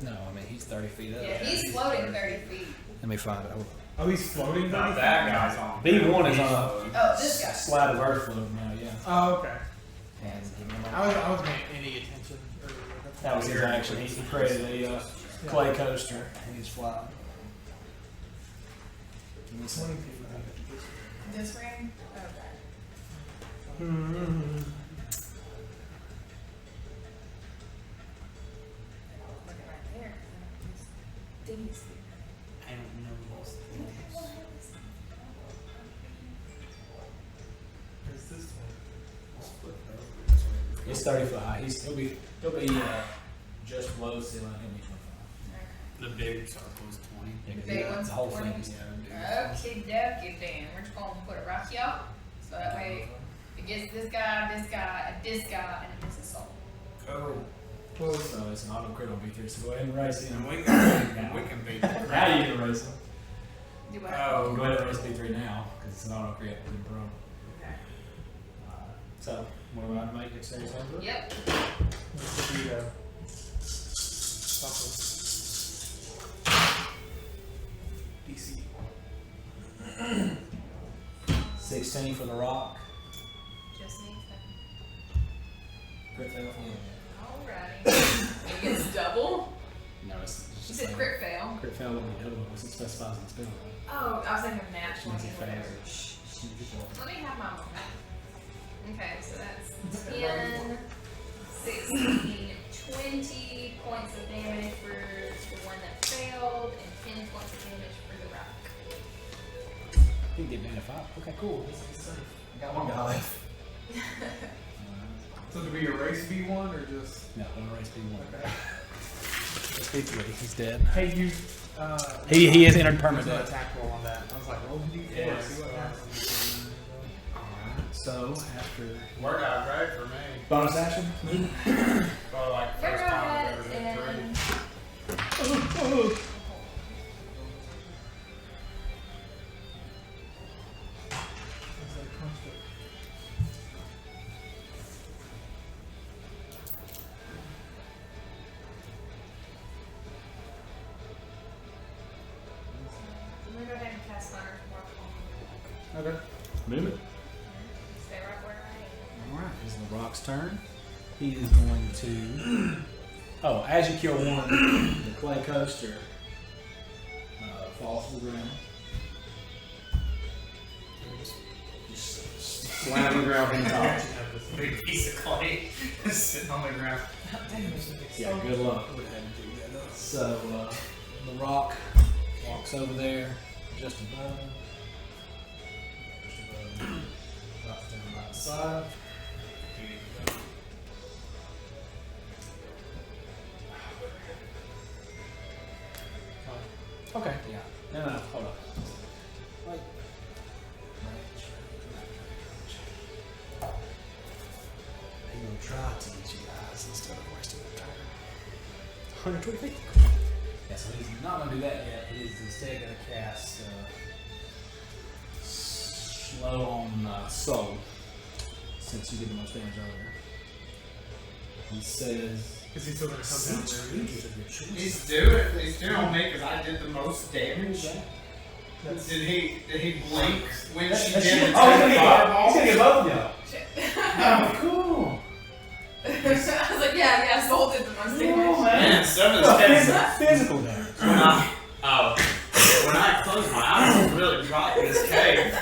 no, I mean, he's 30 feet up. Yeah, he's floating 30 feet. Let me find it. Hold Oh, he's floating? Not 30? that guy's on. B1 is on Oh, this a guy. slab of earth floating now, yeah. Oh, okay. And I was paying any attention earlier. that was his action. He created a clay coaster and he's flying. Give me a 20 second. feet. This ring? Okay. Looking right there. Didn't see. I don't know those things. Where's this one? It's 30 foot high. He'll be just below the ceiling. He'll be 25. The big circle is 20. Yeah, 'cause Big the one's whole 20? thing is Okay, dokie then. We're just gonna put it right here. So that way it gets this guy, and this guy, and it gets us all. Oh. So it's an auto crit on B3. So go ahead and race him. And we can beat the crap. Now you can race him. Do what? Oh, Go ahead and race B3 now because it's an auto crit with the pro. Okay. So what do I make it serious over? Yep. This would be something. DC. 16 for the rock. Just needs that. Crit fail for you. Alrighty. It gets double. No, it's You just said like- crit fail. Crit fail wouldn't be double because it specifies in the spell. Oh, I was thinking of natural. Once it whatever. fails, shh. Let me have my moment. Okay, so that's 10, 16, 20 points of damage for the one that failed, and 10 points of damage for the rock. You can get down to 5. Okay, cool. I got one guy left. So do we erase B1 or just? No, don't erase B1. Okay. It's B3. He's dead. Hey, you. He is entered There's permanent. no attack roll on that. I was like, roll the D4, Yeah, see what happens. So after Worked out great for me. bonus action. Well, like We're first going time I've ahead ever been and. through. As I punched it. I'm gonna go ahead and cast Thunder's Mark on Okay. Move it. Stay right where I am. Alright, it's the rock's turn. He is going to. Oh, as you kill one, the clay coaster falls to the ground. Just slam the ground and talk. Big piece of clay sitting on the ground. Yeah, good luck. So, the rock walks over there, just above. Drops down right side. Okay, yeah. No, hold on. Wait. He will try to teach you guys instead of wasting your time. 120 feet. Yeah, so he's not going to do that yet. He's instead going to cast slow on soul, since you did the most damage earlier. He says, Is he still gonna come down there? creatures of your choice. He's doing on me because I did the most damage. Did he blink when she did the Oh, he's gonna fireball? get both of y'all. Shit. Cool. I was like, yeah, Soul did the most damage. Man, some of No, the physical damage. when I closed my eyes, it was really bright in this cave.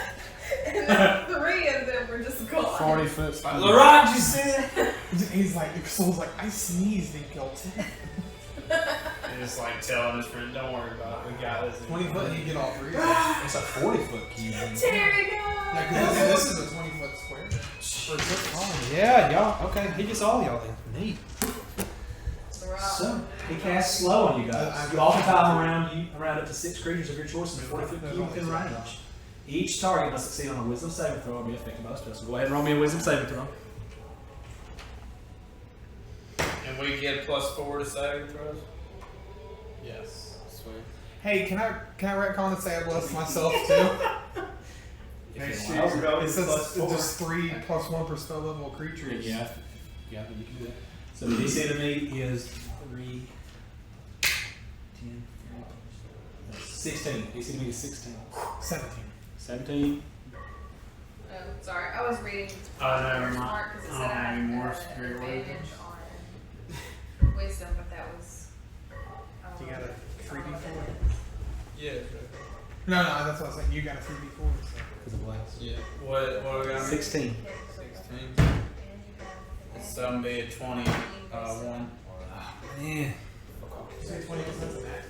And then 3 of them were just gone. 40 foot. Larrakh, you see it? He's like, Soul's like, I sneezed and killed 10. And just like telling his friend, don't worry about it, we got this. 20 foot, and you get all 3 of them. It's a 40-foot cube. Terry, no! Yeah, because this is a 20 foot square. Or is it? Oh, yeah, y'all. Okay, he gets all y'all then. Neat. So, he casts slow on you guys. You all can time around up to 6 creatures of your choice in a 40-foot cube within range. Each target must succeed on a wisdom saving throw or be affected by the spell. So go ahead and roll me a wisdom saving throw. And we get +4 to saving throws? Yes. Sweet. Hey, can I retcon and say I bless myself too? If It you allow it. says it's just 3 + 1 per spell level creatures. Yeah, you can do that. So the DC to me is 3, 10, 16. DC to me is 16. 17. 17. Oh, sorry, I was reading Never mind. smart because it I said I don't have had any more an superior advantage on wisdom, but that was. You got a 3d4? Yeah. No, that's what I was saying. You got a 3d4. So. Because of blast. Yeah. What we got? 16. 16. Some be a 21. Man. Say 20% of that.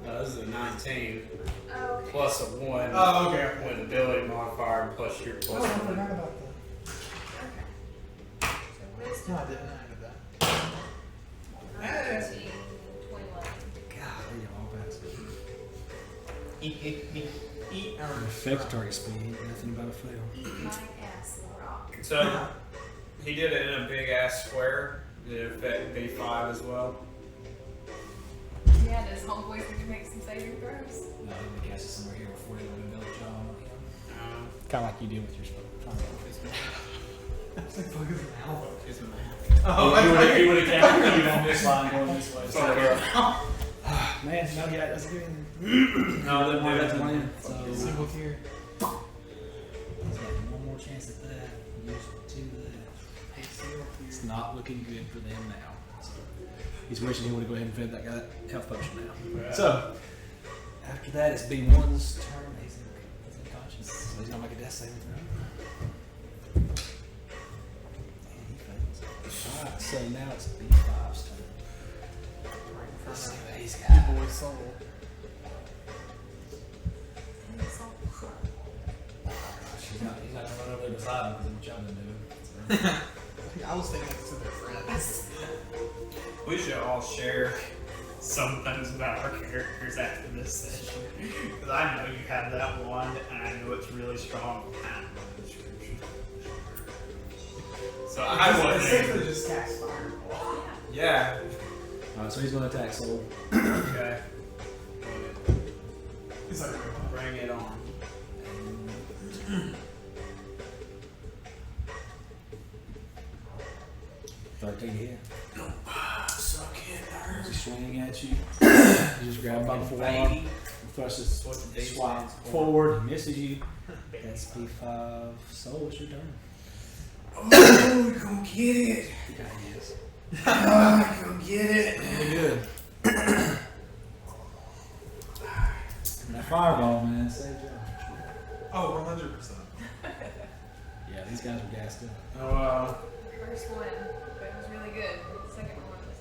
No, this is a 19. Oh, okay. Plus a 1. Oh, okay. With ability modifier and plus your Oh, I forgot +1. about that. Okay. So wisdom. No, I didn't. I added that. 19, 21. God, you all bad. Eat our Effect target speed, nothing about a fail. Eat my ass, rock. So, he did it in a big ass square. Did it affect B5 as well? Yeah, does homeboy need to make some saving throws? No, I'm gonna cast it somewhere here before you would build a job on him. No. Kind of like you did with your spell. It's like fucking an album. It's my He would have counted you on this line going this way. So, man, no, yeah, that's good. No, Didn't want that to they're land. So, Single tier. he's got one more chance at that. Use 2 of that. It's not looking good for them now. So, he's wishing he would have go ahead and fed that guy that health potion now. Right. So, after that, it's B1's turn. He's unconscious. So he's going to make a death saving throw. And he fails. Alright, so now it's B5's turn. Let's see what he's got. Your boy Soul. He's not going to run over there beside him because of what y'all been doing. So. I was thinking it's to their friends. We should all share some things about our characters after this session. Because I know you have that one, and I know it's really strong. I don't know the description. So I wasn't Essentially able- just cast fireball. Yeah. Alright, so he's going to attack Soul. Okay. It's like, Bring it on. Thirteen hit. Suck it, He's swinging at you. You just grab him by the forearm. baby. Thrusts his swat forward. He misses you. That's B5. Soul, it's your turn. Oh, we're gonna get it. You got it, yes. Oh, we're gonna get it. Really good. And that fireball, man, saved you. oh, 100%. these guys were gassed up. Oh, First one, but it was really good. The second one wasn't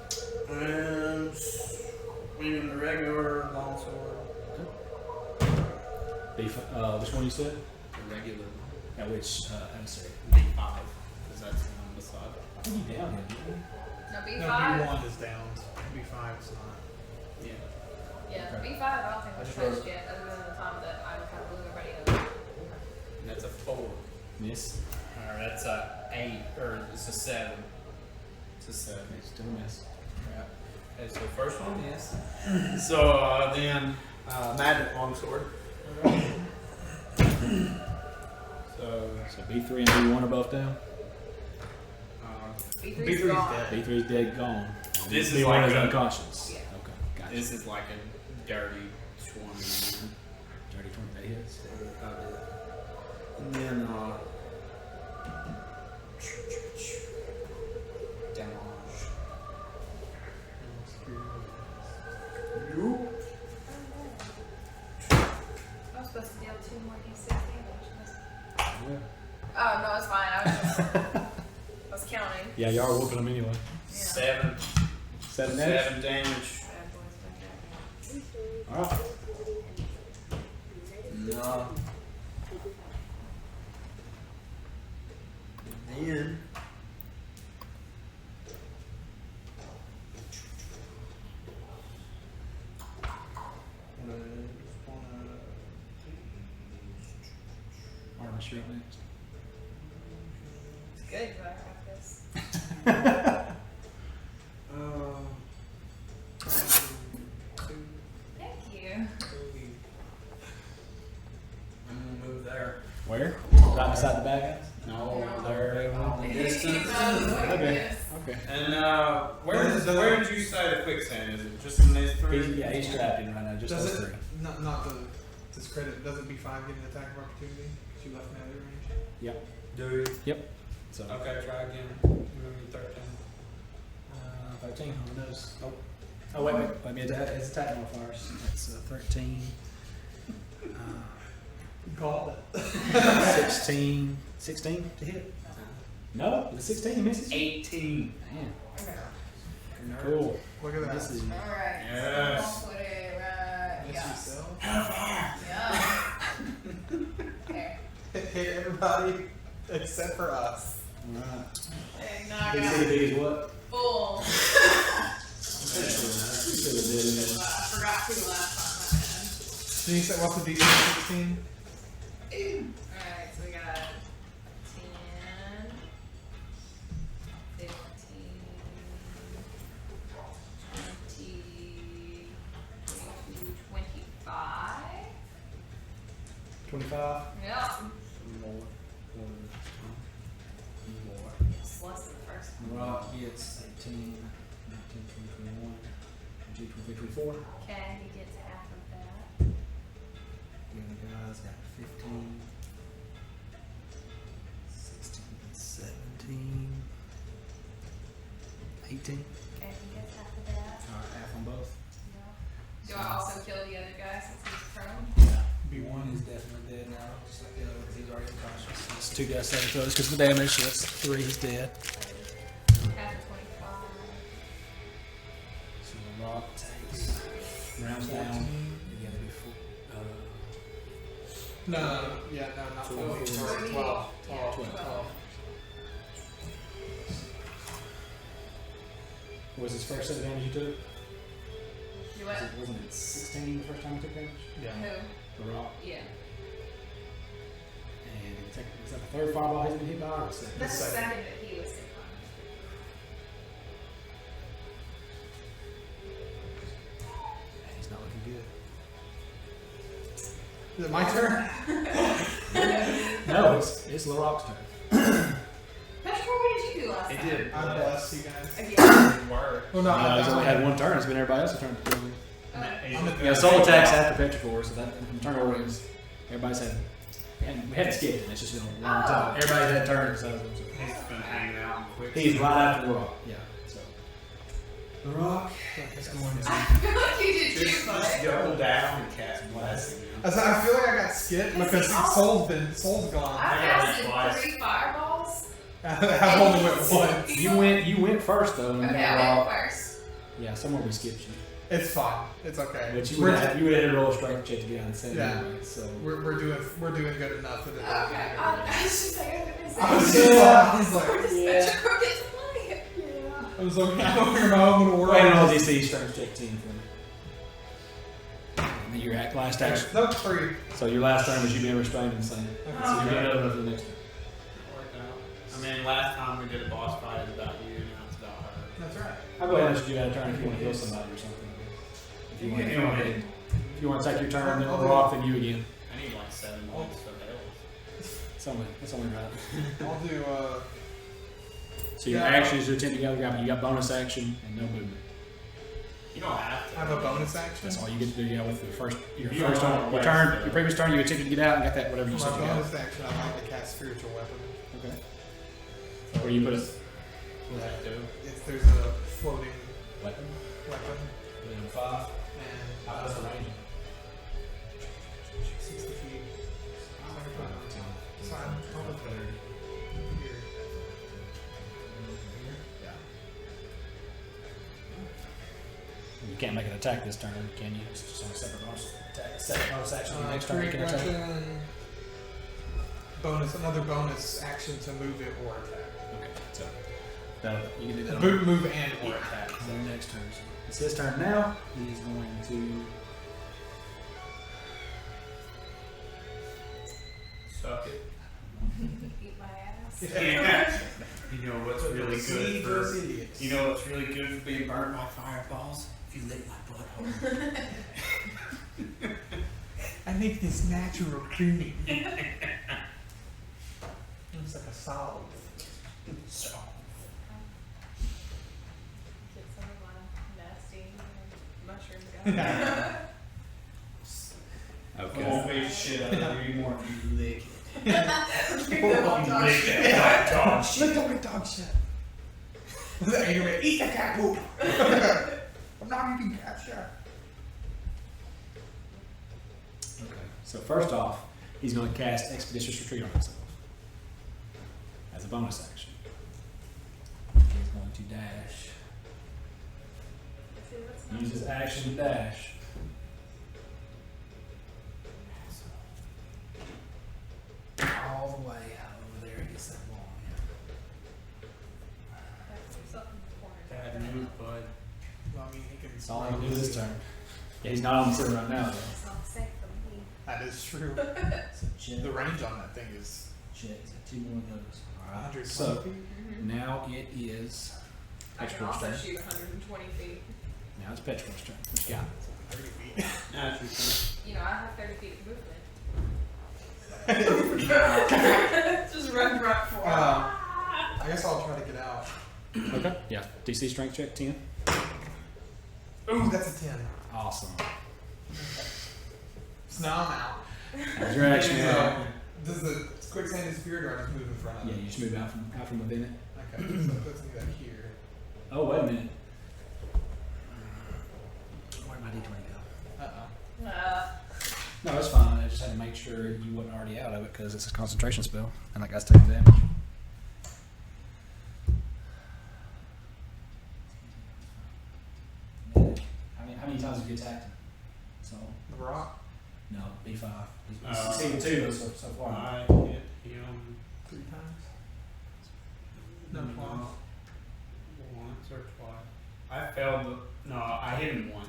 so good. and even the regular longsword. Which one you said? The regular. At which, I'm sorry. B5, because that's the one beside. I think you down here, didn't you? No, No, B5. B1 is down. B5 is not. Yeah. Yeah, Okay. B5 I don't think I was just touched wrote- yet, other than the time that I kind of blew everybody up. And that's a 4. Miss. Alright, that's a 8, or it's a 7. It's a 7. Okay, still a miss. Right. Okay, so first one, yes. So then, magic longsword. So, So B3 and B1 are both down. B3's B3 is gone. dead. B3's dead, gone. This is B1 like is a- unconscious. Yeah. Okay, gotcha. this is like a dirty 20. Dirty 20, that hits. And then, damage. I was supposed to deal 2 more D6 damage. Yeah. Oh, no, it's fine. I was counting. Yeah, you are whooping them anyway. Yeah. 7 7 damage. 7 damage. Bad boys back there. Alright. No. Then. Armor shield next. It's good, but I got this. Thank you. I'm gonna move there. Where? Right beside the bad guys? No, over there in the distance. Okay. Okay. And where did you say the quicksand is? It just in these 3? Yeah, he's trapped in right now, just Does those it, three. not to discredit, doesn't B5 get an attack of opportunity? Because you left in other range? Yep. Do we? Yep. So, Okay, try again. Move 13. 13, who knows? Oh, wait, it's attack modifiers. That's 13. 16. 16 to hit? No, the 16 he misses? 18. Man, Okay. cool. Look at that. This is Alright. Yes. So I'll put it right. Miss Yeah. yourself. Yeah. Okay. Hit everybody except for us. alright. And now I DC got is what? full. Still a bit in there. I forgot who the last time So you said what's the DC 16? Alright, so we got 10, 15, 20, 22, 25. 25. Yeah. Some more. It's less than the first one. Rock gets 18, 19, 20, 21, 22, 23, 24. Okay, he gets half of that. The other guys got 15, 16, 17, 18. Okay, he gets half of that. Alright, half on both. Yeah. Do I also kill the other guy since he's prone? B1 is definitely dead now, just like the other one, 'cause he's already unconscious. It's 2 death saving throws because of the damage, so that's 3, he's dead. Half of 25. So the rock takes rounds down. You gotta do full. No, yeah, no, not 12. 12. 12. 12. What was his first set of damage you took? You what? Wasn't it 16 the first time you took damage? Yeah. Who? The rock. Yeah. And is that the third fireball he's been hit by? Or the second? That's the second. second that he was hit He's not looking good. Is it my turn? No, it's Larrock's turn. Petrichor, what did you do last It time? did. I bless you guys. Again. Word. Well, no, He's only had one turn. It's been everybody else's turn to kill him. Oh. Yeah, soul attacks after Petrichor, so that turn order is everybody's had. And we haven't skipped it. It's just been a long time. Everybody's had turns. So He's been hanging out and quick. he's right after the rock. Yeah. So the rock is going I to. feel like you did too, Just bud. double down and cast blast. nice. I feel like I got skipped because Soul's gone. I got it casted twice. 3 fireballs. I've only went once. You went first though. And Okay, then I we're all- went first. Yeah, somewhere we skipped you. It's fine. It's okay. But you would have had to roll a strength check to get out of the set Yeah. anyway. So We're doing good enough that it doesn't Okay. matter. I was just saying, I was just like, we're just such a crooked play. I was like, I don't hear my own little go ahead and roll world. DC strength check 10 for me. And then your last action. No, 3. So your last turn was you being restrained and saying. So you're getting over for the next turn. Worked out. I mean, last time we did a boss fight, it was about you, now it's about her. That's right. I'll go ahead and let you do that turn if you want to heal somebody or something. If you want to take your turn, then we'll rock, then you again. I need like 7 months of health. It's only right. I'll do, So your action is to attempt to gather grab. You got bonus action and no movement. You don't have to. I have a bonus action. That's all you get to do. Yeah, with your You first don't turn, wanna waste your previous turn, you attempted to get out and got that whatever you For said my you got. bonus action, I'd like to cast Spiritual Weapon. Okay. Where you put it? There's a floating Weapon. weapon, 5. and How does the range? 60 feet. So I'm probably here. Yeah. You can't make an attack this turn, can you? It's just on a separate bonus attack. Separate bonus action. The next turn you can Create attack. weapon. Another bonus action to move it or attack. Okay, so you can do that. Move and or attack. So next turn. So it's his turn now. He's going to. Suck it. Eat my ass. Yeah. You know what's really See good those for idiots. you know what's really good for being burnt by fireballs? If you lick my butthole. I make this natural creamy. It's like a solid. So Get some of my nasty mushrooms going. Okay. won't beat the shit out of you more if you lick it. Give them all dog Lick shit. that white dog shit. Look at my dog shit. Anyway, eat the cat poop. I'm not eating cat shit. Okay. So first off, he's going to cast Expeditious Retreat on himself as a bonus action. He's going to dash. See, that's not- Use his action to dash. All the way over there against that wall. That's yourself in the corner. Bad move, bud. Well, I mean, he can. That's all I can do this turn. Yeah, he's not on the turn right now, though. It's not safe for me. That is true. So check. The range on that thing is Check. He's got 2 more of those. Alright. 120 So- feet. Now it is I can Petrichor's also turn. shoot 120 feet. Now it's Petrichor's turn. What you got? 30 feet. That's your turn. You know, I have 30 feet of movement. Just run right for it. I guess I'll try to get out. Okay. Yeah. DC strength check 10. Ooh, that's a 10. Awesome. So now I'm out. That's your action. So, Yeah. does the quicksand disappear or do I just move in front of Yeah, it? you just move out from within it. Okay, so it puts me back here. Oh, wait a minute. Where'd my D20 go? Uh-oh. No, it's fine. I just had to make sure you wasn't already out of it because it's a concentration spell and that guy's taking damage. How many times have you attacked him? So, The rock? no, B5. He's succeeded 2 of those so far. I hit him 3 times? No, once or twice. I failed. No, I hit him once.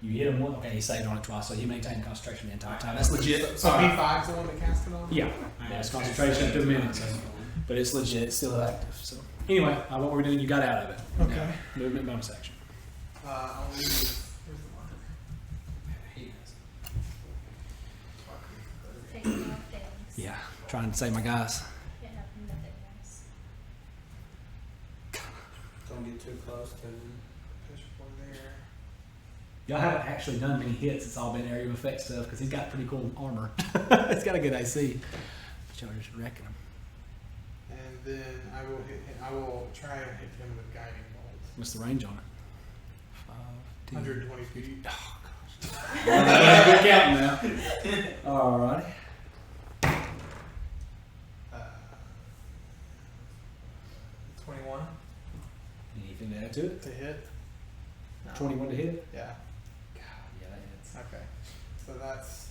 You hit him once. Okay, he saved on it twice, so he maintained concentration the entire time. That's legit. So B5's the one that cast it on? Yeah. Yeah, it's concentration up to a minute, so. But it's legit. It's still active. So anyway, what we're doing, you got out of it. Okay. Now, movement bonus action. I'll leave. Where's the marker? Taking off things. Yeah, trying to save my guys. Can't have nothing else. Don't get too close to him. Push for there. Y'all haven't actually done many hits. It's all been area of effect stuff because he's got pretty cool armor. He's got a good AC. But y'all are just wrecking him. And then I will try and hit him with guiding bolt. What's the range on it? 5, 10. 120 feet. Oh, gosh. Good count now. Alrighty. 21 Anything to add to it? to hit. No. 21 to hit? Yeah. God, yeah, that hits. Okay. So that's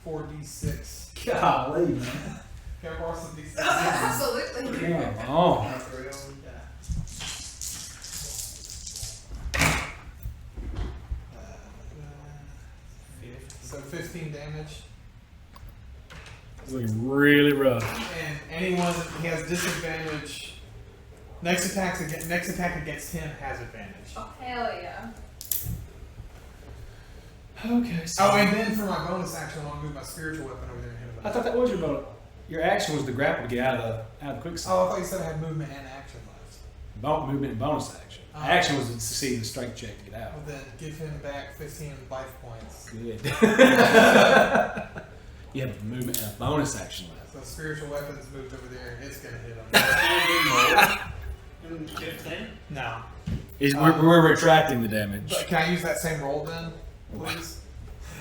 4d6. Golly, man. Can I borrow some d6? Absolutely. Come on. Yeah. So 15 damage. It's looking really rough. And anyone he has disadvantage. Next attack against him has advantage. Oh, hell yeah. Okay, so. Oh, and then for my bonus action, I'll move my spiritual weapon over there and hit him. I thought that was your bonus. Your action was the grapple to get out of the quicksand. Oh, I thought you said I had movement and action left. Movement and bonus action. Oh. Action was to succeed the strength check to get out. Well, then give him back 15 life points. Good. You have movement and a bonus action left. So spiritual weapons moved over there, and it's gonna hit him. 15? No. We're retracting the damage. But can I use that same roll then, please?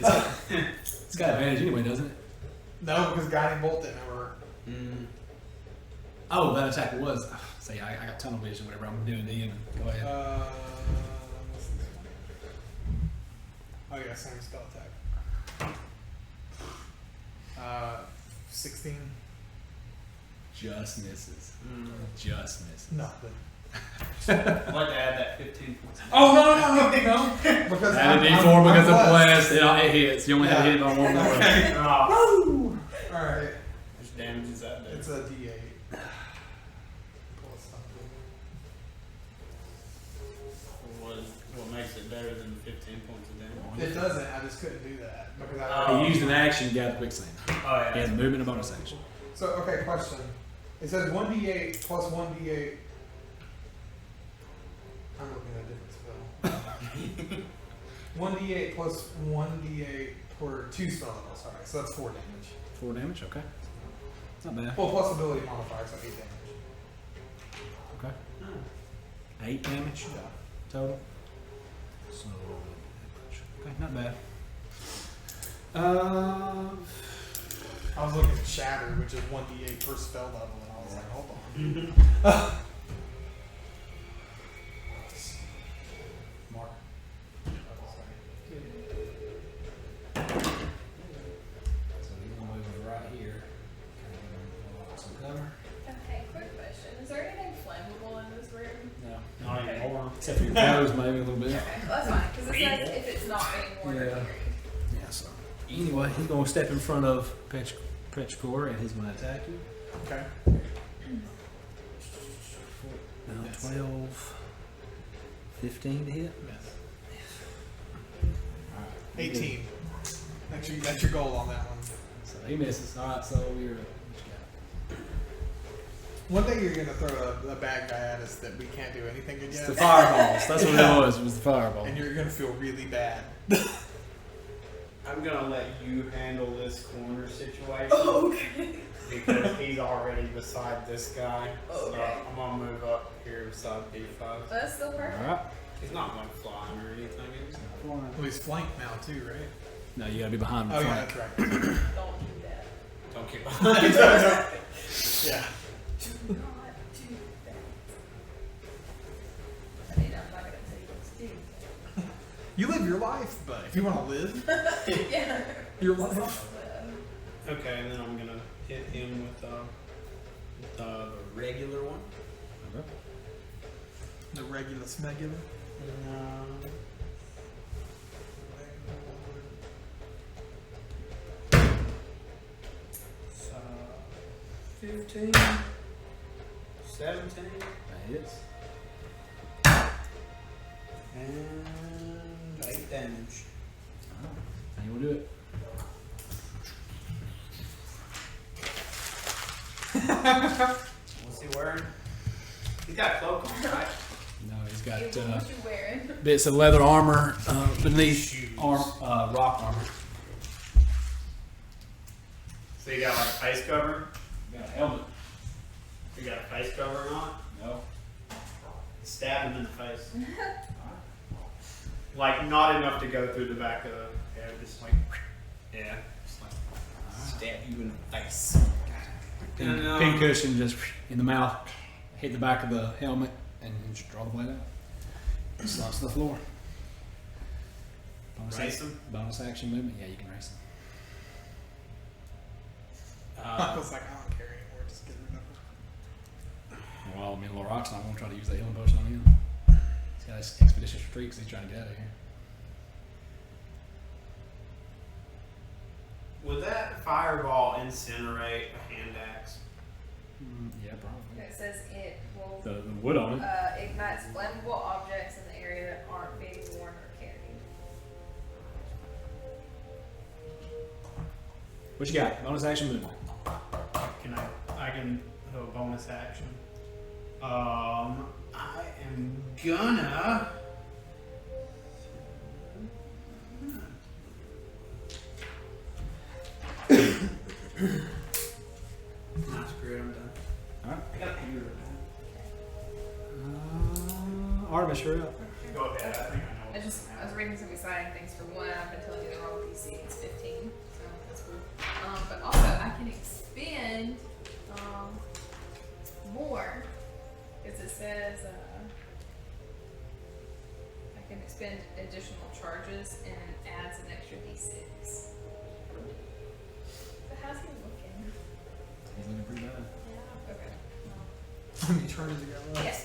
It's got advantage anyway, doesn't it? No, because guiding bolt didn't work. Oh, that attack was. Say, I got tunnel vision, whatever I'm doing. Ian, go ahead. What's this one? Oh yeah, same spell attack. 16. Just misses. Just misses. Nothing. I'd like to add that 15 points. Oh no! Because Add a D4 because of blessed. It hits. You only have to hit it on one more. Woo! All right. Which damage is that? It's a D8. Plus something. What makes it better than 15 points of damage? It doesn't. I just couldn't do that because I. He used an action to get out of quicksand. Oh, yeah. He has movement and a bonus action. So okay, question. It says 1d8 plus 1d8. I'm looking at a different spell. 1d8 plus 1d8 for 2 spell levels. Sorry, so that's 4 damage. 4 damage, okay. It's not bad. Well, plus ability modifier, so 8 damage. Okay. 8 damage Yeah. total. So, okay, not bad. I was looking at Shatter, which is 1d8 per spell level, and I was like, hold on. Mark. So he's gonna move right here. Some cover. Okay, quick question. Is there anything flammable in this room? No. Not anymore. Except for your toes, maybe a little bit. Okay, that's fine, because it says if it's not being worn or Yeah. carried. Yeah, so. Anyway, he's gonna step in front of Petchcore and he's gonna attack you. Okay. Now 12, 15 to hit. Miss. 18. That's your goal on that one. So he misses. Alright, so you're. One thing you're gonna throw a bad guy at us that we can't do anything It's against. the fireballs. That's what it was the fireball. And you're gonna feel really bad. I'm gonna let you handle this corner situation. Okay. Because he's already beside this guy. So Okay. I'm gonna move up here beside D5. That's still perfect. Alright. He's not going flying or anything. Well, he's flanked now too, right? No, you gotta be behind him. Oh yeah, flank. that's right. Don't do that. Don't keep behind. Yeah. Do not do that. I mean, I'm not gonna tell you what to do. You live your life, but if you want to live Yeah. your life. Okay, and then I'm gonna hit him with the regular one. The regular smegular. No. 15, 17, That hits. and 8 damage. How you wanna do it? What's he wearing? He's got a cloak on, right? No, he's got What you wearing? bits of leather armor beneath rock armor. So you got like face cover? You got a helmet. You got a face covering on? No. Stab him in the face. Like not enough to go through the back of the head, just like yeah, just like stab you in the face. Pin cushion just in the mouth, hit the back of the helmet, and just draw the blade out. It slops to the floor. Race him? Bonus action movement. Yeah, you can race him. I was like, I don't care anymore. Just get rid of it. Well, I mean, Larrakh's not going to try to use that healing potion on him. He's got his expeditious retreat because he's trying to get out of here. Would that fireball incinerate a hand axe? Yeah, probably. It says it will The wood on it. ignites flammable objects in the area that aren't being worn or carried. What you got? Bonus action movement. I can have a bonus action. I am gonna. Nah, screw it, I'm done. Alright. I got a computer. Artemis, you're up. Go ahead. I think I know. I was reading some exciting things for one. I've been telling you the wrong PC. It's 15, so that's cool. But also, I can expend more because it says I can expend additional charges and it adds an extra d6. So how's he looking? He's looking pretty bad. Yeah. Okay. How many charges you got left? Yes.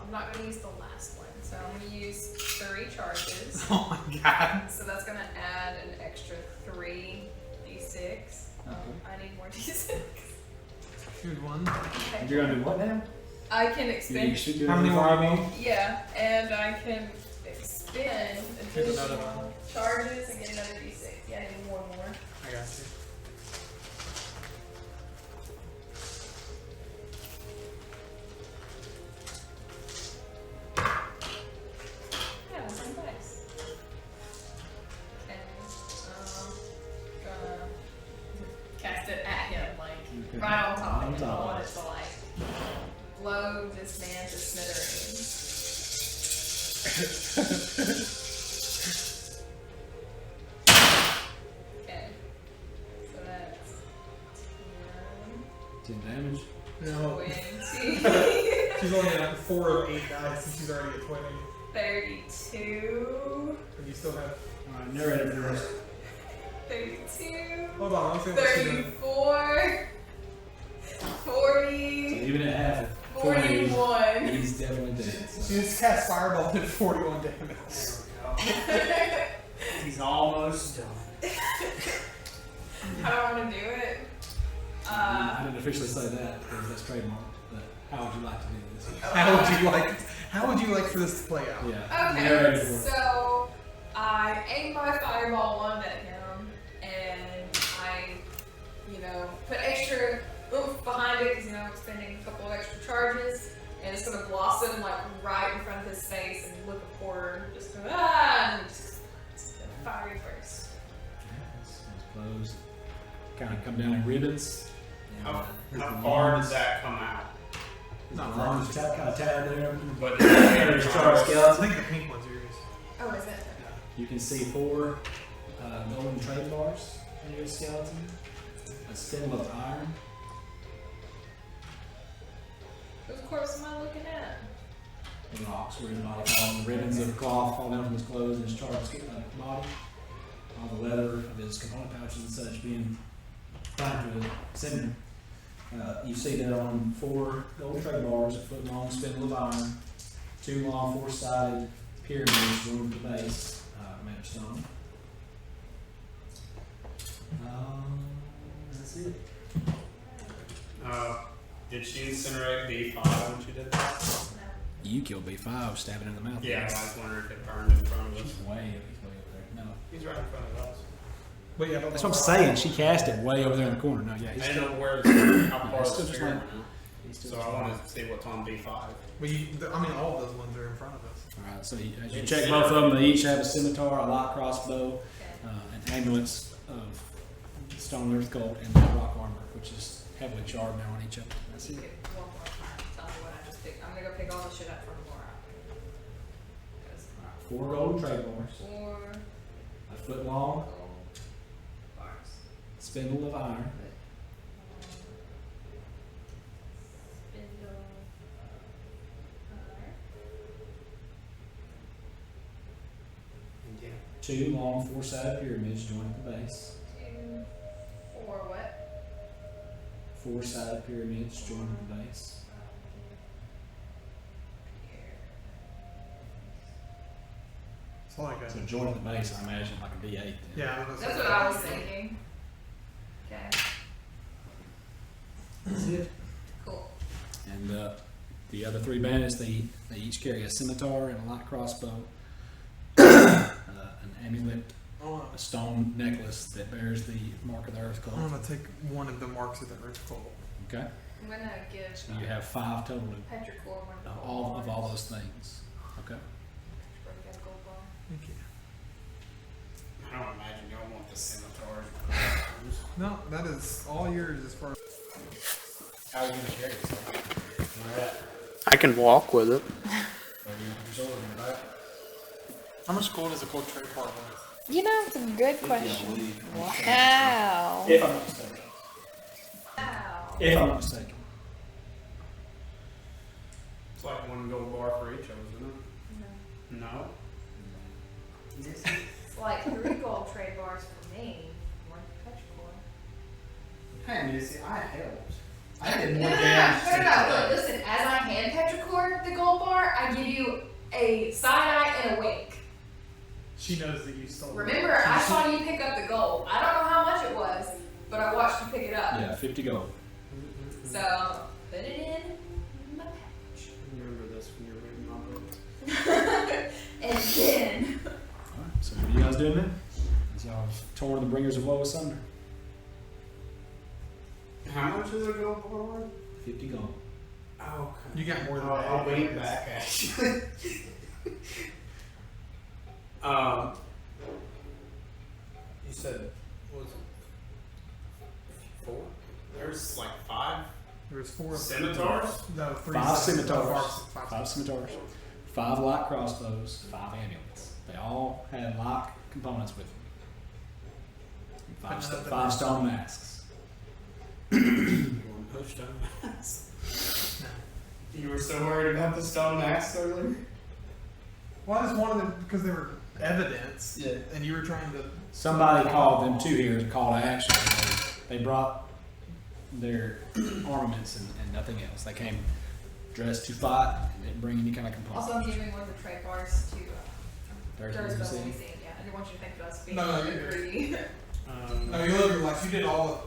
I'm not going to use the last one, so I'm going to use 3 charges. Oh my god. So that's going to add an extra 3 d6. I need more d6. Here's one. Okay. You're going to do what now? I can expend. How many more do you need? Yeah, and I can expend Here's another additional one. charges and get another d6. Yeah, I need one more. I got you. Yeah, same dice. And gonna cast it at him, like right on top of him. I want it to like blow this man to smithereens. Okay, so that's 10 damage. No. 20, She's only at 4 of 8 dice and she's already at 20. 32, And you still have. Alright, narrator first. 32, Hold on, let's see what she's doing. 34, So 40, even at half, 41. he's definitely dead. She So. just cast Fireball and did 41 damage. He's almost done. How do I want to do it? I didn't officially say that because that's trademark, but how would you like to do this? How would you like for this to play out? Yeah. Okay, Narrator for it. so I aim my fireball one at him, and I, put extra oomph behind it because expending a couple of extra charges, and it's gonna blossom like right in front of his face and look of horror, just go and just fiery burst. It's closed. Kind of come down in ribbons. How far does that come out? Not long. far. Just kind of tied there. But There's charred I skeleton. think the pink one's yours. Oh, is it? You can see 4 golden trade bars in your skeleton. A symbol of iron. Whose corpse am I looking at? And rocks where his body falls. The ribbons of cloth fall down from his clothes and his charred body. All the leather of his component pouches and such being burned to a cinder. You see that on 4 gold trade bars, a foot long spindle of iron, 2 long 4-sided pyramids ruled at the base, made of stone. That's it. Did she incinerate B5 when she did that? You killed B5, stabbing in the mouth. Yeah, I was wondering if it burned in front of us. He's way over there. No. He's right in front of us. But yeah, That's what I'm saying. She cast it way over there in the corner. No, yeah, I he's didn't still, know where it's how far he's the still just spear like. went. He's still So just I like- want to see what's on B5. all of those ones are in front of us. All right, so as you check both of them, they each have a scimitar, a light crossbow, an ambulance of stone earth gold, and rock armor, which is heavily charred now on each of them. That's You it. get one more time. Tell me what I just picked. I'm gonna go pick all the shit up from Laura. 4 golden trade bars, 4 a foot long spindle of iron, spindle. Yeah. 2 long 4-sided pyramids joined at the base, 2, 4 what? 4-sided pyramids joined at the base, It's like a. so joined at the base, I imagine like a D8 then. Yeah, That's what I was thinking. Okay, That's it. cool. And the other 3 bandits, they each carry a scimitar and a light crossbow, an amulet, a stone necklace that bears the mark of the earth I'm cult. gonna take one of the marks of the earth cult. Okay, I'm gonna give so you have 5 total Petrichor one of of all those things. Okay. Petrichor got a gold bar. Thank you. I don't imagine y'all want the scimitars. No, that is all yours as far as. How are you gonna carry this? I can walk with it. How much gold is a gold trade part worth? You know, it's a good question. Wow. If I'm not mistaken. Wow. If I'm not mistaken. It's like 1 gold bar for each of us, isn't it? No. It's like 3 gold trade bars for me. 1 Petrichor. Hey, Missy, I helped. I did No, more no, no, damage no, no, no. to Look, listen, as I hand Petrichor the gold bar, I give you a side eye and a wink. She knows that you stole it. Remember, I saw you pick up the gold. I don't know how much it was, but I watched you pick it up. Yeah, 50 gold. So, put it in my pouch. Remember this when you're reading my books. And then, Alright, so what are you guys doing then? As y'all have torn the bringers of woe asunder. How much is a gold bar worth? 50 gold. Oh, okay. You got more than Oh, that. I'll wait back actually. You said, what was it? 4? There's like 5 There's 4 scimitars? No, 3. 5 scimitars. 5 5 scimitars. 5 light crossbows. 5 amulets. They all had light components with them. And 5 stone masks. No stone masks. You were so worried about the stone masks earlier? Well, I just wanted them because they were evidence. Yeah. And you were trying to. Somebody called them to here as a call to action. They brought their armaments and nothing else. They came dressed to fight and didn't bring any kind of components. also I'm giving one of the trade bars to Thursday, Thursday you when we see? see it. Yeah, I didn't want you to think of us being No, you're greedy. No, you live your life. You did all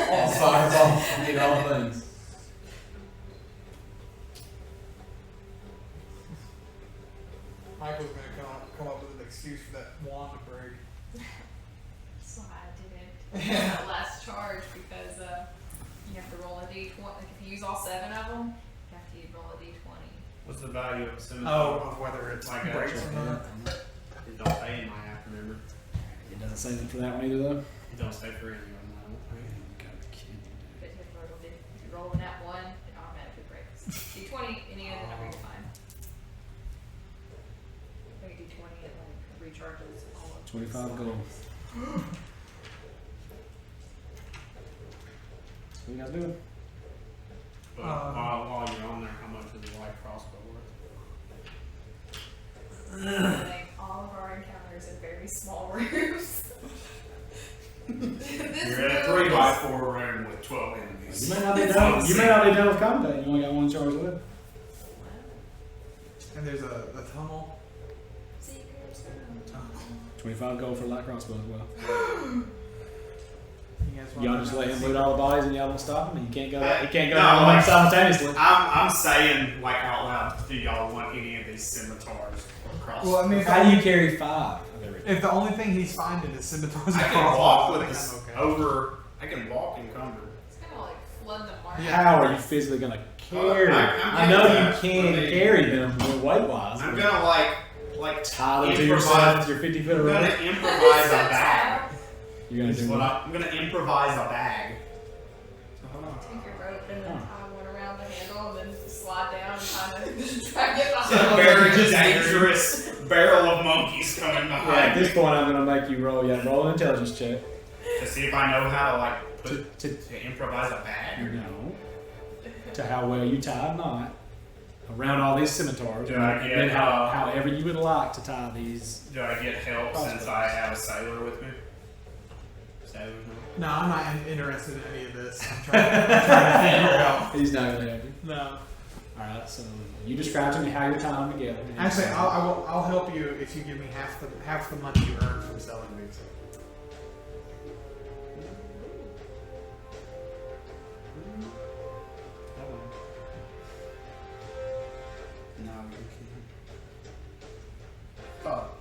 All sides, did all things. Michael's gonna come up with an excuse for that wand to break. That's why I didn't use that last charge because you have to roll a d20. Like if you use all 7 of them, you have to roll a d20. What's the value of a scimitar? Oh, of whether it's Like like a- breaks or not. It don't pay in my app, remember? It doesn't say that for that one either, though. It don't stay for any of them, I don't think. But you have to if you roll in that one, it automatically breaks. d20, any other number, you're fine. Like d20, it like recharges all of 25 gold. What you guys doing? But while you're on there, how much is the light crossbow worth? Like, all of our encounters in very small rooms. This You're in a room 3x4 room with 12 enemies. You may not be done. You may not be done with combat. You only got 1 charge left. And there's a tunnel. Secrets. 25 gold for a light crossbow as well. You guys want Y'all to just know let the him loot all the bodies and y'all don't stop him. You can't go. You can't go No, down like- simultaneously. I'm saying, like out loud, do y'all want any of these scimitars or crossbows? Well, I mean, How do you carry 5 of everything? if the only thing he's finding is scimitars I and can walk crossbows, with I this think I'm okay. over. I can walk encumbered. It's gonna like flood the market. How are you physically gonna carry? I'm I know getting you that. can I mean- carry them weight wise. I'm gonna like tie them to yourself with your 50 foot I'm of gonna rope. improvise a bag. You're gonna Is do what what? I'm gonna improvise a bag. Take your rope and then Huh. tie one around the handle and then slide down and kind of try to get It's a behind. very dangerous barrel of monkeys coming Yeah, at behind this me point, I'm gonna make you roll an intelligence check. to see if I know how to like to improvise a bag. No. To how well you tie a knot around all these scimitars, Do and I then get, however you would like to tie these. Do I get help since I have a sailor with me? Sailors, no? No, I'm not interested in any of this. I'm trying to figure out. He's not gonna have you. No. All right, so you describe to me how you're tying them together. Actually, I'll help you if you give me half the money you earn from selling these. No, you can't. Fuck.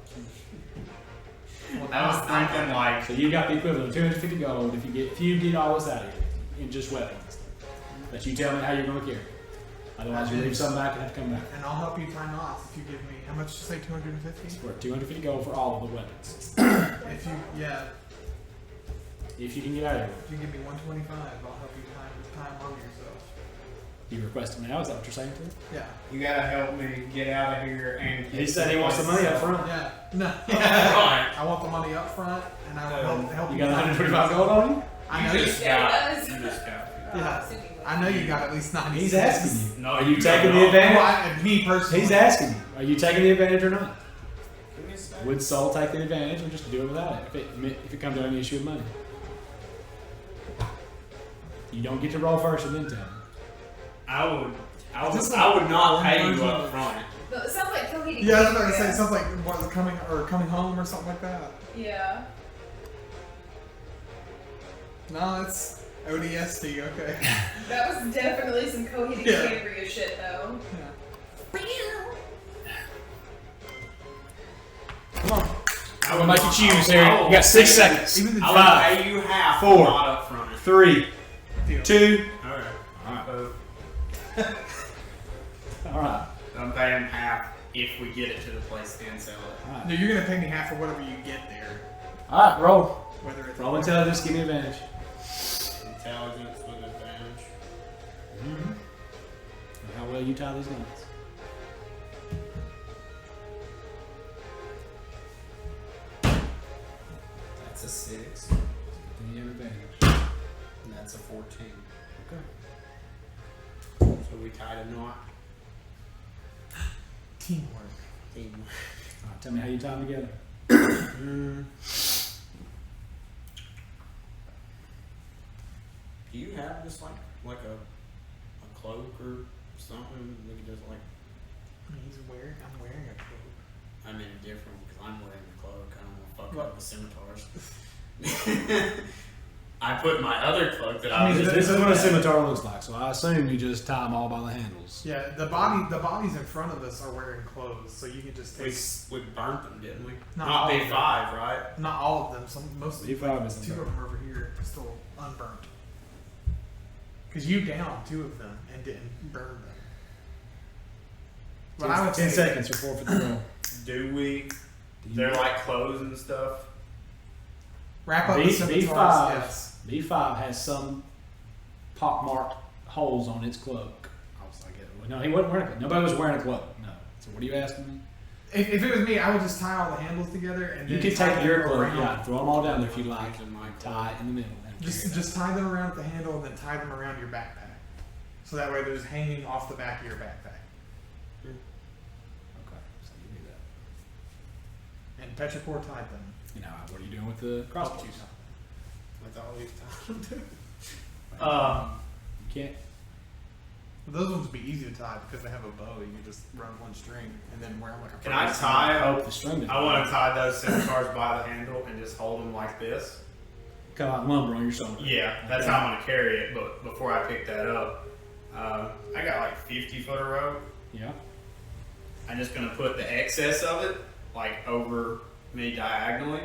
I was thinking like So you got the equivalent of 250 gold if you get all this out of here in just weapons. But you tell me how you're gonna carry it. Otherwise, you leave some back and have to come back. And I'll help you tie knots if you give me how much did you say 250? It's worth 250 gold for all of the weapons. If you If you can get out of here. if you give me 125, I'll help you tie them onto yourself. You request it now? Is that what you're saying to him? Yeah. you gotta help me get out of here and. He said he wants the money up front. Yeah. No. Right. I want the money up front, and I will help You you. got tie 125 yourself. gold on you? I know You you. just Yeah, got. it does. You just got. Yeah. I know you got at least 90. He's asking you. No, Are you you taking don't. the advantage? Well, me personally. He's asking you. Are you taking the advantage or not? Would Soul take the advantage or just do it without it? If it comes to an issue of money, you don't get to roll first and then tell me. I would not pay you up front. No, it sounds like Coheed. Yeah, I was about to say it sounds like what, coming home or something like that. Yeah. No, it's ODST. Okay. That was definitely some Coheed Yeah. Cambria shit, though. Come on. I'm gonna make you choose here. You got 6 seconds. Even the I would 5, pay you half, 4, not up front. 3, deal. 2. Alright. Alright. Alright. I'm paying half if we get it to the place and sell it. No, you're gonna pay me half for whatever you get there. Alright, roll. Whether it's Roll intelligence, give me advantage. Intelligence with advantage. Mm-hmm. How well you tie these knots. That's a 6. Then you have advantage. And that's a 14. Okay. So we tied a knot. teamwork. Alright, tell me how you tie them together. Do you have just like a cloak or something? We could just like. I'm wearing a cloak. I mean different because I'm wearing the cloak. I don't want to fuck What? up the scimitars. I put my other cloak that I was. This is what a scimitar looks like, so I assume you just tie them all by the handles. Yeah, the bodies in front of us are wearing clothes, so you can just take. We burnt them, didn't we? Not Not all of B5, them. right? Not all of them. Some mostly. B5 isn't two of burnt. them over here are still unburnt. Cause you downed 2 of them and didn't burn them. But I would 10 say seconds or forfeit the roll. Do we? Do you- They're like clothes and stuff. wrap up the B5, scimitars. Yes. B5 has some pockmarked holes on its cloak. I was like, no, he wasn't wearing a cloak. Nobody was wearing a cloak. No. So what are you asking me? If it was me, I would just tie all the handles together and You then could tie take your them cloak, around. yeah, throw them all down there if you like. Using my Tie it in the middle. and carry it. Just tie them around the handle and then tie them around your backpack. So that way they're just hanging off the back of your backpack. Okay, so you do that. And Petrichor tied them. You know, what are you doing with the crossbows? With all these times. You can't. But those ones would be easy to tie because they have a bow. You can just run one string and then wear them like a Can I purse. tie? Hope the string I want to tie those scimitars by the handle and just hold them like this. Kind of like lumber on your shoulder. Yeah, that's how I'm gonna carry it. But before I pick that up, I got like 50 foot of rope. Yeah. I'm just gonna put the excess of it like over me diagonally,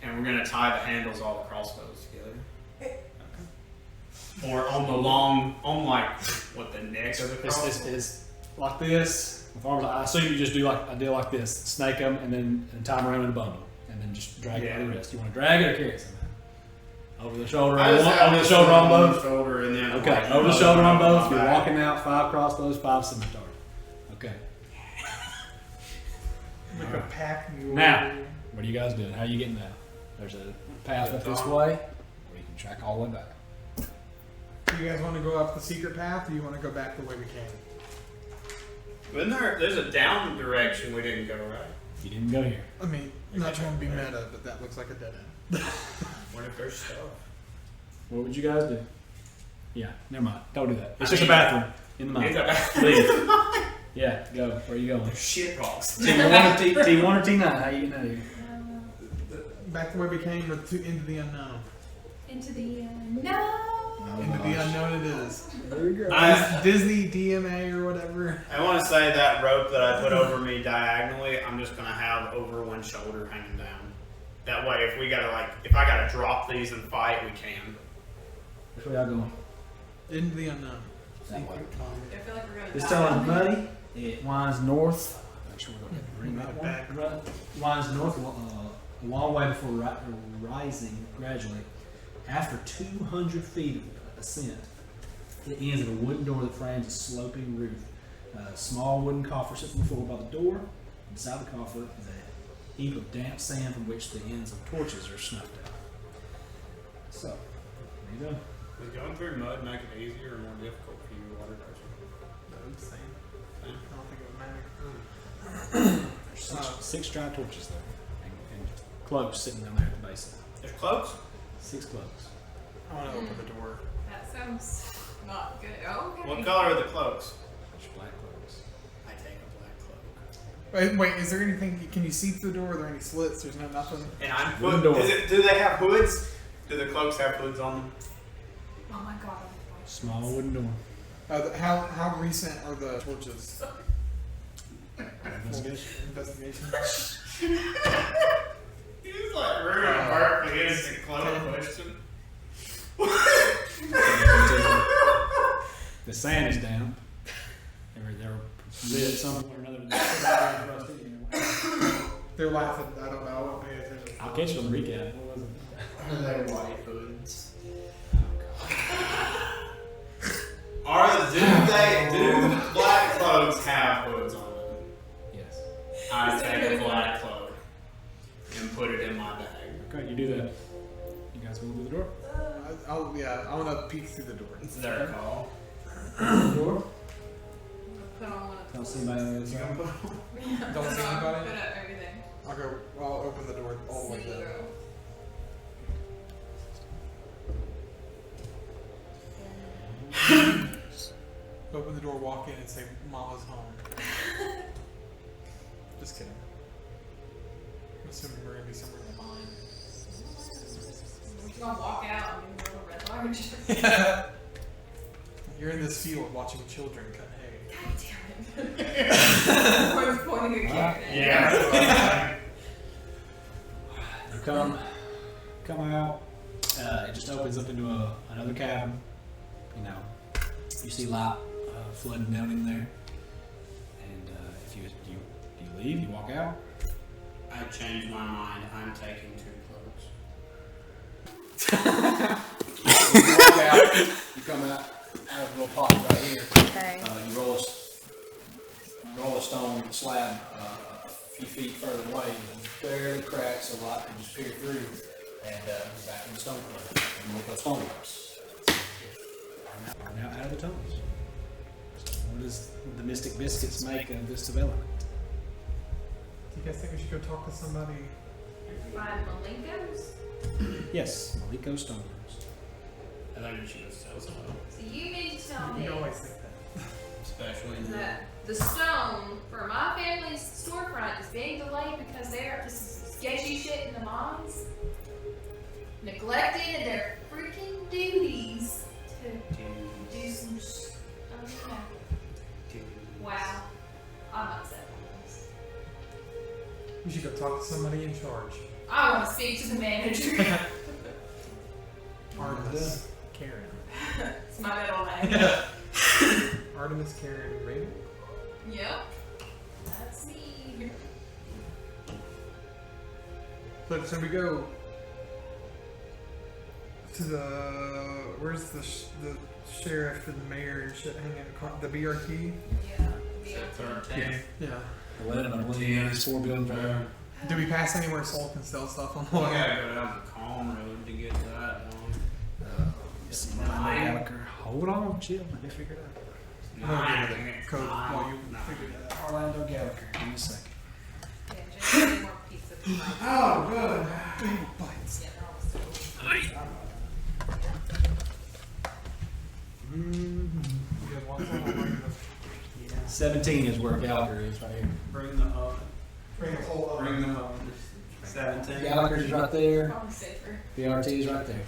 and we're gonna tie the handles all the crossbows together. Or on the long, on like what the neck of the crossbow. It's like this. With arms, I assume you just do like a deal like this: snake them and then tie them around in a bundle, and then just drag it over the wrist. You want to drag it or carry it somehow? Over the shoulder, I just have over the this shoulder on over the both. shoulder and then Okay, like, over the load shoulder it on up both. my You're back. walking out 5 crossbows, 5 scimitars. Okay. Like a pack mule. Now, what are you guys doing? How are you getting out? There's a path up this way, or you can track all the way back. Do you guys want to go up the secret path, or do you want to go back the way we came? There's a down direction we didn't go, right? You didn't go here. I mean, I'm not trying to be meta, but that looks like a dead end. What if there's stuff? What would you guys do? Yeah, never mind. Don't do that. It's just a bathroom in the mine. It's a bathroom. Leave. Yeah, go. Where are you going? Shit box. T1 or T9? How you getting out of here? Back the way we came, or into the unknown? Into the no. Into the unknown it is. There you go. Disney DMA or whatever. I want to say that rope that I put over me diagonally, I'm just gonna have over one shoulder hanging down. That way, if I gotta drop these and fight, we can. Which way y'all going? Into the unknown. That way. I feel like we're gonna. This die. tunnel's muddy. It winds north. Make sure we're going to bring that Back. one. Winds north a long way before rising gradually. After 200 feet of ascent, it ends in a wooden door that frames a sloping roof. A small wooden coffer sits on the floor by the door. Inside the coffer is a heap of damp sand from which the ends of torches are snuffed out. So, there you go. Does going through mud make it easier or more difficult for you, water person? No, it's the same. I don't think it would matter. There's six dry torches there, and cloaks sitting down there at the base. There's cloaks? 6 cloaks. I want to open the door. That sounds not good. Oh, okay. What color are the cloaks? There's black cloaks. I take a black cloak. Wait, is there anything? Can you see through the door? Are there any slits? There's no nothing. And I'm Wooden door. do they have hoods? Do the cloaks have hoods on them? Oh my god. Small wooden door. How recent are the torches? Investigation. He's like rude and perfectly innocent cloak question. The sand is damp. They're lit somewhere or another. They're laughing. I don't know. I won't pay attention. I'll catch you on the recap. What was it? They're white hoods. Do the black cloaks have hoods on them? Yes. I take a black cloak and put it in my bag. Okay, you do that. You guys will do the door? I want to peek through the door. It's their call. Door? Put on one of Don't see anybody on the other side. Don't see anybody? Put up everything. I'll open the door all the way down. Zero. Open the door, walk in, and say, "Mama's home." Just kidding. I'm assuming we're gonna be somewhere in the mine. We're just gonna walk out and go to Red Larch. You're in this field watching children cut hay. God damn it. Or pointing a carrot at you. Yeah. You come out. It just opens up into another cabin. You know, you see light flooding down in there. And if you leave, you walk out. I changed my mind. I'm taking 2 cloaks. You walk out. You come out of a little pocket right here. Okay. You roll a stone slab a few feet further away, and barely cracks so light can just peer through, and you're back in the stone club. And we'll put stone walls. Now out of the tunnels. What does the Mystic Biscuits make of this development? Do you guys think we should go talk to somebody? Find Malenko's? Yes, Maliko Stoneworks. I think we should go sell some. So you mean to tell me You always think that. Especially in that the stone for my family's storefront is being delayed because they're up to some sketchy shit in the mines? Neglected their freaking duties to do some wow. I'm upset by this. We should go talk to somebody in charge. I want to speak to the manager. Artemis. Karen. It's my middle name. Artemis Karen Raven. Yep. That's me. So we go to where's the sheriff and the mayor and shit hanging at the BRT? Yeah. Except 13. Yeah. 11, I believe. There's 4 buildings right there. Do we pass anywhere Soul can sell stuff on the We way? gotta go down the Calm Road to get to that one. Gallagher. Hold on, chill. Let me figure it out. I'm gonna give it a code while you figure that out. Orlando Gallagher. Give me a second. Yeah, just need more pizza. Oh, good. Bites. Yeah, they're all You guys want some? I'll bring the- 17 is where Gallagher is right here. Bring the oven. Bring the whole oven. Bring the oven. 17. Gallagher's right there. Probably safer. BRT is right there.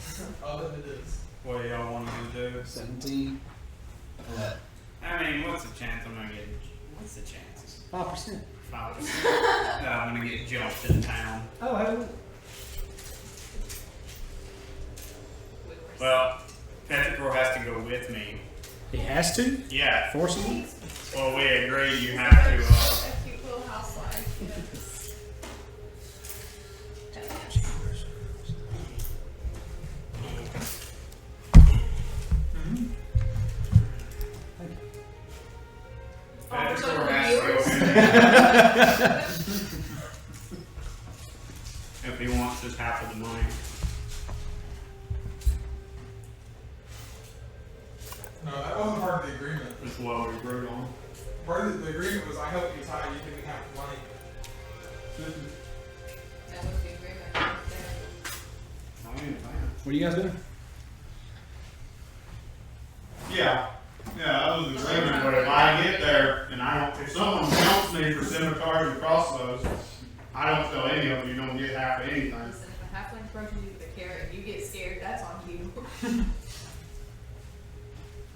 Oven it is. What do y'all want me to do? 17. I mean, what's the chance I'm gonna get? What's the chances? 5%. 5% that I'm gonna get jumped in town. Oh, hey. Well, Petrichor has to go with me. He has to? Yeah. Forcibly? Well, we agreed you have to. A cute little house life. Yes. Petrichor has to go with me. If he wants just half of the money. No, that wasn't part of the agreement. That's what we agreed on. Part of the agreement was I help you tie, you give me half the money. That was the agreement. Right there. I ain't a fan. What are you guys doing? Yeah, that was the agreement, but if I get there and I don't, if someone counts me for scimitars and crossbows, I don't tell any of them, you don't get half of anything. Listen, if a halfling approaches you with a carrot and you get scared, that's on you.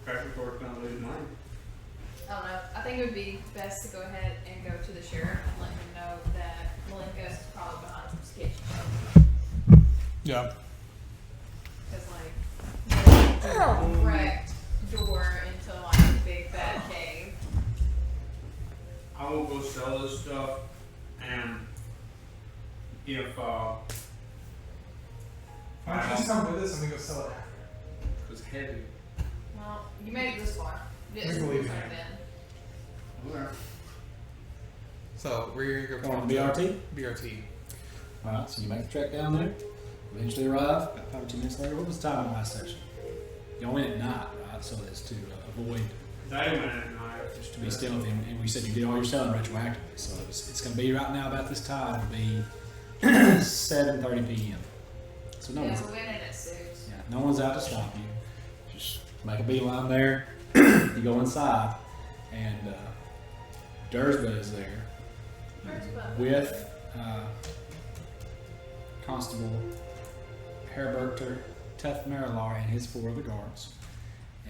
Petrichor's gonna lose money. I don't know. I think it would be best to go ahead and go to the sheriff and let him know that Malenko is probably behind some sketchy stuff. Yeah. Because, like, there's a wrecked door into, like, a big bad cave. I will go sell this stuff, and if Why don't you just come with us and we go sell it after? it's heavy. Well, you made it this far. You didn't We believe start in you. then. So we're gonna go Going talk to BRT? BRT. Alright, so you make the trek down there. Eventually arrive. About 5 or 10 minutes later. What was the time on my session? Y'all went at night, right? So that's to avoid, They went at night. just to be still with him. And we said you did all your selling retroactively. So it's going to be right now about this time. It'll be 7:30 p.m. So no Yeah, one's, we went in at 6. yeah, no one's out to stop you. Just make a beeline there. You go inside, and Dursba is there with Constable Herberter Tuff Marilar and his 4 other guards,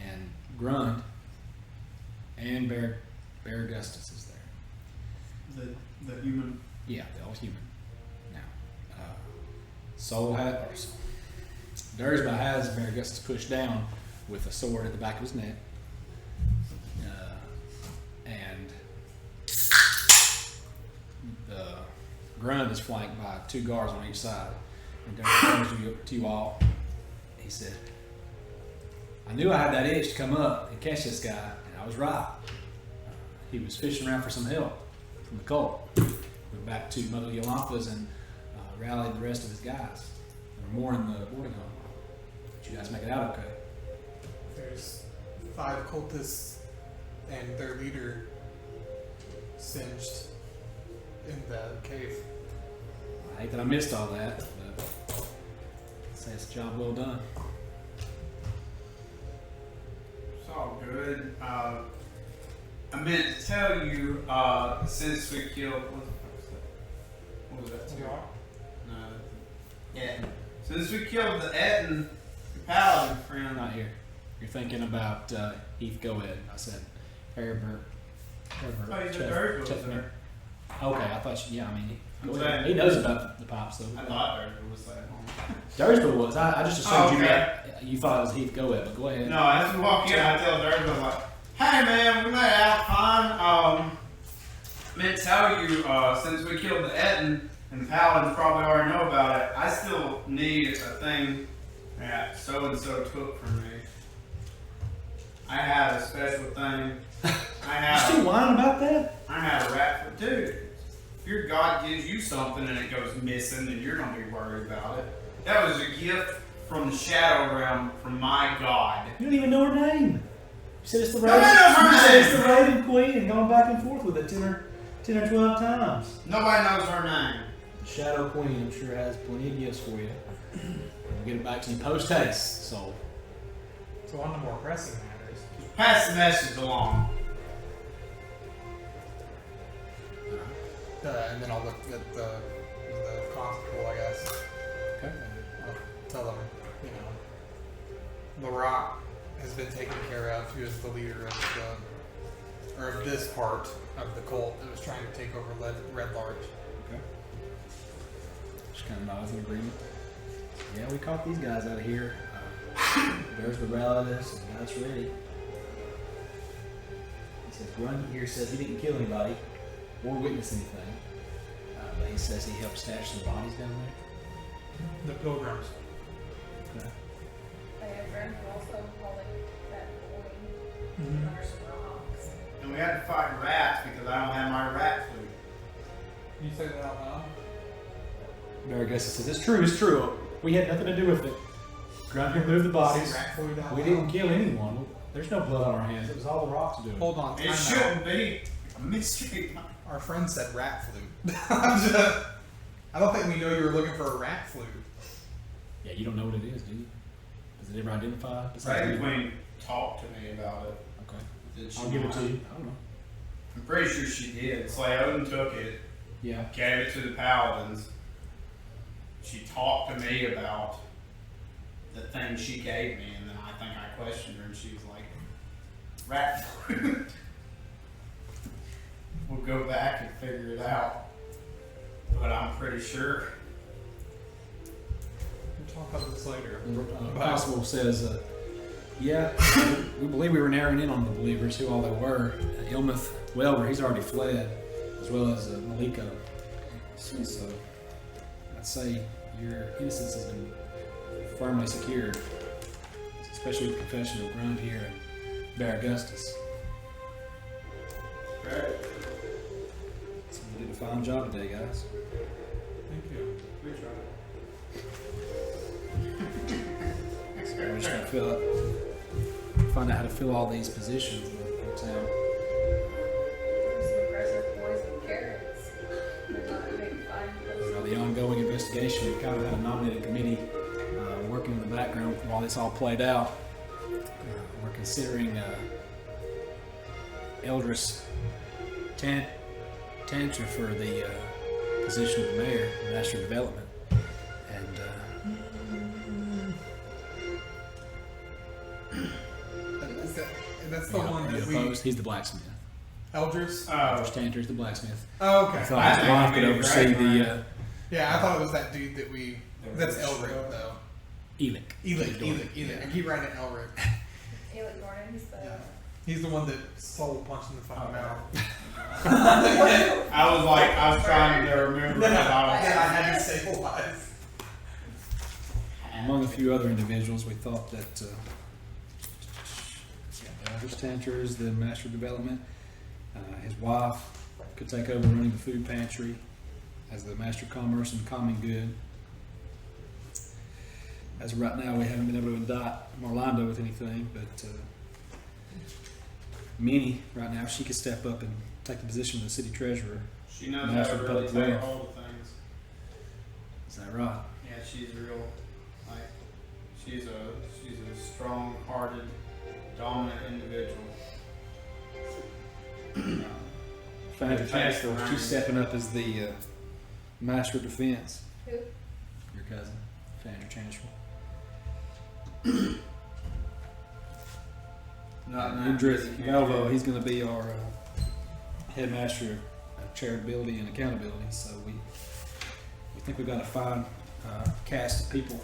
and Grund and Bear Augustus is there. The human. Yeah, the old human. Now, Soul had, or Dursba has Bear Augustus pushed down with a sword at the back of his neck, and the Grund is flanked by 2 guards on each side. And Dursba turns to you all. He said, "I knew I had that itch to come up and catch this guy, and I was right. He was fishing around for some help from the cult. Went back to Mother Yolampa's and rallied the rest of his guys. There were more in the boarding hall. Did you guys make it out okay?" There's 5 cultists and their leader singed in the cave. I hate that I missed all that, but I'd say it's a job well done. It's all good. I meant to tell you, since we killed, what was that? No. Etten. Since we killed the Etten, the paladin friend. Not here. You're thinking about Heath Goed. I said Herbert. Oh, you said Dirk was there. Okay, I thought yeah, I mean, I'm he saying- knows about the pipes though. I thought Dirk was there. Dursba was. I just assumed Oh, okay. you thought it was Heath Goed, but go ahead. No, as we walk in, I tell Dirk, I'm like, "Hey man, we made it out fine. Meant to tell you, since we killed the Etten, and the paladins probably already know about it, I still need a thing that so and so took from me. I had a special thing I You still had whining about that? a rat for dude. If your God gives you something and it goes missing, then you're gonna be worried about it. That was a gift from the shadow realm from my God. You don't even know her name. You said it's the Nobody Raven. knows her You said it's name. the Raven Queen and gone back and forth with it 10 or 12 times. Nobody knows her name. The Shadow Queen, I'm sure, has plenty of gifts for you. We'll get it back to you post haste. So, So on to more pressing matters. Just pass the message along. And then I'll look at the constable, I guess. okay. And I'll tell them, you know, Larrakh has been taken care of, who is the leader of this part of the cult that was trying to take over Red Larch. Okay. Just kind of nods in agreement. Yeah, we caught these guys out of here. There's the relatives, and that's ready. He says, Grunt here says he didn't kill anybody or witness anything. But he says he helped stash some bodies down there. The pilgrims. Okay. I have a friend who also called it that boy under some rocks. And we had to fight rats because I don't have my rat food. You say that out loud? Baragessa says, it's true. We had nothing to do with it. Grunt here moved the bodies. Rat food out We loud? didn't kill anyone. There's no blood on our hands. It was all the rocks doing it. Hold on. It time out. shouldn't be a mystery. Our friend said rat flu. I don't think we know you were looking for a rat flu. Yeah, you don't know what it is, do you? Is it ever identified? Raven Queen talked to me about it. Okay. Did she I'll give it not? to you. I don't know. I'm pretty sure she did. Slayoden took it, Yeah. gave it to the paladins. She talked to me about the thing she gave me, and then I think I questioned her, and she was like, rat food. We'll go back and figure it out. But I'm pretty sure. We'll talk about this later. Constable says, yeah, we believe we were narrowing in on the believers, who all they were. Ilmith Welver, he's already fled, as well as Malika. So, I'd say your innocence has been firmly secured, especially with the confession of Grunt here and Bear Augustus. Right. So you did a fine job today, guys. Thank you. We tried. So we're just gonna find out how to fill all these positions in town. There's some aggressive boys with carrots. They're not a big fun. The ongoing investigation, we kind of had a nominated committee working in the background while this all played out. We're considering Eldris Tantra for the position of the mayor, Master of Development. That's the one Are you that we. opposed? He's the blacksmith. Eldris? Eldris Tantra is the blacksmith. Oh, I okay. thought his wife could oversee the Yeah, I thought it was that dude that we. That's Elric, though. Elic. Elic. I keep writing it Elric. Alec Gordon, he's the. Yeah. He's the one that soul punched in the fucking mouth. I was trying to remember about I had to stabilize. Among a few other individuals, we thought that Eldris Tantra is the Master of Development. His wife could take over running the food pantry as the Master of Commerce and Common Good. As of right now, we haven't been able to indict Marlando with anything, but Minnie, right now, she could step up and take the position of the city treasurer. She knows Master how to of really Public take Wealth. hold of things. Is that right? Yeah, she's real. Like, she's a strong-hearted, dominant individual. Founder Chancellor, she's stepping up as the Master of Defense. Who? Your cousin, Founder Chancellor. Not Indris Valvo, he's going to be our headmaster of charitability and accountability. So we think we've got a fine cast of people.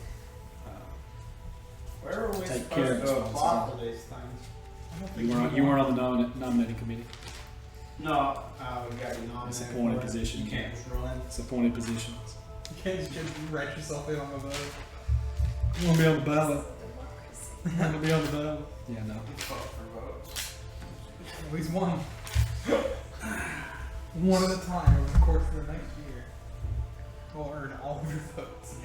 Where are we Take care of supposed to this apply one. for these things? You weren't on the nominating committee. No, we got you nominated. It's a appointed for it. position. You can't just run. It's appointed positions. You can't just write yourself in on the vote. You want to be on the ballot? You want to be on the ballot? Yeah, no. Fuck for votes. At least one. One at a time over the course of the next year. We'll earn all of your votes.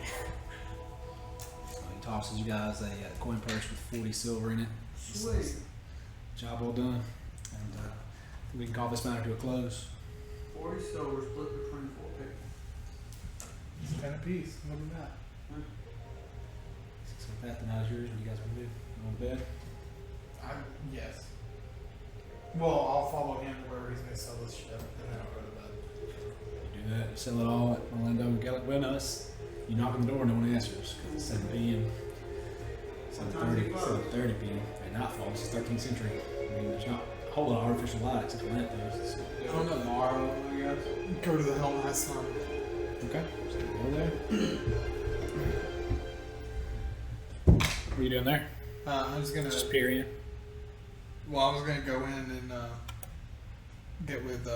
So he tosses you guys a coin purse with 40 silver in it. Sweet. Job well done. And we can call this matter to a close. 40 silver split between 4 people. It's 10 apiece. Look at that. So with that, the night's yours. What do you guys want to do? You want to bed? Yes. Well, I'll follow him to wherever he's going to sell this shit, and then I'll go to bed. You do that. You sell it all at Orlando Gallic Buenos. You knock on the door, no one answers. 'Cause it's 7 p.m. 7:30 p.m. At nightfall. It's 13th century. I mean, there's not a whole lot of artificial light except for lamp posts. On tomorrow, I guess. Go to the Helm High Sun. Okay. So you go there. What are you doing there? I'm just going to... Just peering. Well, I was going to go in and get with...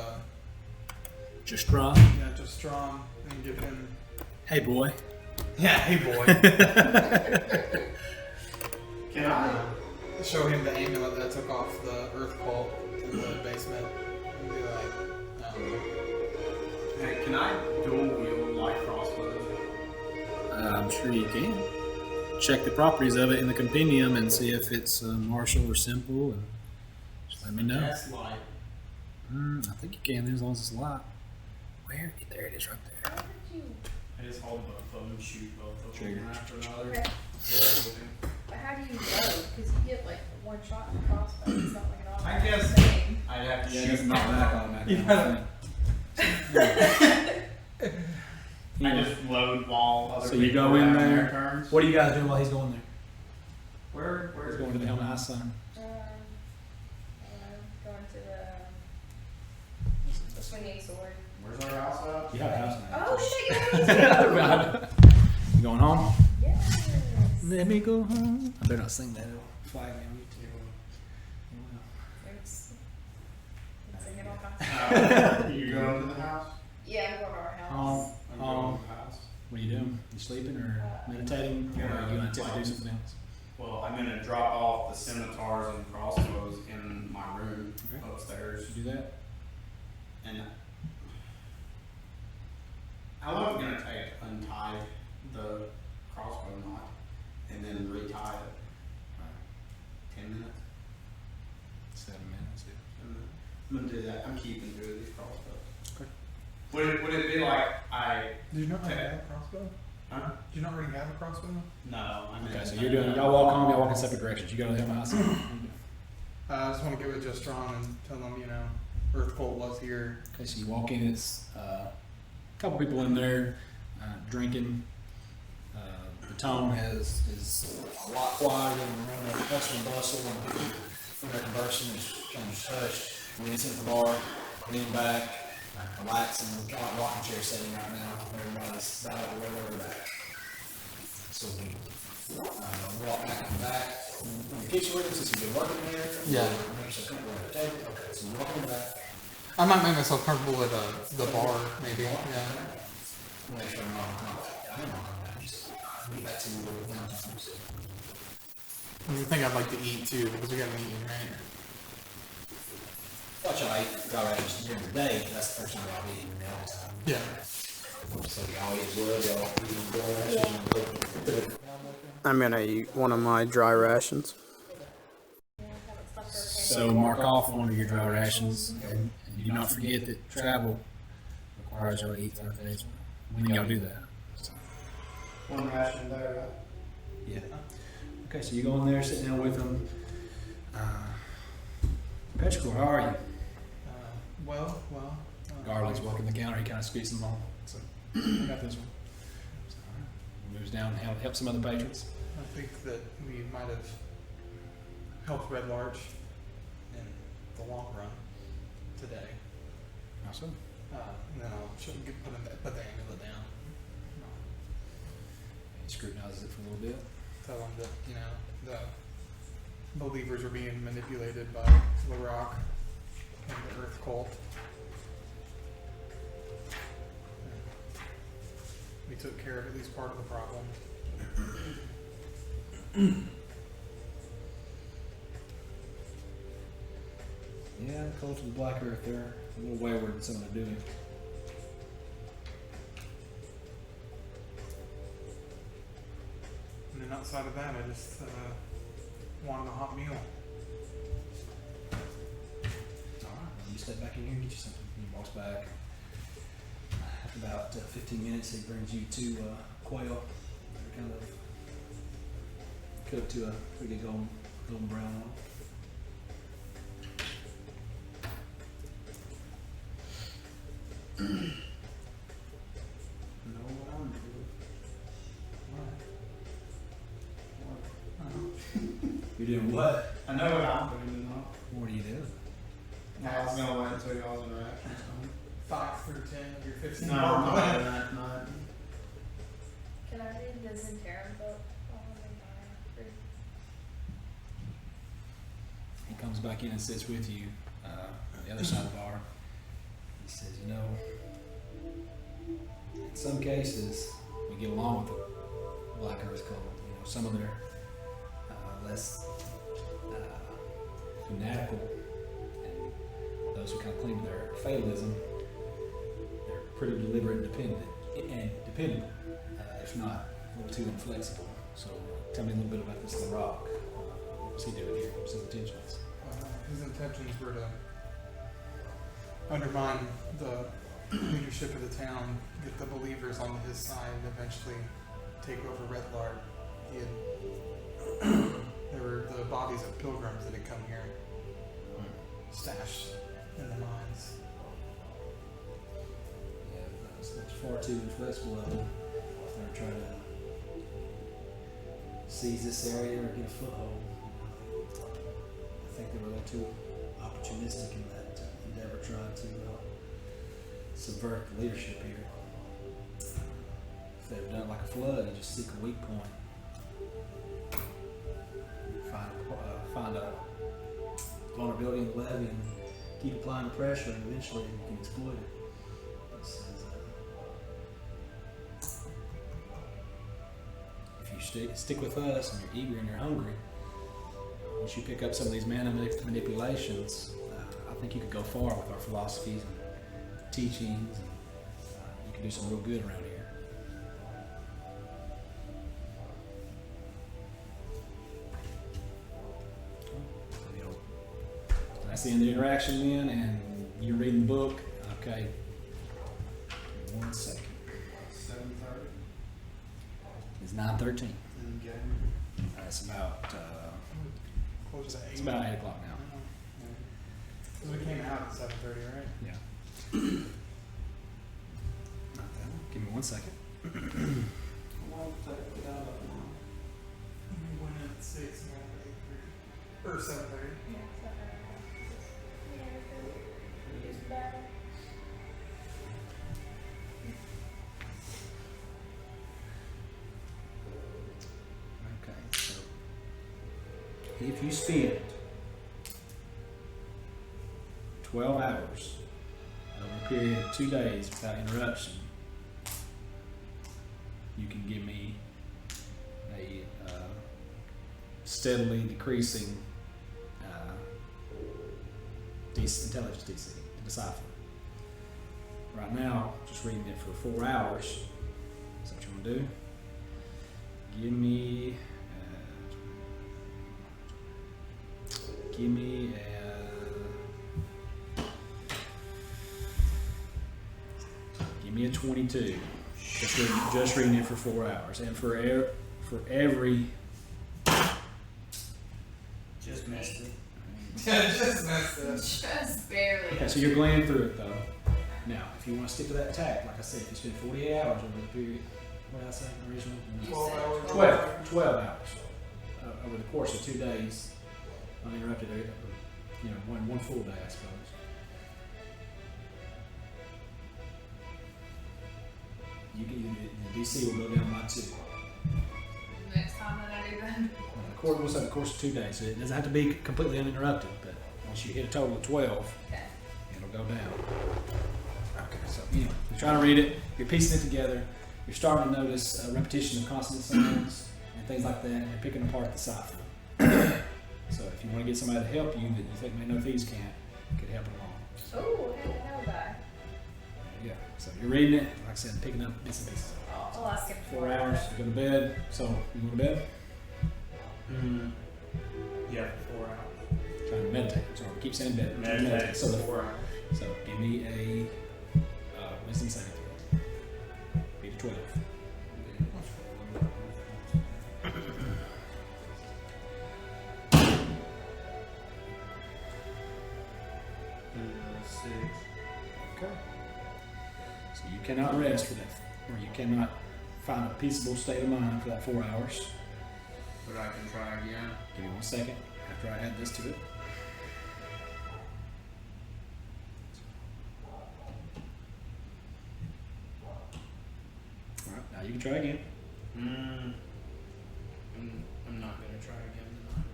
Just strong. Yeah, just strong and give him... Hey, boy. Yeah, hey boy. Can I? Show him the amulet that I took off the earth cult in the basement and be like, Hey, can I dual wield light crossbows? I'm sure you can. Check the properties of it in the compendium and see if it's martial or simple, and just let me know. That's light. I think you can, as long as it's light. Where? There it is, right there. How did you? I just hold both of them and shoot both of Trigger. them one after another. Okay. But how do you load? Because you get like one shot in the crossbow. It's not like an I automatic guess thing. I'd have to Yeah, shoot it's not both. back on that. You I just load while other So you people go are in having there. their turns. What are you guys doing while he's going there? Where's He's going to the Helmet High Sun. Going to the swinging sword. Where's our house at? You have a house now. Oh shit! You going home? Yes. Let me go home. I better not sing that. It'll flag me on YouTube. Oops. I'm singing all kinds of You going to the house? Yeah, I'm going to our house. I'm going to the house. What are you doing? You sleeping or meditating? Or are you going to do something else? Well, I'm going to drop off the scimitars and crossbows in my room Okay. upstairs. You do that? And how long is it going to take to untie the crossbow knot and then retie it? 10 minutes? 7 minutes. I'm going to do that. I'm keeping 2 of these crossbows. Okay. Would it be like did you not already have a crossbow? Huh? Did you not already have a crossbow? No, I mean. Okay, so you're doing, y'all walk home, y'all walk in separate directions. You go to the Helmet High Sun. I just want to get with Just Strong and tell them, you know, Earth Cult was here. Okay, so you walk in, it's a couple people in there drinking. The tone is a lot quieter than around the hustle and bustle, and when they're conversing, it's kind of hushed. When it's in the bar, lean back, relaxing, got a rocking chair setting right now. Everybody's side of the way over back. So we walk back and back. In the kitchen with us, you've been working there. Yeah. So comfortable at the table. Okay, so you walk in the back. I might make myself comfortable at the bar, maybe. Yeah. Make sure I'm not back to you. I think I'd like to eat too, because we got an eating, right? Watch y'all eat dry rations during the day. That's the first time y'all be eating all the time. Yeah. So y'all eat wood, y'all eat dry rations. I'm gonna eat one of my dry rations. So mark off one of your dry rations, and do not forget that travel requires y'all to eat 5 days. When y'all do that. So, One ration there, right? yeah. Okay, so you go in there, sit down with them. Petrichor, how are you? Well. Garland's working the counter. He kind of squeezes them all. So I got this one. So, moves down and help some other patrons. I think that we might have helped Red Larch in the long run today. Awesome. And then I'll put the amulet down. He scrutinizes it for a little bit. Tell them that, you know, the believers are being manipulated by Larrakh and the Earth Cult. We took care of at least part of the problem. Yeah, the cult of the Black Earth, they're a little wayward in some of their doing. And then outside of that, I just wanted a hot meal. Alright, you step back in here and get you something. He walks back. After about 15 minutes, he brings you two quail. They're kind of cooked to a pretty good golden brown one. Know what I'm doing. You're doing what? I know what I'm doing, you know. What are you doing? I was gonna wait until y'all's interactions done. 5 through 10 of your 15 No, part I'm plan. not doing that tonight. Can I read the Zentarum book? He comes back in and sits with you on the other side of the bar. He says, you know, in some cases, we get along with the Black Earth cult. You know, some of their less fanatical and those who kind of cling to their fatalism, they're pretty deliberate and dependable, if not a little too inflexible. So tell me a little bit about this Larrakh. What was he doing here? What was his intentions? His intentions were to undermine the leadership of the town, get the believers on his side, and eventually take over Red Larch. He had there were the bodies of pilgrims that had come here, stashed in the mines. Yeah, it's far too inflexible of them. They're trying to seize this area or get a foothold. I think they were a little too opportunistic in that endeavor, trying to subvert the leadership here. If they've done it like a flood, you just seek a weak point, find a vulnerability in the levee, and keep applying the pressure, and eventually you can exploit it. This is, if you stick with us and you're eager and you're hungry, once you pick up some of these manipulations, I think you could go far with our philosophies and teachings, and you can do some real good around here. That's the end of the interaction then, and you're reading the book. Okay. 1 second. 7:30. It's 9:13. Okay. It's about Closes at 8. it's about 8 o'clock now. Because we came out at 7:30, right? Yeah. Not that one. Give me 1 second. We went in at 6 and got out at 8:30. Or 7:30. Okay, so if you spend 12 hours over a period of 2 days without interruption, you can give me a steadily decreasing intelligence DC to decipher. Right now, just reading it for 4 hours. Is that what you want to do? Give me a 22. Just reading it for 4 hours, and for every Just missed it. Just messed up. Just barely. okay, so you're glazing through it though. Now, if you want to stick to that tack, like I said, if you spend 48 hours over the period, what did I say originally? 12 hours. 12 hours over the course of 2 days, uninterrupted, you know, one full day, I suppose. The DC will go down by 2. Next time that I do that. We'll say the course of 2 days. So it doesn't have to be completely uninterrupted, but once you hit a total of 12, Okay. it'll go down. Okay, so anyway, you're trying to read it, you're piecing it together, you're starting to notice repetition of consonant sounds and things like that, and you're picking apart the cipher. So if you want to get somebody to help you that you think may know thieves can't, could help along. Oh, hey, I know a guy. Yeah. So you're reading it, like I said, picking up bits and pieces. I'll ask him. 4 hours, you go to bed. So you go to bed, Yeah, 4 hours. trying to meditate. Sorry, we keep saying bed. Meditate So, for 4 hours. so give me a wisdom saving throw. Beat a 12. Okay. So you cannot rest for that, or you cannot find a peaceable state of mind for that 4 hours. But I can try again. Give me 1 second after I add this to it. Alright, now you can try again. I'm not gonna try again tonight.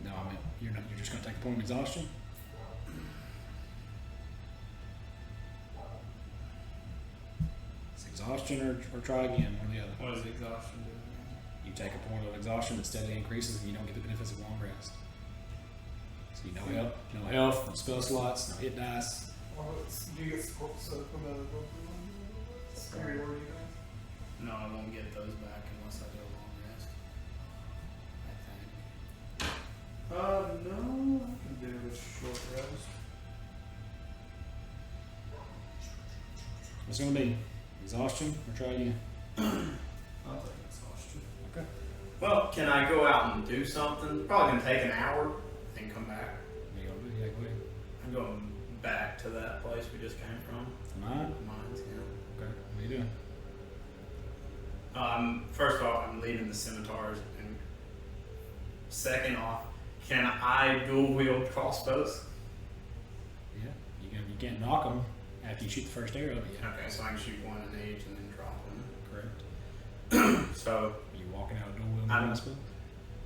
No, I mean, you're just gonna take a point of exhaustion. It's exhaustion or try again, one or the other. What does exhaustion do? You take a point of exhaustion that steadily increases and you don't get the benefits of long rest. So you no health, no spell slots, no hit dice. Well, do you get support for the superiority dice? No, I won't get those back unless I do a long rest. I think. No, I can do a short rest. What's it gonna be? Exhaustion or try again? I'll take exhaustion. Okay. Well, can I go out and do something? Probably gonna take an hour and come back. Yeah, go ahead. I'm going back to that place we just came from. Mine? Mine's, yeah. Okay. What are you doing? First off, I'm leaving the scimitars, and second off, can I dual wield crossbows? Yeah. You can't knock them after you shoot the first arrow, but yeah. Okay, so I can shoot one in each and then drop them. Correct. So Are you walking out a door with a I'm- crossbow?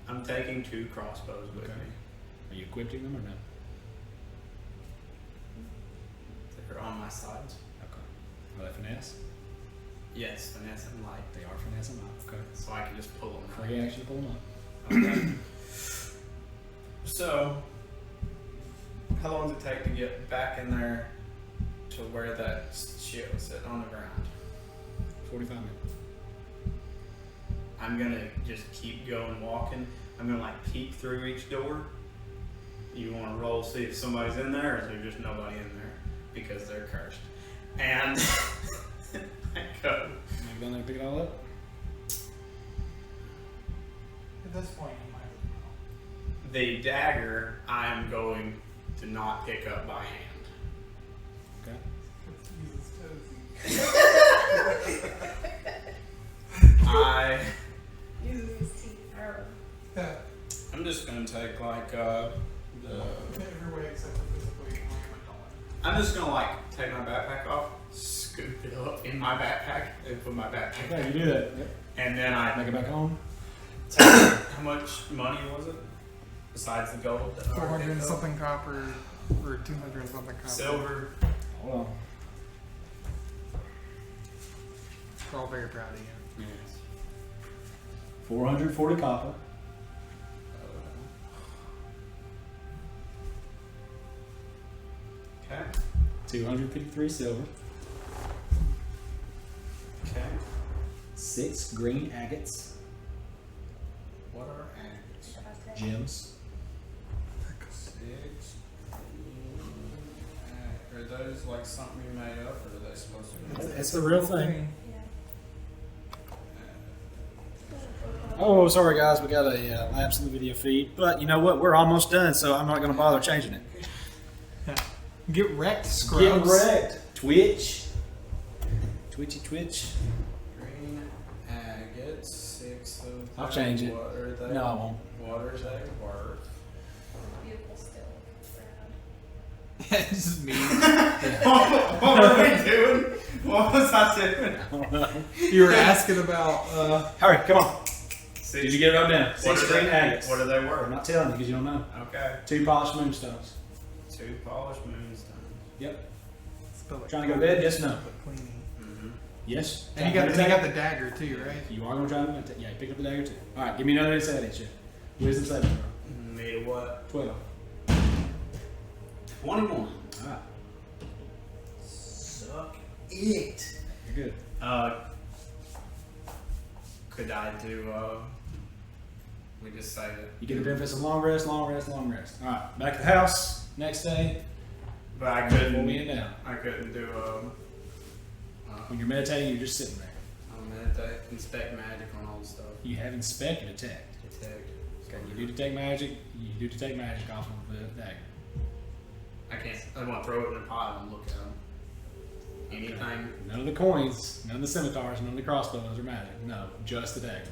I'm taking 2 crossbows with Okay. me. Are you equipping them or no? They're on my sides. Okay. Are they finesse? Yes, finesse and light, They are finesse and not. Okay. so I can just pull them. Free action, pull them up. Okay. So, how long does it take to get back in there to where that shit was sitting on the ground? 45 minutes. I'm gonna just keep going walking. I'm gonna like peek through each door. You wanna roll, see if somebody's in there, or is there just nobody in there? Because they're cursed. And I go. You go there and pick it all up? At this point, you might as well. The dagger I'm going to not pick up by hand. Okay. Use his toesies. I Uses his teeth. Yeah, I'm just gonna take like every way except for physically. I'm just gonna like take my backpack off, scoop it up in my backpack, and put my backpack. Okay, you do that. Yep. And then I Make it back home. how much money was it? Besides the gold? that I 400 already and picked up? something copper, or 200 and something copper. Silver. Hold on. We're all very proud of you. Yes. 440 copper. Okay. 253 silver. Okay. 6 green agates. What are agates? Gems. 6. Are those like something you made up, or are they supposed to be? It's the real thing. Oh, sorry guys, we got a lapse in the video feed. But you know what? We're almost done, so I'm not going to bother changing it. Get wrecked, scrubs. Get wrecked. Twitch. Twitchy twitch. Green agates, 6 of them. I'll change it. What are they? No, I won't. What are they worth? Beautiful still. It's just me. What were we doing? What was I doing? I don't know. You were asking about. Hurry, come on. Six. Did you get it wrote down? What 6 are green they? agates. What are they I'm worth? not telling you because you don't know. Okay. 2 polished moonstones. 2 polished moonstones. Yep. Spell it. Trying to go to bed? Yes, no. Cleaning. Mm-hmm. Yes. And you got the dagger too, right? You are going to try to meditate. Yeah, you picked up the dagger too. All right, give me another insight at you. Wisdom saving throw. Made of what? 12. 21. Alright, Suck it. you're good. Could I do, we just say that. You get the benefits of long rest, long rest, long rest. Alright, back to the house, next day, But I before couldn't, we end down. I couldn't do, When you're meditating, you're just sitting there. meditate, inspect magic on all the stuff. You have inspect and detect. Detect. Okay, you do detect magic, off of the dagger. I can't, I want to throw it in a pile and look at them. Anything. None of the coins, none of the scimitars, none of the crossbows are magic. No, just the dagger.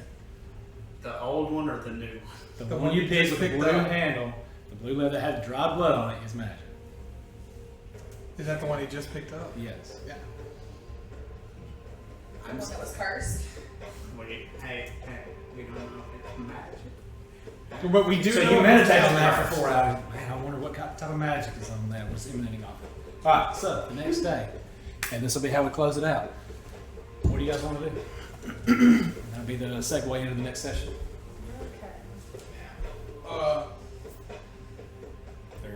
The old one or the new one? The one you picked with the blue handle, the blue leather that had dried blood on it is magic. Is that the one he just picked up? Yes. Yeah. The one that was cursed. Wait, hey, we don't know if it's magic. But we do. So know you meditate on it's that for cursed. 4 hours. Man, I wonder what type of magic is on that, what's emanating off it. Alright, so the next day, and this will be how we close it out. What do you guys want to do? That'll be the segue into the next session. Uh, There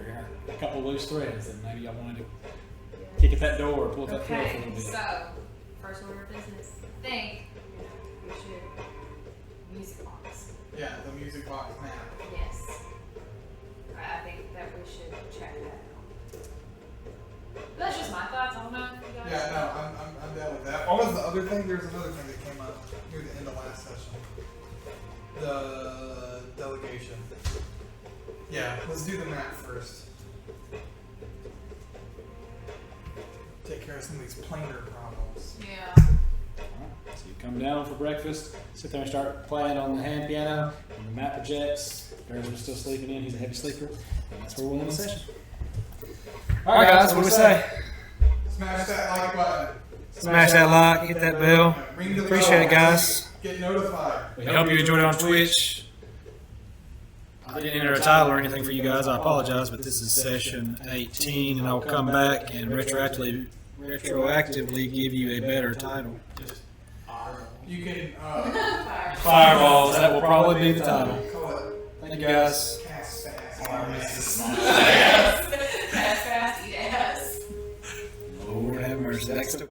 are a couple loose threads that maybe y'all wanted to kick at that door or pull at that thread for a Okay, little bit. so first order of business. I think we should music box. yeah, the music box map. Yes. I think that we should check that out. That's just my thoughts. I don't know if you guys. Yeah, no, I'm down with that. What was the other thing? There was another thing that came up near the end of last session. The delegation. Yeah, let's do the map first. Take care of some of these planar problems. Yeah. Alright, so you come down for breakfast, sit there and start playing on the hand piano, and the map projects. Bears are still sleeping in, he's a heavy sleeper, and that's where we'll end the session. Alright guys, what do we say? Smash that like button. Smash that like, hit that bell. Ring the Appreciate bell. it guys. Get notified. We hope you enjoyed it on Twitch. I didn't enter a title or anything for you guys, I apologize, but this is session 18, and I'll come back and retroactively give you a better title. You can Fireballs, that will probably be the title. call it Thank you guys. cast fast. Fast, fast, yes. Lord have mercy. Next